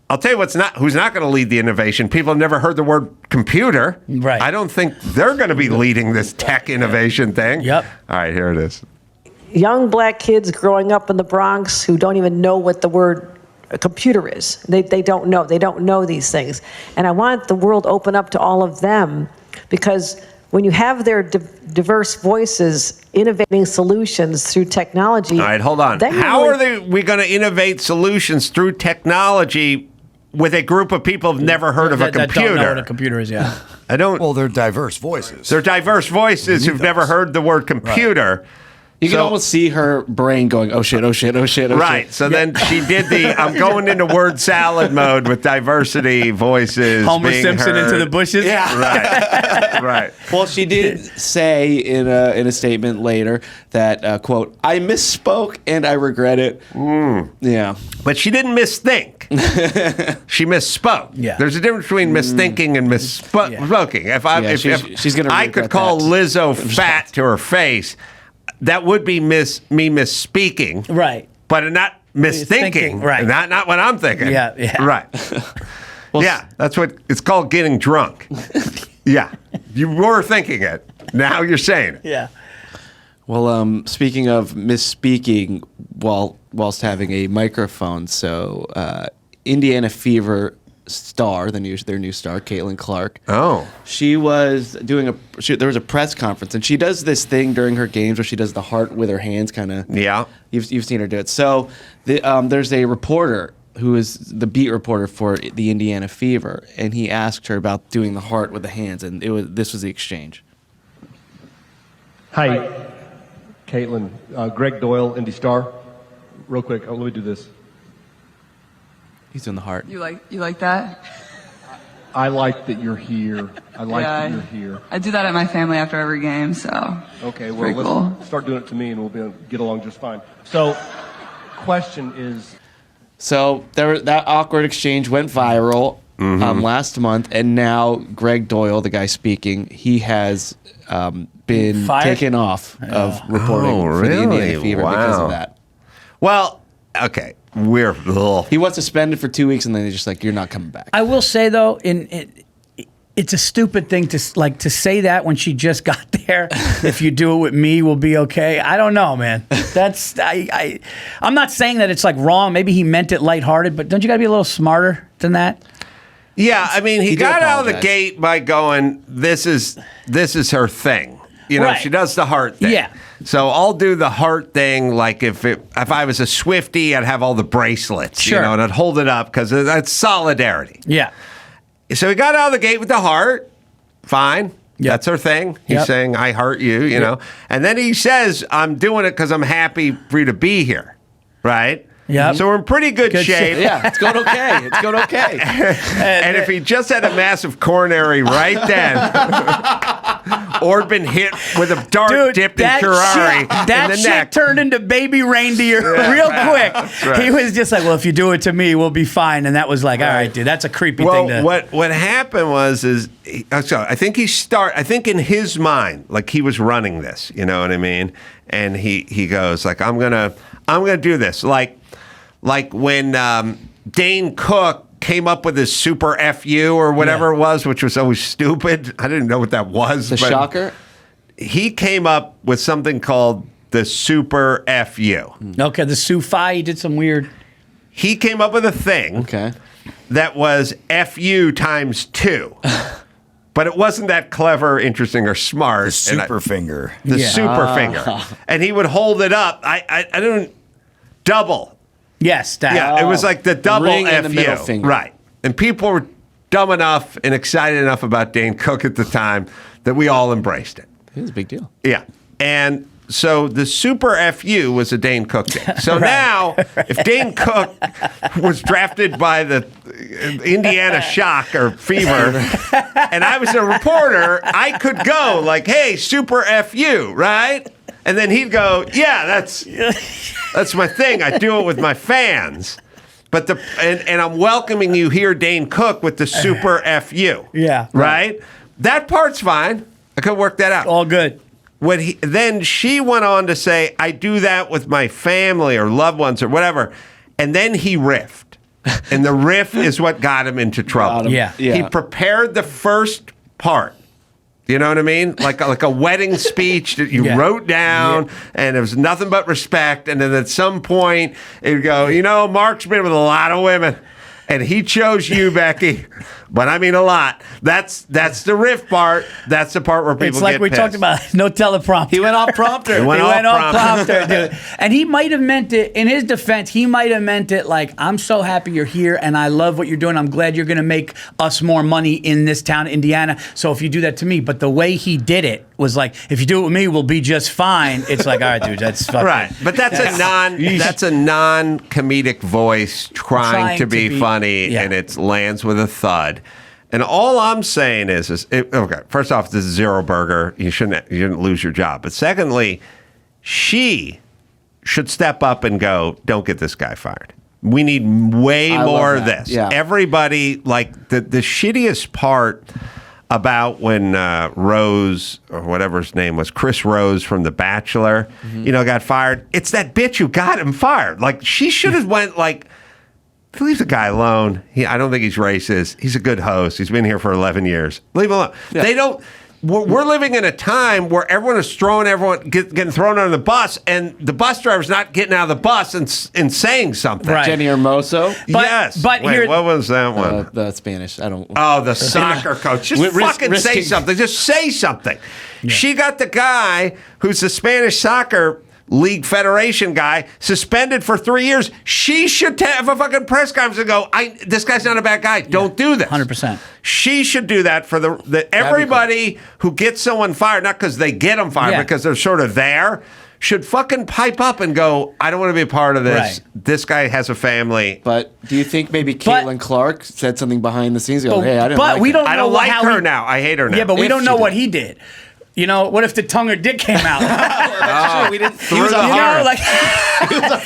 I'll tell you who's not going to lead the innovation. People have never heard the word computer. Right. I don't think they're going to be leading this tech innovation thing. Yep. All right, here it is. Young black kids growing up in the Bronx who don't even know what the word computer is. They don't know. They don't know these things. And I want the world open up to all of them because when you have their diverse voices innovating solutions through technology. All right, hold on. How are we going to innovate solutions through technology with a group of people who've never heard of a computer? That don't know what a computer is, yeah. Well, they're diverse voices. They're diverse voices who've never heard the word computer. Right. You can almost see her brain going, oh shit, oh shit, oh shit, oh right. shit. So then she did I'm going into word salad mode with diversity voices. Homer being Simpson heard. into the bushes. Yeah. Right. Right. Well, she did say in a statement later that, quote, I misspoke and I regret it. Yeah. But she didn't misthink. She misspoke. Yeah. There's a difference between misthinking and misspoking. She's gonna I could regret call that. Lizzo fat to her face, that would be me misspeaking. Right. But not misthinking. Right. Not what I'm thinking. Yeah. Right. Yeah, that's what it's called, getting drunk. Yeah. You were thinking it. Now you're saying it. Yeah. Well, speaking of misspeaking whilst having a microphone, so Indiana Fever star, their new star, Caitlyn Clark. Oh. She was doing there was a press conference, and she does this thing during her games where she does the heart with her hands, kind of. Yeah. You've seen her do it. So there's a reporter who is the beat reporter for the Indiana Fever, and he asked her about doing the heart with the hands, and this was the exchange. Hi, Caitlyn. Greg Doyle, Indy Star. Real quick, let me do this. He's doing the heart. You like that? I like that you're here. I like that you're here. I do that at my family after every game, so. Okay, well, pretty cool. let's start doing it to me, and we'll get along just fine. So, question is. So that awkward exchange went viral last month, and now Greg Doyle, the guy speaking, he has been Fired? taken off of reporting for the Indiana Fever because of that. Well, okay. He was suspended for 2 weeks, and then they're just like, you're not coming back. I will say though, it's a stupid thing to say that when she just got there. If you do it with me, we'll be okay. I don't know, man. That's I'm not saying that it's like wrong. Maybe he meant it lighthearted, but don't you got to be a little smarter than that? Yeah, I mean, he got out of the apologize. gate by going, this is her thing. You know, Right. she does the heart thing. Yeah. So I'll do the heart thing. Like if I was a Swiftie, I'd have all the bracelets, Sure. you know, and I'd hold it up because that's solidarity. Yeah. So he got out of the gate with the heart. Fine. Yep. That's her thing. He's Yep. saying, I heart you, you know. And then he says, I'm doing it because I'm happy for you to be here. Right? Yep. So we're in pretty good shape. shape. Yeah, it's going okay. It's going okay. And if he just had a massive coronary right then, or been hit with a dart dipped in curare that in the shit neck. turned into baby reindeer real quick. right. He was just like, well, if you do it to me, we'll be fine. And that was like, all right, dude, that's a creepy thing to. What happened was I think I think in his mind, like he was running this, you know what I mean? And he goes like, I'm gonna do this. Like when Dane Cook came up with his super FU or whatever it was, which was always stupid. I didn't know what that was. The shocker? He came up with something called the super FU. Okay, the Sufi, he did some weird. He came up with a thing that was FU times 2. But it wasn't that clever, interesting, or smart. The super finger. The super finger. And he would hold it up. I don't double. Yes, that. Yeah, it was like the double ring FU. and the middle finger. Right. And people were dumb enough and excited enough about Dane Cook at the time that we all embraced it. It was a big deal. Yeah. And so the super FU was a Dane Cook thing. So now, if Dane Cook was drafted by the Indiana Shock or Fever, and I was a reporter, I could go like, hey, super FU, right? And then he'd go, yeah, that's my thing. I do it with my fans. But and I'm welcoming you here, Dane Cook, with the super FU. Yeah. Right? That part's fine. I could work that out. All good. Then she went on to say, I do that with my family or loved ones or whatever. And then he riffed. And the riff is what got him into trouble. Yeah. He prepared the first part. You know what I mean? Like a wedding speech that you wrote down, and it was nothing but respect. And then at some point, it would go, Mark's been with a lot of women, and he chose you, Becky. but I mean a lot. That's the riff part. That's the part where people It's like get we pissed. talked about, no teleprompter. He went off prompter. He went off prompter, dude. And he might have meant it, in his defense, he might have meant it like, I'm so happy you're here and I love what you're doing. I'm glad you're going to make us more money in this town, Indiana. So if you do that to me, but the way he did it was like, if you do it with me, we'll be just fine. It's like, all right, dude, that's fucking. Right, but that's a non-comedic voice trying to be funny, and it lands with a thud. And all I'm saying is okay. First off, this is Zero Burger. You shouldn't lose your job. But secondly, she should step up and go, don't get this guy fired. We need way more of this. Yeah. Everybody, like the shittiest part about when Rose, or whatever his name was, Chris Rose from The Bachelor, got fired. It's that bitch who got him fired. Like, she should have went like, leave the guy alone. I don't think he's racist. He's a good host. He's been here for 11 years. Leave him alone. Yeah. They don't. We're living in a time where everyone is getting thrown under the bus, and the bus driver's not getting out of the bus and saying something. Right. Jenny Hermoso. Yes. But wait, what was that one? The Spanish. I don't. Oh, the soccer coach. Just fucking say something. Just say something. Yeah. She got the guy who's the Spanish soccer league federation guy suspended for 3 years. She should have a fucking press conference and go, this guy's not a bad guy. Don't do this. 100%. She should do that for the everybody who gets someone fired, not because they get them fired, because they're sort of there, should fucking pipe up and go, I don't want to be a part of this. Right. This guy has a family. But do you think maybe Caitlyn Clark said something behind the scenes? Go, hey, I didn't like her. I don't like her now. I hate her now. Yeah, but we don't know what he did. You know, what if the tongue or dick came out? We didn't. He was a heart. Like,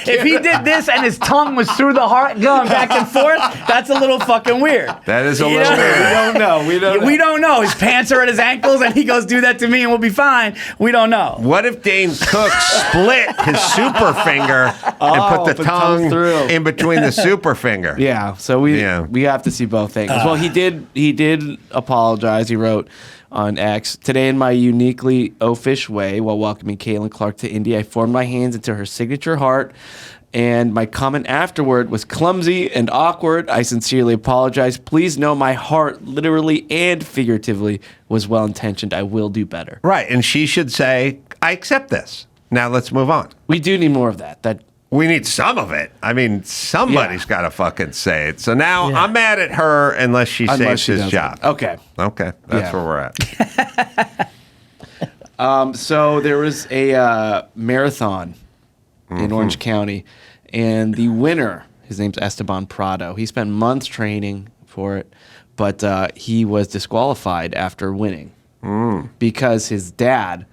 if he did this and his tongue was through the heart going back and forth, that's a little fucking weird. That is a little weird. We don't know. We don't know. His pants are at his ankles and he goes, do that to me and we'll be fine. We don't know. What if Dane Cook split his super finger and put the tongue through in between the super finger? Yeah. So we have to see both things. Well, he did apologize. He wrote on X, today in my uniquely oafish way, while welcoming Caitlyn Clark to Indy, I formed my hands into her signature heart, and my comment afterward was clumsy and awkward. I sincerely apologize. Please know my heart, literally and figuratively, was well-intentioned. I will do better. Right, and she should say, I accept this. Now let's move on. We do need more of that. We need some of it. I mean, somebody's got to fucking say it. So now I'm mad at her unless she saves his job. Okay. That's where we're at. So there was a marathon in Orange County, and the winner, his name's Esteban Prado. He spent months training for it, but he was disqualified after winning because his dad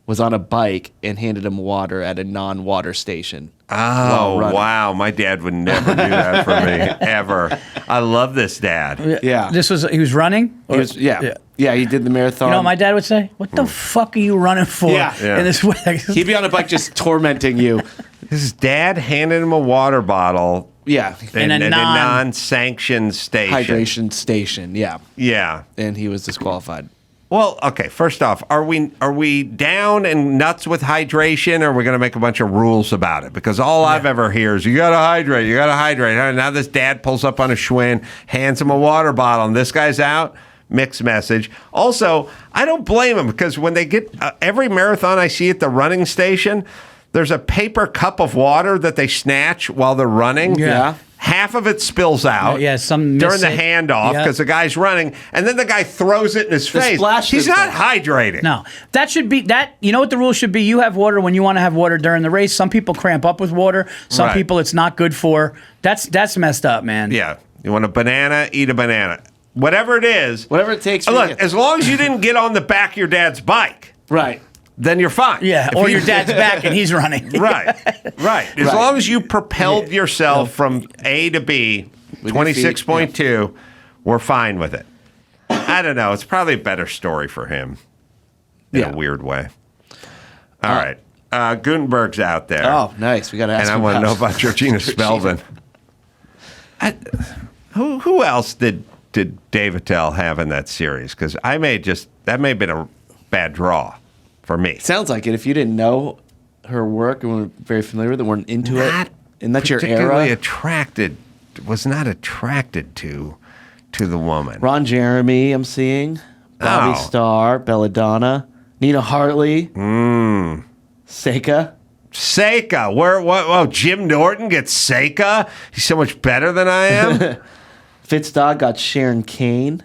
was on a bike and handed him water at a non-water station. Oh, wow. My dad would never do that for me, ever. I love this dad. Yeah. He was running? Yeah, he did the marathon. You know what my dad would say? What the fuck are you running for in this way? He'd be on a bike just tormenting you. His dad handed him a water bottle. Yeah. In a non-sanctioned station. Hydration station, yeah. Yeah. And he was disqualified. Well, okay, first off, are we down and nuts with hydration, or are we going to make a bunch of rules about it? Because all I've ever heard is, you got to hydrate. Now this dad pulls up on a Schwinn, hands him a water bottle, and this guy's out. Mixed message. Also, I don't blame him, because when they get every marathon I see at the running station, there's a paper cup of water that they snatch while they're running. Yeah. Half of it spills out during the handoff because the guy's running, and then the guy throws it in his face. He's not hydrating. No, that should be that. You know what the rule should be? You have water when you want to have water during the race. Some people cramp up with water. Some people it's not good for. That's messed up, man. Yeah, you want a banana, eat a banana. Whatever it is, whatever it takes. Look, as long as you didn't get on the back of your dad's bike, right? Then you're fine. Yeah, or your dad's back and he's running. Right. As long as you propelled yourself from A to B, 26.2, we're fine with it. I don't know. It's probably a better story for him in a weird way. All right. Gutenberg's out there. Oh, nice. We got to ask him. And I want to know about Georgina Spelvin. Who else did Dave Attell have in that series? Because that may have been a bad draw. For me. Sounds like it. If you didn't know her work and weren't very familiar with it, weren't into it, and that's your era. Was not attracted to to the woman. Ron Jeremy, I'm seeing. Bobby Starr, Belladonna, Nina Hartley, Seika. Seika. Whoa, Jim Norton gets Seika? He's so much better than I am? Fitzdog got Sharon Kane.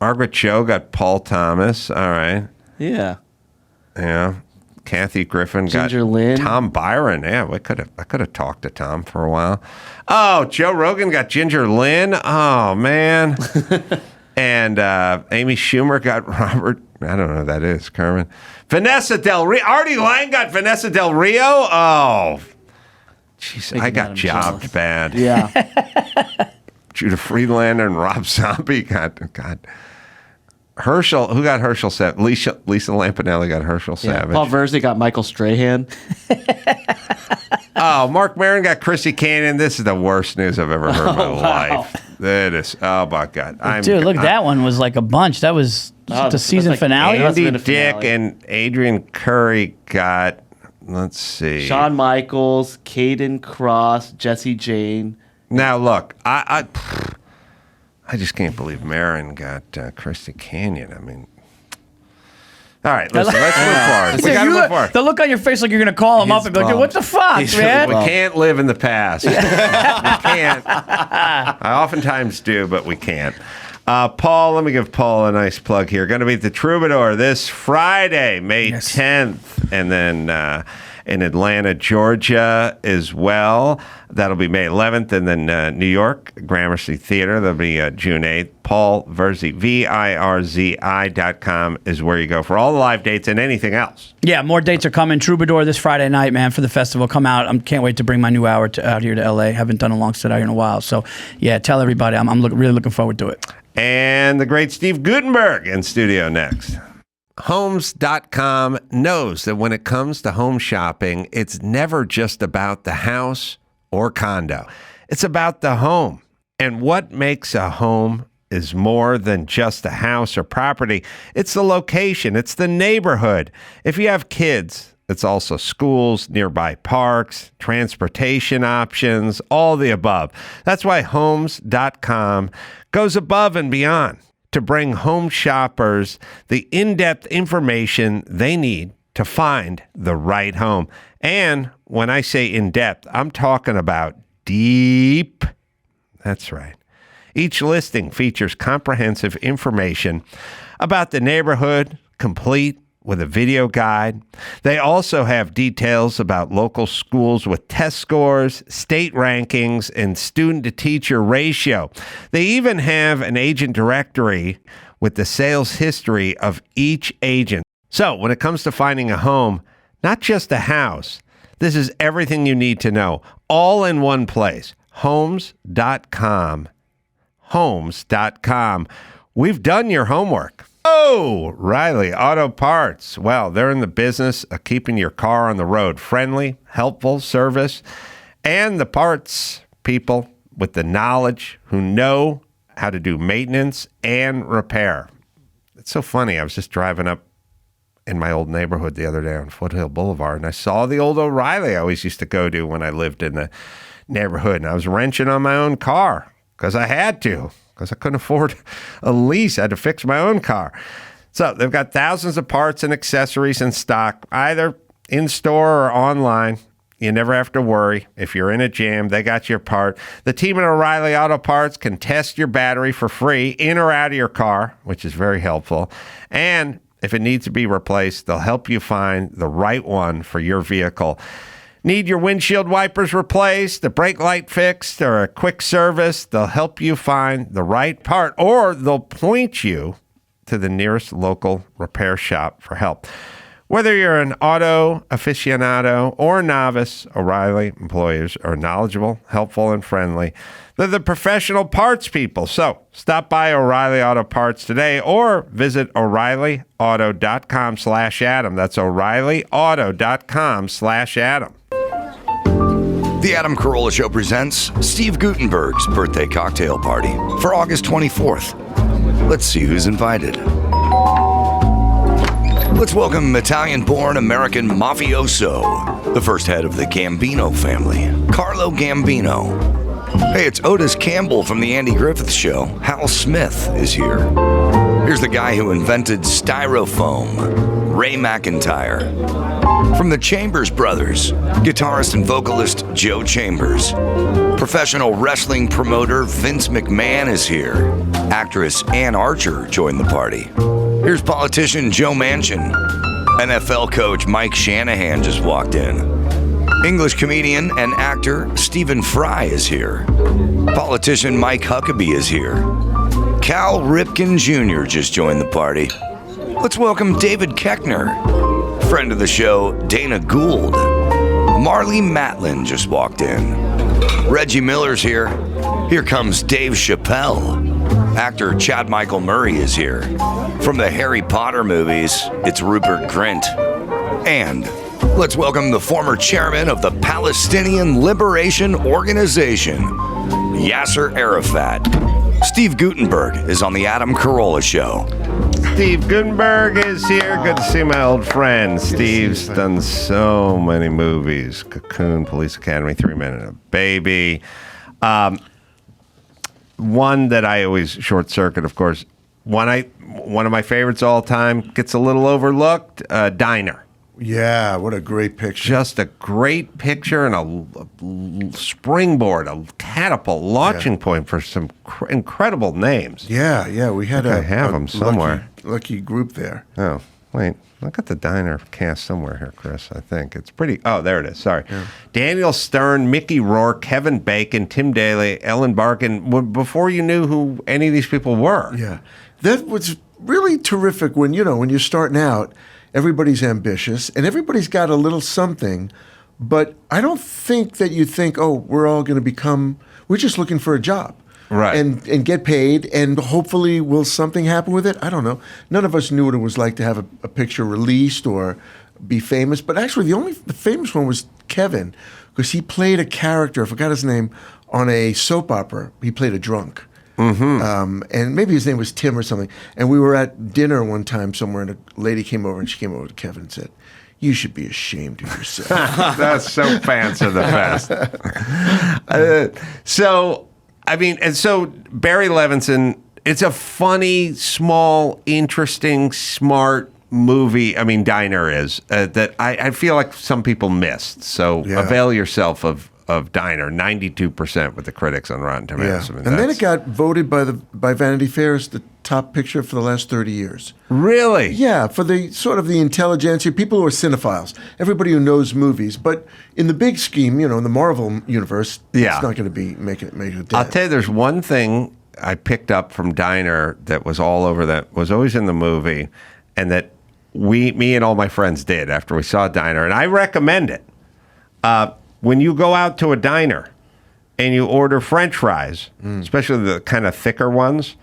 Margaret Cho got Paul Thomas. All right. Yeah. Yeah. Kathy Griffin got Ginger Lynn. Tom Byron. Yeah, I could have talked to Tom for a while. Oh, Joe Rogan got Ginger Lynn. Oh, man. And Amy Schumer got Robert. I don't know who that is, Carmen. Vanessa Del Rio. Artie Lang got Vanessa Del Rio. Oh, jeez, I got jobbed bad. Yeah. Judah Friedlander and Rob Zombie got God. Herschel, who got Herschel Savage? Lisa Lampanelli got Herschel Savage. Paul Virzi got Michael Strahan. Oh, Mark Maron got Chrissy Canyon. This is the worst news I've ever heard in my life. It is. Oh, my God. Dude, look, that one was like a bunch. That was the season finale. Andy Dick and Adrian Curry got, let's see. Shawn Michaels, Caden Cross, Jesse Jane. Now, look, I just can't believe Marin got Christy Canyon. I mean, all right, listen, let's move forward. We got to move forward. The look on your face like you're going to call him up and be like, what the fuck, man? We can't live in the past. We can't. I oftentimes do, but we can't. Paul, let me give Paul a nice plug here. Going to be at the Troubadour this Friday, May 10th, and then in Atlanta, Georgia as well. That'll be May 11th. And then New York, Gramercy Theater. That'll be June 8th. Paul Virzi, VIRZI.com is where you go for all the live dates and anything else. Yeah, more dates are coming. Troubadour this Friday night, man, for the festival. Come out. I can't wait to bring my new hour out here to LA. Haven't done a long set out here in a while. So, yeah, tell everybody. I'm really looking forward to it. And the great Steve Gutenberg in studio next. Homes.com knows that when it comes to home shopping, it's never just about the house or condo. It's about the home. And what makes a home is more than just a house or property. It's the location. It's the neighborhood. If you have kids, it's also schools, nearby parks, transportation options, all the above. That's why Homes.com goes above and beyond to bring home shoppers the in-depth information they need to find the right home. And when I say in-depth, I'm talking about deep. That's right. Each listing features comprehensive information about the neighborhood, complete with a video guide. They also have details about local schools with test scores, state rankings, and student-to-teacher ratio. They even have an agent directory with the sales history of each agent. So when it comes to finding a home, not just a house, this is everything you need to know, all in one place. Homes.com. Homes.com. We've done your homework. Oh, Riley Auto Parts. Well, they're in the business of keeping your car on the road friendly, helpful service, and the parts people with the knowledge who know how to do maintenance and repair. It's so funny. I was just driving up in my old neighborhood the other day on Foothill Boulevard, and I saw the old O'Reilly I always used to go to when I lived in the neighborhood, and I was wrenching on my own car because I had to. Because I couldn't afford a lease. I had to fix my own car. So they've got thousands of parts and accessories in stock, either in-store or online. You never have to worry. If you're in a jam, they got your part. The team at O'Reilly Auto Parts can test your battery for free in or out of your car, which is very helpful. And if it needs to be replaced, they'll help you find the right one for your vehicle. Need your windshield wipers replaced, a brake light fixed, or a quick service? They'll help you find the right part, or they'll point you to the nearest local repair shop for help. Whether you're an auto aficionado or novice, O'Reilly employees are knowledgeable, helpful, and friendly. They're the professional parts people. So stop by O'Reilly Auto Parts today or visit O'ReillyAuto.com/Adam. That's O'ReillyAuto.com/Adam. The Adam Carolla Show presents Steve Gutenberg's birthday cocktail party for August 24th. Let's see who's invited. Let's welcome Italian-born American mafioso, the first head of the Gambino family, Carlo Gambino. Hey, it's Otis Campbell from The Andy Griffith Show. Hal Smith is here. Here's the guy who invented styrofoam, Ray McIntyre. From the Chambers Brothers, guitarist and vocalist Joe Chambers. Professional wrestling promoter Vince McMahon is here. Actress Ann Archer joined the party. Here's politician Joe Manchin. NFL coach Mike Shanahan just walked in. English comedian and actor Stephen Fry is here. Politician Mike Huckabee is here. Cal Ripken Jr. just joined the party. Let's welcome David Koechner. Friend of the show, Dana Gould. Marlee Matlin just walked in. Reggie Miller's here. Here comes Dave Chappelle. Actor Chad Michael Murray is here. From the Harry Potter movies, it's Rupert Grint. And let's welcome the former chairman of the Palestinian Liberation Organization, Yasser Arafat. Steve Gutenberg is on the Adam Carolla Show. Steve Gutenberg is here. Good to see my old friend. Steve's done so many movies. Cocoon, Police Academy, 3 Men and a Baby. One that I always short circuit, of course. One of my favorites all time, gets a little overlooked, Diner. Yeah, what a great picture. Just a great picture and a springboard, a catapult, launching point for some incredible names. Yeah, we had I have them somewhere. Lucky group there. Oh, wait. Look at the Diner cast somewhere here, Chris, I think. It's pretty... Oh, there it is. Sorry. Yeah. Daniel Stern, Mickey Rourke, Kevin Bacon, Tim Daly, Ellen Barkin, before you knew who any of these people were. Yeah. That was really terrific when you're starting out, everybody's ambitious, and everybody's got a little something, but I don't think that you think, oh, we're all going to become... We're just looking for a job. Right. And get paid, and hopefully will something happen with it? I don't know. None of us knew what it was like to have a picture released or be famous, but actually the famous one was Kevin, because he played a character, I forgot his name, on a soap opera. He played a drunk. Mm-hmm. And maybe his name was Tim or something. And we were at dinner one time somewhere, and a lady came over, and she came over to Kevin and said, "You should be ashamed of yourself." That's so fans of the best. So Barry Levinson, it's a funny, small, interesting, smart movie. I mean, Diner is, that I feel like some people missed. So avail yourself of Diner, 92% with the critics on Rotten Tomatoes. Yeah. And then it got voted by Vanity Fair as the top picture for the last 30 years. Really? Yeah, for the sort of the intelligentsia, people who are cinephiles, everybody who knows movies. But in the big scheme, in the Marvel universe, it's not going to be making a dent. I'll tell you, there's one thing I picked up from Diner that was all over, that was always in the movie, and that me and all my friends did after we saw Diner, and I recommend it. When you go out to a diner and you order French fries, especially the kind of thicker ones,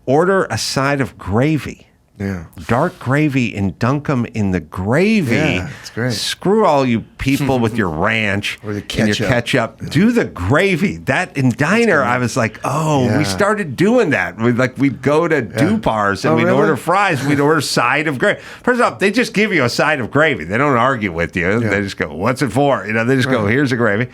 order a side of gravy. Yeah. Dark gravy, and dunk them in the gravy. Yeah, it's great. Screw all you people with your ranch or your and your ketchup. Yeah. Do the gravy. That in Diner, I was like, we started doing that. We'd go to Dupar's and we'd order fries. We'd order a side of gravy. First off, they just give you a side of gravy. They don't argue with you. Yeah. They just go, "What's it for?" They just go, "Here's the gravy."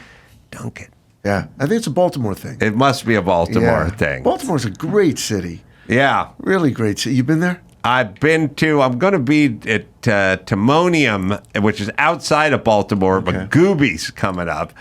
Dunk it. Yeah, I think it's a Baltimore thing. It must be a Baltimore thing. Baltimore's a great city. Yeah. Really great city. You been there? I'm going to be at Timonium, which is outside of Baltimore, but Gooby's coming up.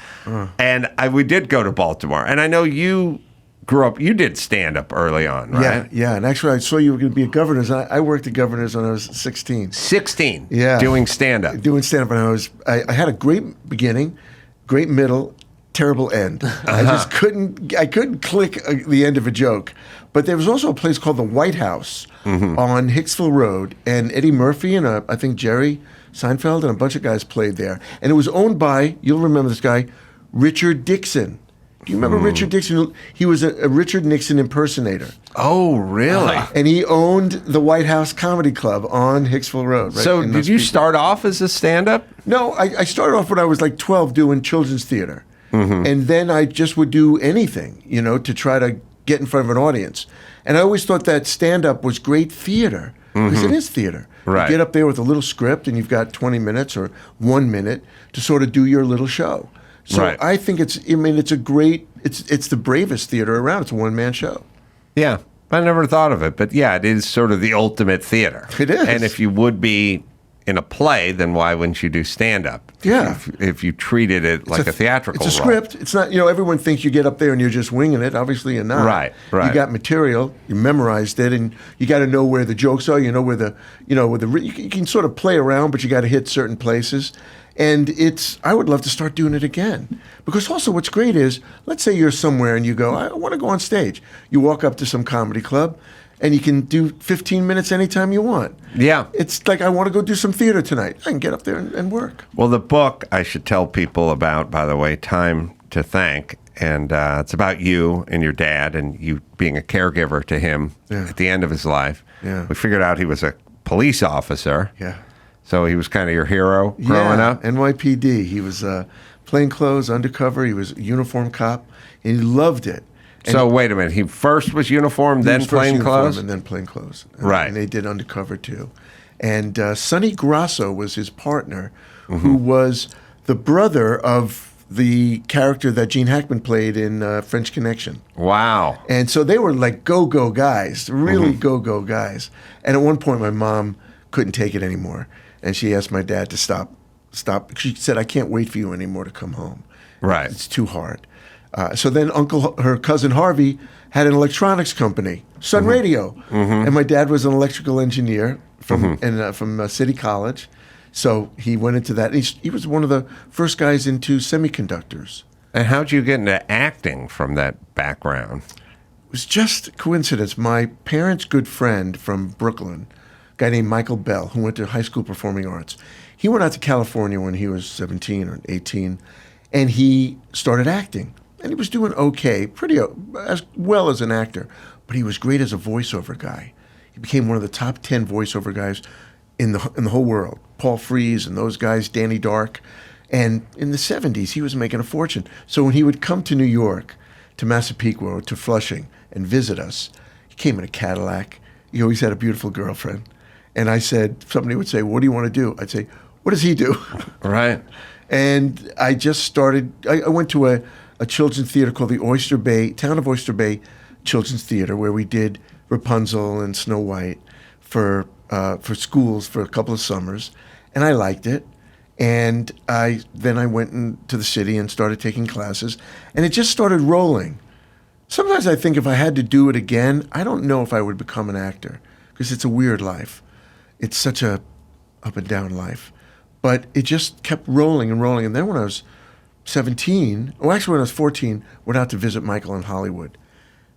And we did go to Baltimore. And I know you grew up, you did stand-up early on, right? Yeah, and actually I saw you were going to be at Governor's. I worked at Governor's when I was 16. 16? Yeah. Doing stand-up? Doing stand-up, and I had a great beginning, great middle, terrible end. I just couldn't click the end of a joke. But there was also a place called the White House on Hicksville Road, and Eddie Murphy and I think Jerry Seinfeld and a bunch of guys played there. And it was owned by, you'll remember this guy, Richard Dixon. Do you remember Richard Dixon? He was a Richard Nixon impersonator. Oh, really? And he owned the White House Comedy Club on Hicksville Road. Right? So did you start off as a stand-up? No, I started off when I was like 12 doing children's theater. And then I just would do anything, to try to get in front of an audience. And I always thought that stand-up was great theater, because it is theater. Right. You get up there with a little script, and you've got 20 minutes or 1 minute to sort of do your little show. So Right. I think it's a great, it's the bravest theater around. It's a one-man show. Yeah, I never thought of it, but yeah, it is sort of the ultimate theater. It is. And if you would be in a play, then why wouldn't you do stand-up? Yeah. If you treated it like a theatrical It's a role. script. It's not, everyone thinks you get up there and you're just winging it. Obviously you're not. Right. You got material, you memorized it, and you got to know where the jokes are, you can sort of play around, but you got to hit certain places. And I would love to start doing it again. Because also what's great is, let's say you're somewhere and you go, I want to go on stage. You walk up to some comedy club, and you can do 15 minutes anytime you want. Yeah. It's like, I want to go do some theater tonight. I can get up there and work. Well, the book I should tell people about, by the way, Time to Thank, and it's about you and your dad and you being a caregiver to him at the end of his life. Yeah. We figured out he was a police officer. Yeah. So he was kind of your hero growing up? NYPD. He was plainclothes, undercover. He was a uniform cop, and he loved it. And So wait a minute. He first was uniform, he then was first plain uniform clothes? and then plainclothes. Right. And they did undercover too. And Sonny Grasso was his partner, Mm-hmm. who was the brother of the character that Gene Hackman played in French Connection. Wow. And so they were like go-go guys, really Mm-hmm. go-go guys. And at one point, my mom couldn't take it anymore, and she asked my dad to stop. She said, "I can't wait for you anymore to come home. Right. It's too hard." So then her cousin Harvey had an electronics company, Sun Radio, and my dad was an electrical engineer from City College. So he went into that. And he was one of the first guys into semiconductors. And how'd you get into acting from that background? It was just coincidence. My parents' good friend from Brooklyn, a guy named Michael Bell, who went to high school performing arts, he went out to California when he was 17 or 18, and he started acting. And he was doing okay, pretty as well as an actor, but he was great as a voiceover guy. He became one of the top 10 voiceover guys in the whole world. Paul Virzi and those guys, Danny Dark. And in the 70s, he was making a fortune. So when he would come to New York, to Massapequa or to Flushing and visit us, he came in a Cadillac. He always had a beautiful girlfriend. And I said, somebody would say, "What do you want to do?" I'd say, "What does he do?" Right. And I just started, I went to a children's theater called the Town of Oyster Bay Children's Theater, where we did Rapunzel and Snow White for schools for a couple of summers. And I liked it. And then I went into the city and started taking classes. And it just started rolling. Sometimes I think if I had to do it again, I don't know if I would become an actor, because it's a weird life. It's such a up and down life. But it just kept rolling and rolling. And then when I was 17, well, actually when I was 14, went out to visit Michael in Hollywood.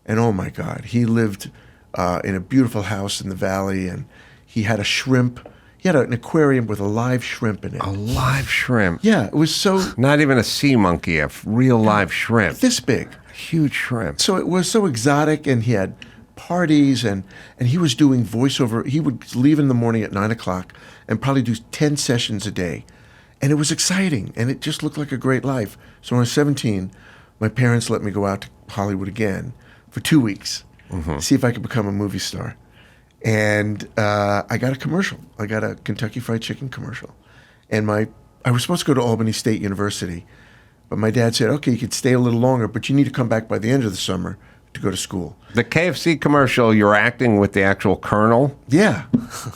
And oh my God, he lived in a beautiful house in the valley, and he had a shrimp. He had an aquarium with a live shrimp in it. A live shrimp? Yeah, it was so... Not even a sea monkey, a real live shrimp. This big. A huge shrimp. So it was so exotic, and he had parties, and he was doing voiceover. He would leave in the morning at 9 o'clock and probably do 10 sessions a day. And it was exciting, and it just looked like a great life. So when I was 17, my parents let me go out to Hollywood again for 2 weeks, see if I could become a movie star. And I got a commercial. I got a Kentucky Fried Chicken commercial. And I was supposed to go to Albany State University, but my dad said, "Okay, you could stay a little longer, but you need to come back by the end of the summer to go to school." The KFC commercial, you're acting with the actual colonel? Yeah,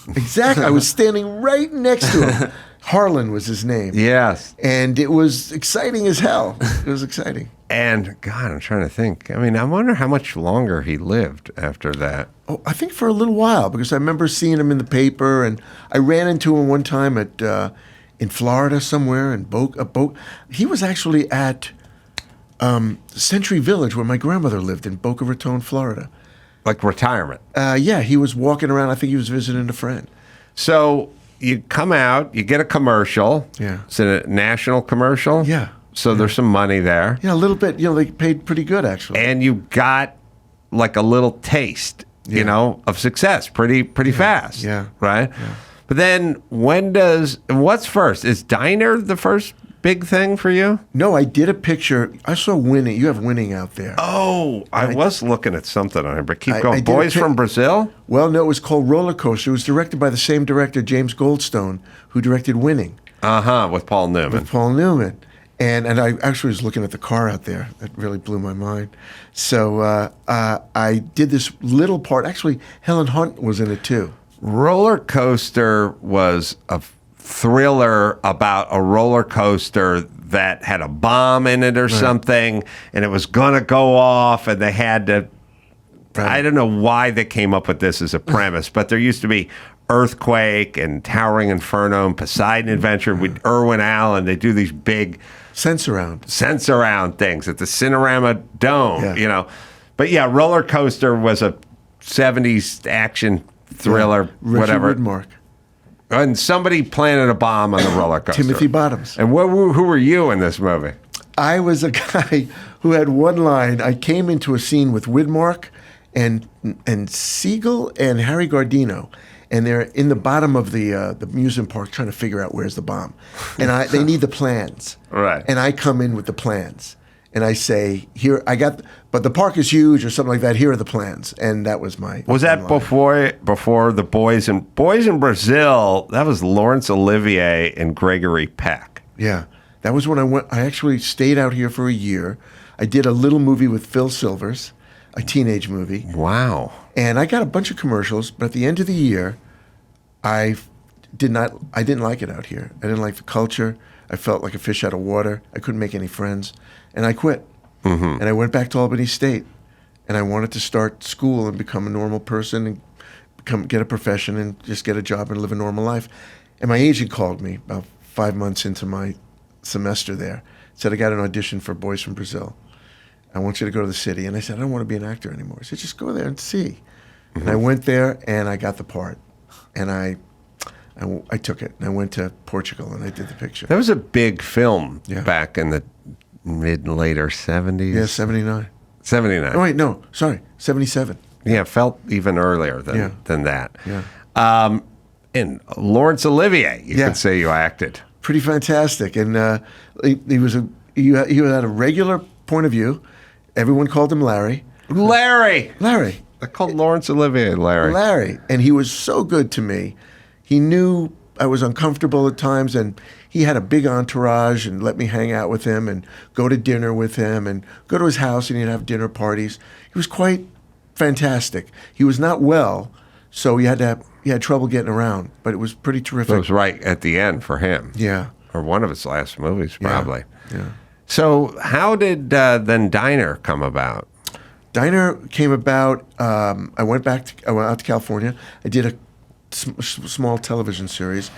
exactly. I was standing right next to him. Harlan was his name. Yes. And it was exciting as hell. It was exciting. And, God, I'm trying to think. I mean, I wonder how much longer he lived after that. Oh, I think for a little while, because I remember seeing him in the paper, and I ran into him one time in Florida somewhere, in Boca. He was actually at Century Village, where my grandmother lived, in Boca Raton, Florida. Like retirement? Yeah, he was walking around. I think he was visiting a friend. So you come out, you get a commercial. Yeah. It's a national commercial? Yeah. So there's some money there. Yeah, a little bit. They paid pretty good, actually. And you got like a little taste, of success pretty fast. Yeah. Right? Yeah. But then what's first? Is Diner the first big thing for you? No, I did a picture. I saw Winning. You have Winning out there. Oh, I was looking at something on it, but keep I going. did a Boys from Brazil? Well, no, it was called Roller Coaster. It was directed by the same director, James Goldstone, who directed Winning. With Paul Newman. With Paul Newman. And I actually was looking at the car out there. That really blew my mind. So I did this little part. Actually, Helen Hunt was in it too. Roller Coaster was a thriller about a roller coaster that had a bomb in it or something, and it was going to go off, and they had to... I don't know why they came up with this as a premise, but there used to be Earthquake and Towering Inferno and Poseidon Adventure with Irwin Allen. They do these big... sense around things at the Cinerama Dome, you know. But yeah, Roller Coaster was a 70s action thriller, whatever. Widmark. And somebody planted a bomb on the roller coaster. Timothy Bottoms. And who were you in this movie? I was a guy who had one line. I came into a scene with Widmark and Siegel and Harry Gardino. And they're in the bottom of the amusement park trying to figure out where's the bomb. And they need the plans. Right. And I come in with the plans. And I say, but the park is huge or something like that. Here are the plans. And that was my... Was that before the Boys in Brazil? That was Laurence Olivier and Gregory Peck. Yeah. That was when I actually stayed out here for a year. I did a little movie with Phil Silvers, a teenage movie. Wow. And I got a bunch of commercials, but at the end of the year, I didn't like it out here. I didn't like the culture. I felt like a fish out of water. I couldn't make any friends. And I quit. Mm-hmm. And I went back to Albany State. And I wanted to start school and become a normal person and get a profession and just get a job and live a normal life. And my agent called me about 5 months into my semester there. Said, I got an audition for Boys from Brazil. I want you to go to the city. And I said, I don't want to be an actor anymore. I said, just go there and see. Mm-hmm. And I went there and I got the part. And I took it. And I went to Portugal and I did the picture. That was a big film back in the mid and later 70s. Yeah, 79. 79. Oh, wait, no. Sorry. 77. Yeah, it felt even earlier than that. Yeah. And Laurence Olivier, you could say you acted. Pretty fantastic. And he had a regular point of view. Everyone called him Larry. Larry. I called Laurence Olivier Larry. And he was so good to me. He knew I was uncomfortable at times, and he had a big entourage and let me hang out with him and go to dinner with him and go to his house and he'd have dinner parties. He was quite fantastic. He was not well, so he had trouble getting around, but it was pretty terrific. It was right at the end for him. Yeah. Or one of his last movies, probably. Yeah. So how did then Diner come about? Diner came about, I went out to California. I did a small television series.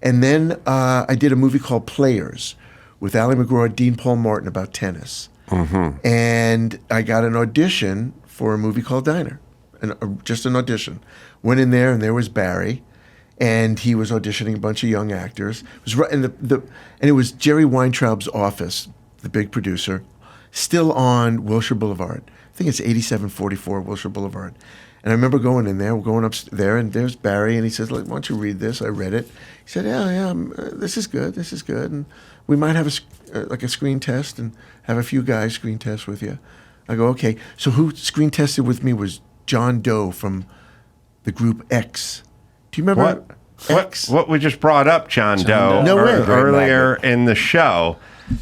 And then I did a movie called Players with Ally McGraw, Dean Paul Martin about tennis. Mm-hmm. And I got an audition for a movie called Diner, just an audition. Went in there and there was Barry, and he was auditioning a bunch of young actors. It was and it was Jerry Weintraub's office, the big producer, still on Wilshire Boulevard. I think it's 8744 Wilshire Boulevard. And I remember going in there, going up there, and there's Barry, and he says, "Why don't you read this?" I read it. He said, "Yeah, this is good, and we might have a screen test and have a few guys screen test with you." I go, "Okay." So who screen tested with me was John Doe from the group X. Do you remember X? What we just brought up, John Doe, No way. earlier in the show.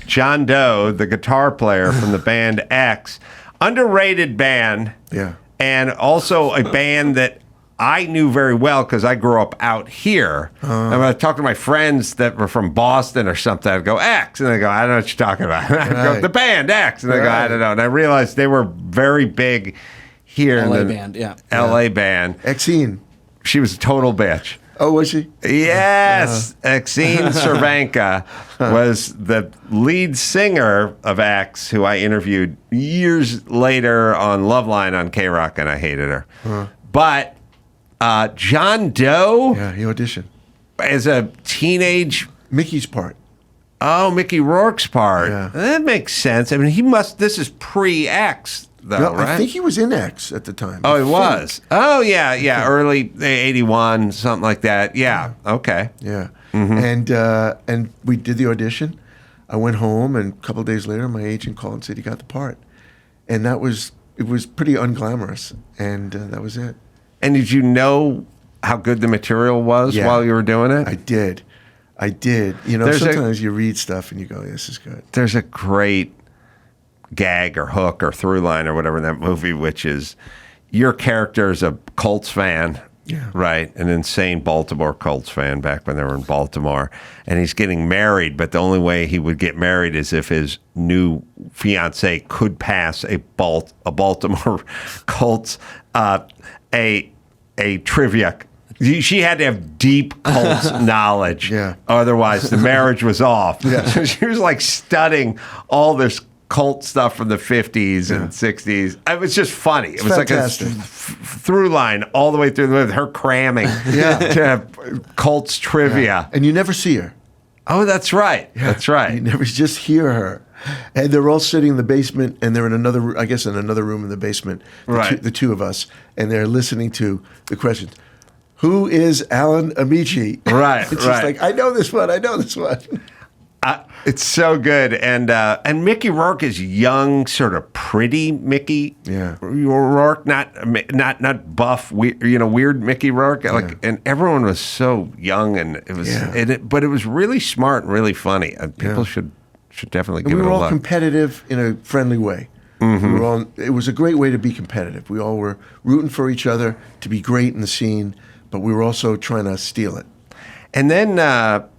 John Doe, the guitar player from the band X, underrated band. Yeah. And also a band that I knew very well because I grew up out here. And when I talk to my friends that were from Boston or something, I'd go, X. And they go, I don't know what you're talking about. I'd go, the band X. And they go, I don't know. And I realized they were very big here. LA in the band, yeah. LA band. Exene. She was a total bitch. Oh, was she? Yes. Exene Cervenka was the lead singer of X, who I interviewed years later on Loveline on K-Rock, and I hated her. But John Doe... Yeah, he auditioned. As a teenage... Mickey's part. Oh, Mickey Rourke's part. Yeah. That makes sense. I mean, he must... This is pre-X, though, No, right? I think he was in X at the time. Oh, he was. Oh, yeah. Early 81, something like that. Yeah. Okay. Yeah. Mm-hmm. And we did the audition. I went home, and a couple of days later, my agent called and said he got the part. And it was pretty unglamorous, and that was it. And did you know how good the material was while you were doing it? I did. I did. You know, There's sometimes you read stuff and you go, "This is good." There's a great gag or hook or through line or whatever in that movie, which is your character is a Colts fan, right? An insane Baltimore Colts fan back when they were in Baltimore, and he's getting married, but the only way he would get married is if his new fiance could pass a Baltimore Colts a trivia. She had to have deep Colts knowledge, otherwise the marriage was off. So she was like studying all this cult stuff from the 50s and 60s. It was just funny. It was fantastic. like a through line all the way through the movie, her cramming to have Colts trivia. And you never see her. Oh, that's right. That's right. You never just hear her. And they're all sitting in the basement, and they're in another room in the basement, the two of us, and they're listening to the questions. Who is Alan Amici? Right, It's just like, I know this one. It's so good, and Mickey Rourke is young, sort of pretty Mickey. Rourke, not buff, weird Mickey Rourke. And everyone was so young, and it was, but it was really smart and really funny. People should definitely give it a look. We were all competitive in a friendly way. It was a great way to be competitive. We all were rooting for each other to be great in the scene, but we were also trying to steal it. And then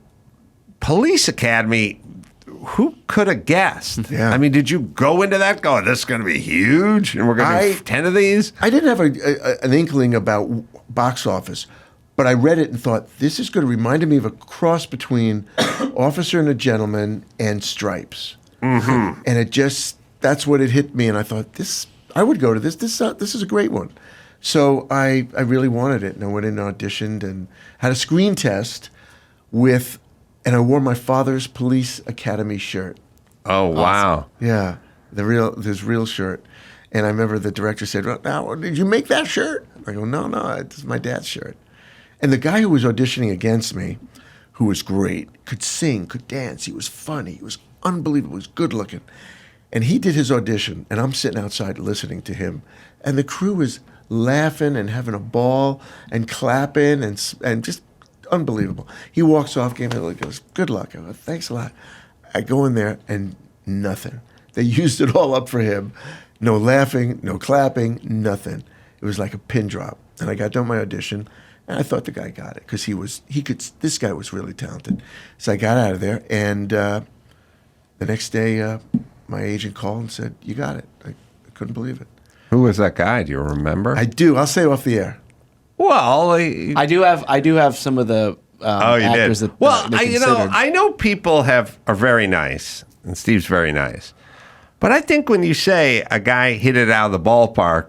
Police Academy. Who could have guessed? I mean, did you go into that going, this is going to be huge and we're going to do 10 of these? I didn't have an inkling about box office, but I read it and thought, this is going to remind me of a cross between Officer and a Gentleman and Stripes. And that's what it hit me. And I thought, I would go to this. This is a great one. So I really wanted it. And I went in and auditioned and had a screen test and I wore my father's Police Academy shirt. Oh, wow. Awesome. Yeah, his real shirt. And I remember the director said, well, now, did you make that shirt? I go, no, it's my dad's shirt. And the guy who was auditioning against me, who was great, could sing, could dance, he was funny, he was unbelievable, he was good looking. And he did his audition, and I'm sitting outside listening to him. And the crew was laughing and having a ball and clapping and just unbelievable. He walks off, gave me a look, goes, good luck. I go, thanks a lot. I go in there and nothing. They used it all up for him. No laughing, no clapping, nothing. It was like a pin drop. And I got done my audition, and I thought the guy got it because this guy was really talented. So I got out of there, and the next day, my agent called and said, you got it. I couldn't believe it. Who was that guy? Do you remember? I do. I'll say it off the air. Well, I do have some of the actors that. Well, I know people are very nice, and Steve's very nice, but I think when you say a guy hit it out of the ballpark,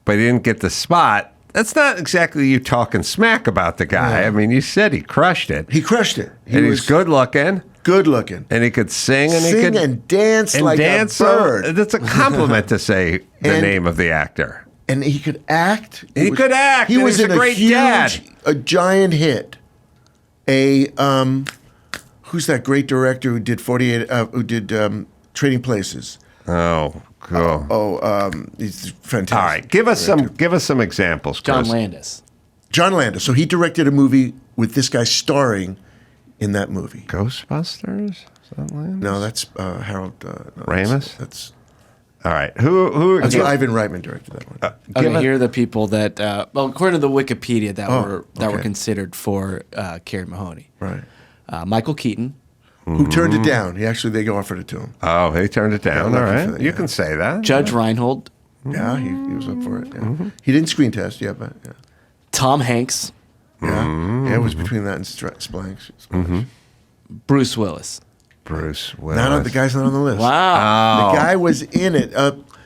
but he didn't get the spot, that's not exactly you talking smack about the guy. Yeah. I mean, you said he crushed it. He crushed it. He's good looking. Good looking. And he could sing and he could dance like a bird. That's a compliment to say the name of the actor. And he could act. He could act. He was in a great dad. A giant hit. Who's that great director who did Trading Places? Oh, cool. He's fantastic. All right, give us some examples, Chris. John Landis. John Landis. So he directed a movie with this guy starring in that movie. Ghostbusters? Is that Landis? No, that's Harold Ramis. That's all right. Who? That's Ivan Reitman directed that one. Here are the people that, according to the Wikipedia, that were considered for Carrie Mahoney. Right. Michael Keaton, who turned it down. They offered it to him. Oh, he turned it down. All right, you can say that. Judge Reinhold. Yeah, he was up for it. Yeah. He didn't screen test, but yeah. Tom Hanks. Yeah, it was between that and Splanks. Bruce Willis. No, the guy's not on the list. Wow. The guy was in it.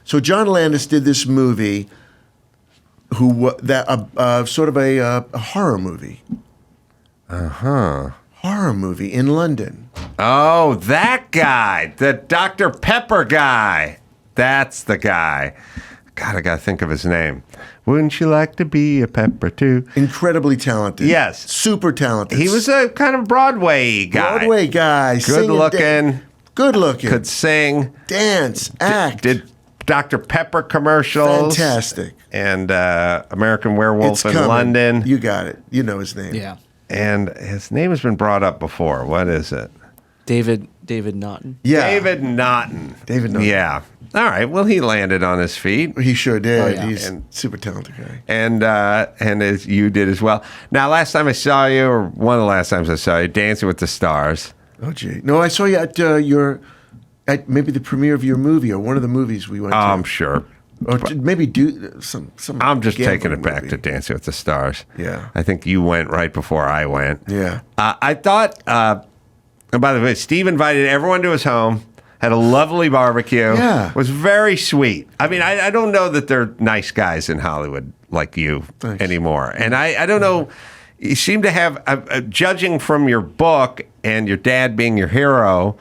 So John Landis did this movie, sort of a horror movie. Horror movie in London. Oh, that guy, the Dr. Pepper guy. That's the guy. God, I gotta think of his name. Wouldn't you like to be a pepper too? Incredibly talented. Yes. Super talented. He was a kind of Broadway guy. Good looking. Good looking. Could sing. Dance. Act. Did Dr. Pepper commercials. Fantastic. And American Werewolf in London. You got it. You know his name. Yeah. and his name has been brought up before. What is it? David Naughton. Yeah. David Naughton. David Naughton. Yeah. All right. Well, he landed on his feet. He sure did. Oh, yeah. He's a super talented guy. And as you did as well. Now, last time I saw you, or one of the last times I saw you, Dancing with the Stars. Oh, gee. No, I saw you at at maybe the premiere of your movie or one of the movies we went to. I'm sure. Or maybe do some. I'm just taking it gambling back movie. to Dancing with the Stars. Yeah. I think you went right before I went. Yeah. I thought, and by the way, Steve invited everyone to his home, had a lovely barbecue. Yeah. Was very sweet. I mean, I don't know that they're nice guys in Hollywood like you anymore. And I don't know. You seem to have, judging from your book and your dad being your hero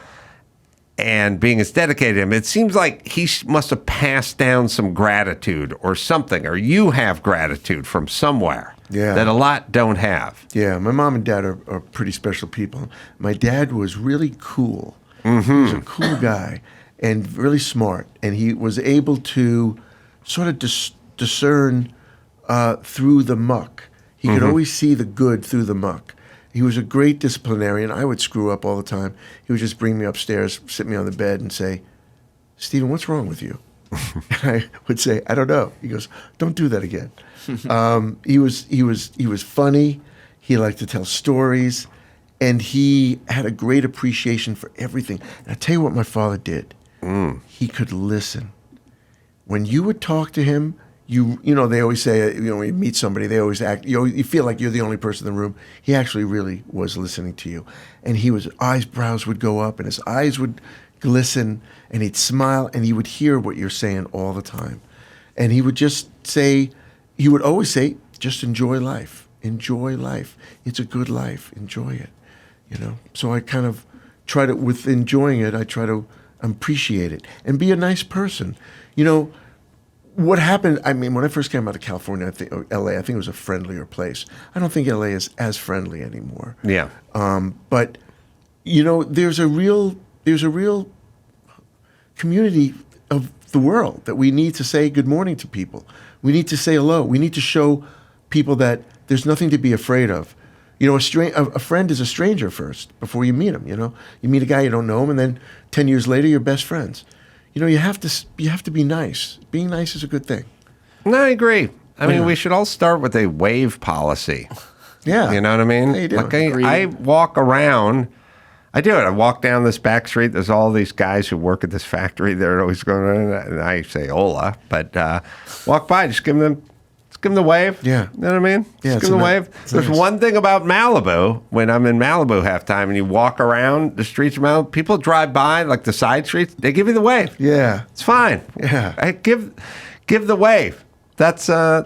and being as dedicated to him, it seems like he must have passed down some gratitude or something, or you have gratitude from somewhere that a lot don't have. Yeah, my mom and dad are pretty special people. My dad was really cool. Mm-hmm. He was a cool guy and really smart, and he was able to sort of discern through the muck. He could always see the good through the muck. He was a great disciplinarian. I would screw up all the time. He would just bring me upstairs, sit me on the bed, and say, "Stephen, what's wrong with you?" And I would say, "I don't know." He goes, "Don't do that again." He was funny. He liked to tell stories, and he had a great appreciation for everything. And I tell you what, my father did. He could listen. When you would talk to him, you know, they always say, when you meet somebody, they always act, you feel like you're the only person in the room. He actually really was listening to you. And eyebrows would go up and his eyes would glisten and he'd smile and he would hear what you're saying all the time. And he would always say, just enjoy life. Enjoy life. It's a good life. Enjoy it. You know? So I kind of try to, with enjoying it, I try to appreciate it and be a nice person. You know, what happened, I mean, when I first came out of California, LA, I think it was a friendlier place. I don't think LA is as friendly anymore. Yeah. But, you know, there's a real community of the world that we need to say good morning to people. We need to say hello. We need to show people that there's nothing to be afraid of. You know, a friend is a stranger first before you meet him, you know. You meet a guy, you don't know him, and then 10 years later, you're best friends. You know, you have to be nice. Being nice is a good thing. No, I agree. I mean, we should all start with a wave policy. Yeah. You know what I mean? How you doing? Like I walk around. I do it. I walk down this back street. There's all these guys who work at this factory. They're always going, and I say hola, but walk by, just give them the wave. Yeah. You know what I mean? Yeah, just give them the wave. There's nice. one thing about Malibu. When I'm in Malibu half time and you walk around the streets of Malibu, people drive by, like the side streets, they give you the wave. Yeah. It's fine. Yeah. I give the wave. That's all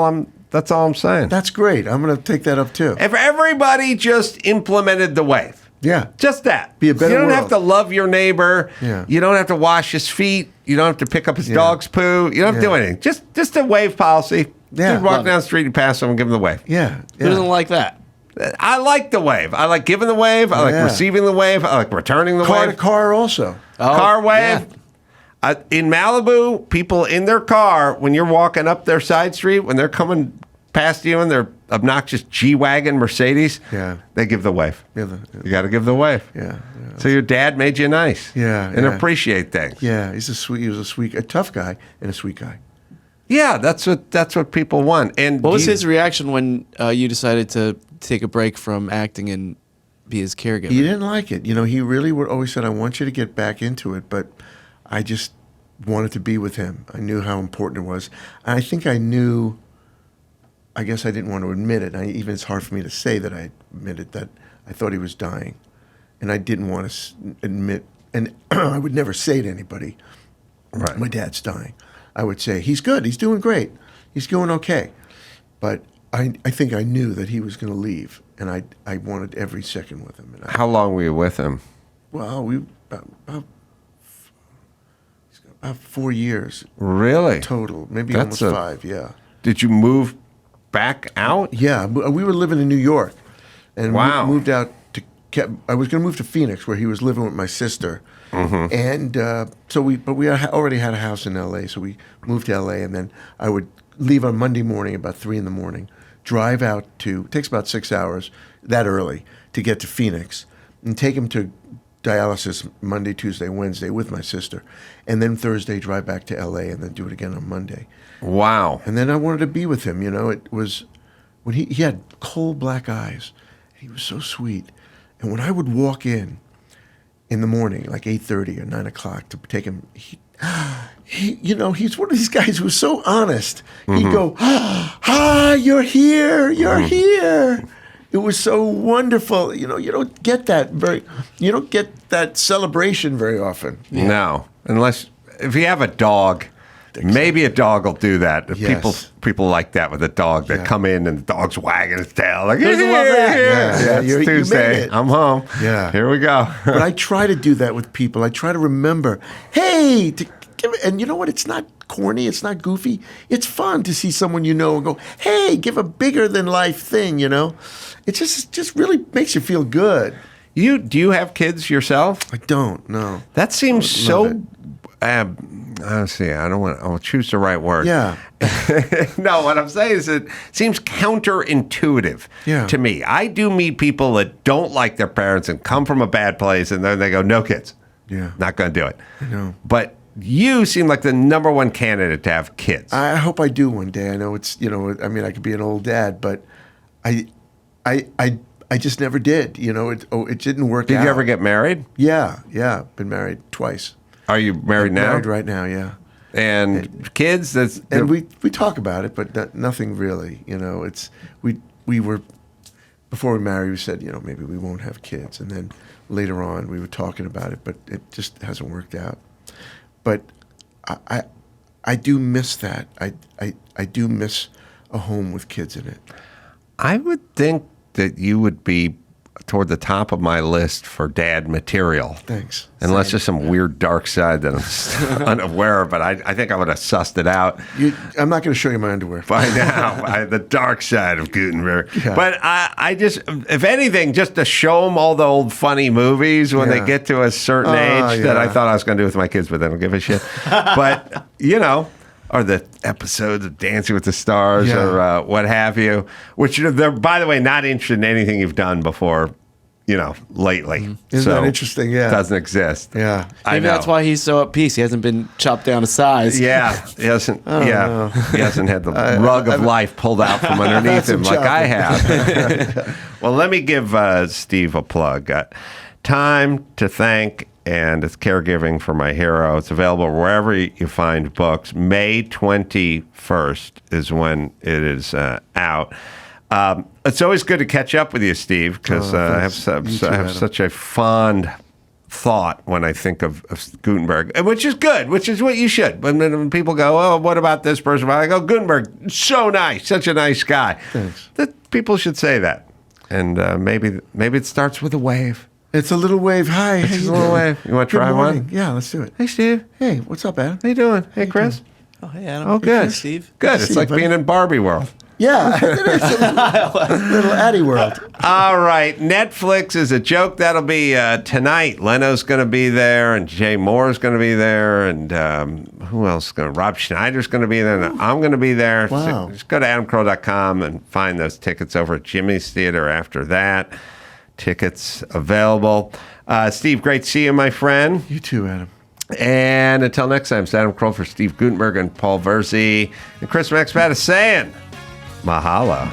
I'm saying. That's great. I'm going to take that up too. If everybody just implemented the wave. Yeah. Just that. Be a better You don't world. have to love your neighbor. Yeah. You don't have to wash his feet. You don't have to pick up his dog's poo. You don't have to do Yeah. anything. Just a wave policy. Yeah. Dude walk Love down the street, you pass someone, give them the wave. Yeah. Who doesn't like that? I like the wave. I like giving the wave. I like Yeah. receiving the wave. I like returning the Car wave. to car also. Car wave. yeah. In Malibu, people in their car, when you're walking up their side street, when they're coming past you in their obnoxious G-Wagon Mercedes, they give the wave. Yeah, You got to give the wave. Yeah. So your dad made you nice. Yeah, And yeah. appreciate things. Yeah, he was a tough guy and a sweet guy. Yeah, that's what people want. And What was his reaction when you decided to take a break from acting and be his caregiver? He didn't like it. You know, he really would always said, "I want you to get back into it," but I just wanted to be with him. I knew how important it was. I think I knew. I guess I didn't want to admit it. Even it's hard for me to say that I admitted that I thought he was dying, and I didn't want to admit. And I would never say to anybody, Right. "My dad's dying." I would say, "He's good. He's doing great. He's doing okay." But I think I knew that he was going to leave, and I wanted every second with him. And How long were you with him? Well, about 4 years. Really? Total. Maybe That's almost 5, yeah. Did you move back out? Yeah, we were living in New York. And Wow. we moved out to, I was going to move to Phoenix where he was living with my sister. Mm-hmm. And so we already had a house in LA, so we moved to LA, and then I would leave on Monday morning about 3 in the morning, drive out to, it takes about 6 hours, that early to get to Phoenix and take him to dialysis Monday, Tuesday, Wednesday with my sister, and then Thursday drive back to L.A. and then do it again on Monday. Wow. And then I wanted to be with him. It was when he had coal black eyes. He was so sweet. And when I would walk in the morning, like 8:30 or 9 o'clock to take him, he's one of these guys who's so honest. He'd go, "Hi, you're here. You're here." It was so wonderful. You don't get that celebration very often. No, unless if you have a dog, maybe a dog will do that. Yes. People like that with a dog. They come in and the dog's wagging its tail like, Doesn't love that. Yeah, it's Tuesday. made it. I'm home. Yeah. Here we go. But I try to do that with people. I try to remember, hey, and you know what? It's not corny. It's not goofy. It's fun to see someone you know and go, hey, give a bigger than life thing. It just really makes you feel good. Do you have kids yourself? I don't. No. That seems so. Honestly, I'll choose the right word. Yeah. No, what I'm saying is it seems counterintuitive to me. I do meet people that don't like their parents and come from a bad place, and then they go, no kids. Yeah. Not going to do it. I know. But you seem like the number one candidate to have kids. I hope I do one day. I know it's, I could be an old dad, but I just never did. It didn't work out. Did you ever get married? Yeah. Been married twice. Are you married now? Married right now, yeah. And kids? And we talk about it, but nothing really. We were, before we married, we said, maybe we won't have kids. And then later on, we were talking about it, but it just hasn't worked out. But I do miss that. I do miss a home with kids in it. I would think that you would be toward the top of my list for dad material. Thanks. Unless there's some weird dark side that I'm unaware of, but I think I would have sussed it out. I'm not going to show you my underwear. By now, the dark side of Gutenberg. Yeah. But I just, if anything, just to show them all the old funny movies when they get to a certain age that I thought I was going to do with my kids, but they don't give a shit. But, or the episodes of Dancing with the Stars or what have you, which they're, by the way, not interested in anything you've done before, lately. Isn't that interesting? Yeah. It doesn't exist. Yeah. Maybe that's why he's so at peace. He hasn't been chopped down to size. Yeah. He hasn't He hasn't had the rug of life pulled out from underneath him like I have. Well, let me give Steve a plug. Time to Thank, and it's Caregiving for My Hero. It's available wherever you find books. May 21st is when it is out. It's always good to catch up with you, Steve, because I have such a fond thought when I think of Gutenberg, which is good, which is what you should. When people go, oh, what about this person? I go, Gutenberg, so nice, such a nice guy. Thanks. That people should say that. And maybe it starts with a wave. It's a little wave. Hi. It's just a little wave. You want to try one? Yeah, let's do it. Hey, Steve. Hey, what's up, Adam? How you doing? Hey, Chris. Oh, hey, Adam. Oh, good. Hey, Steve. Good. It's like being in Barbie world. Yeah, it is a little Addy world. All right, Netflix is a joke. That'll be tonight. Leno's going to be there, and Jay Moore's going to be there, and who else is going to? Rob Schneider's going to be there, and I'm going to be there. Wow. So just go to adamcarolla.com and find those tickets over at Jimmy's Theater after that. Tickets available. Steve, great to see you, my friend. You too, Adam. And until next time, it's Adam Carolla for Steve Guttenberg and Paul Virzi and Chris Maxpata saying, mahalo.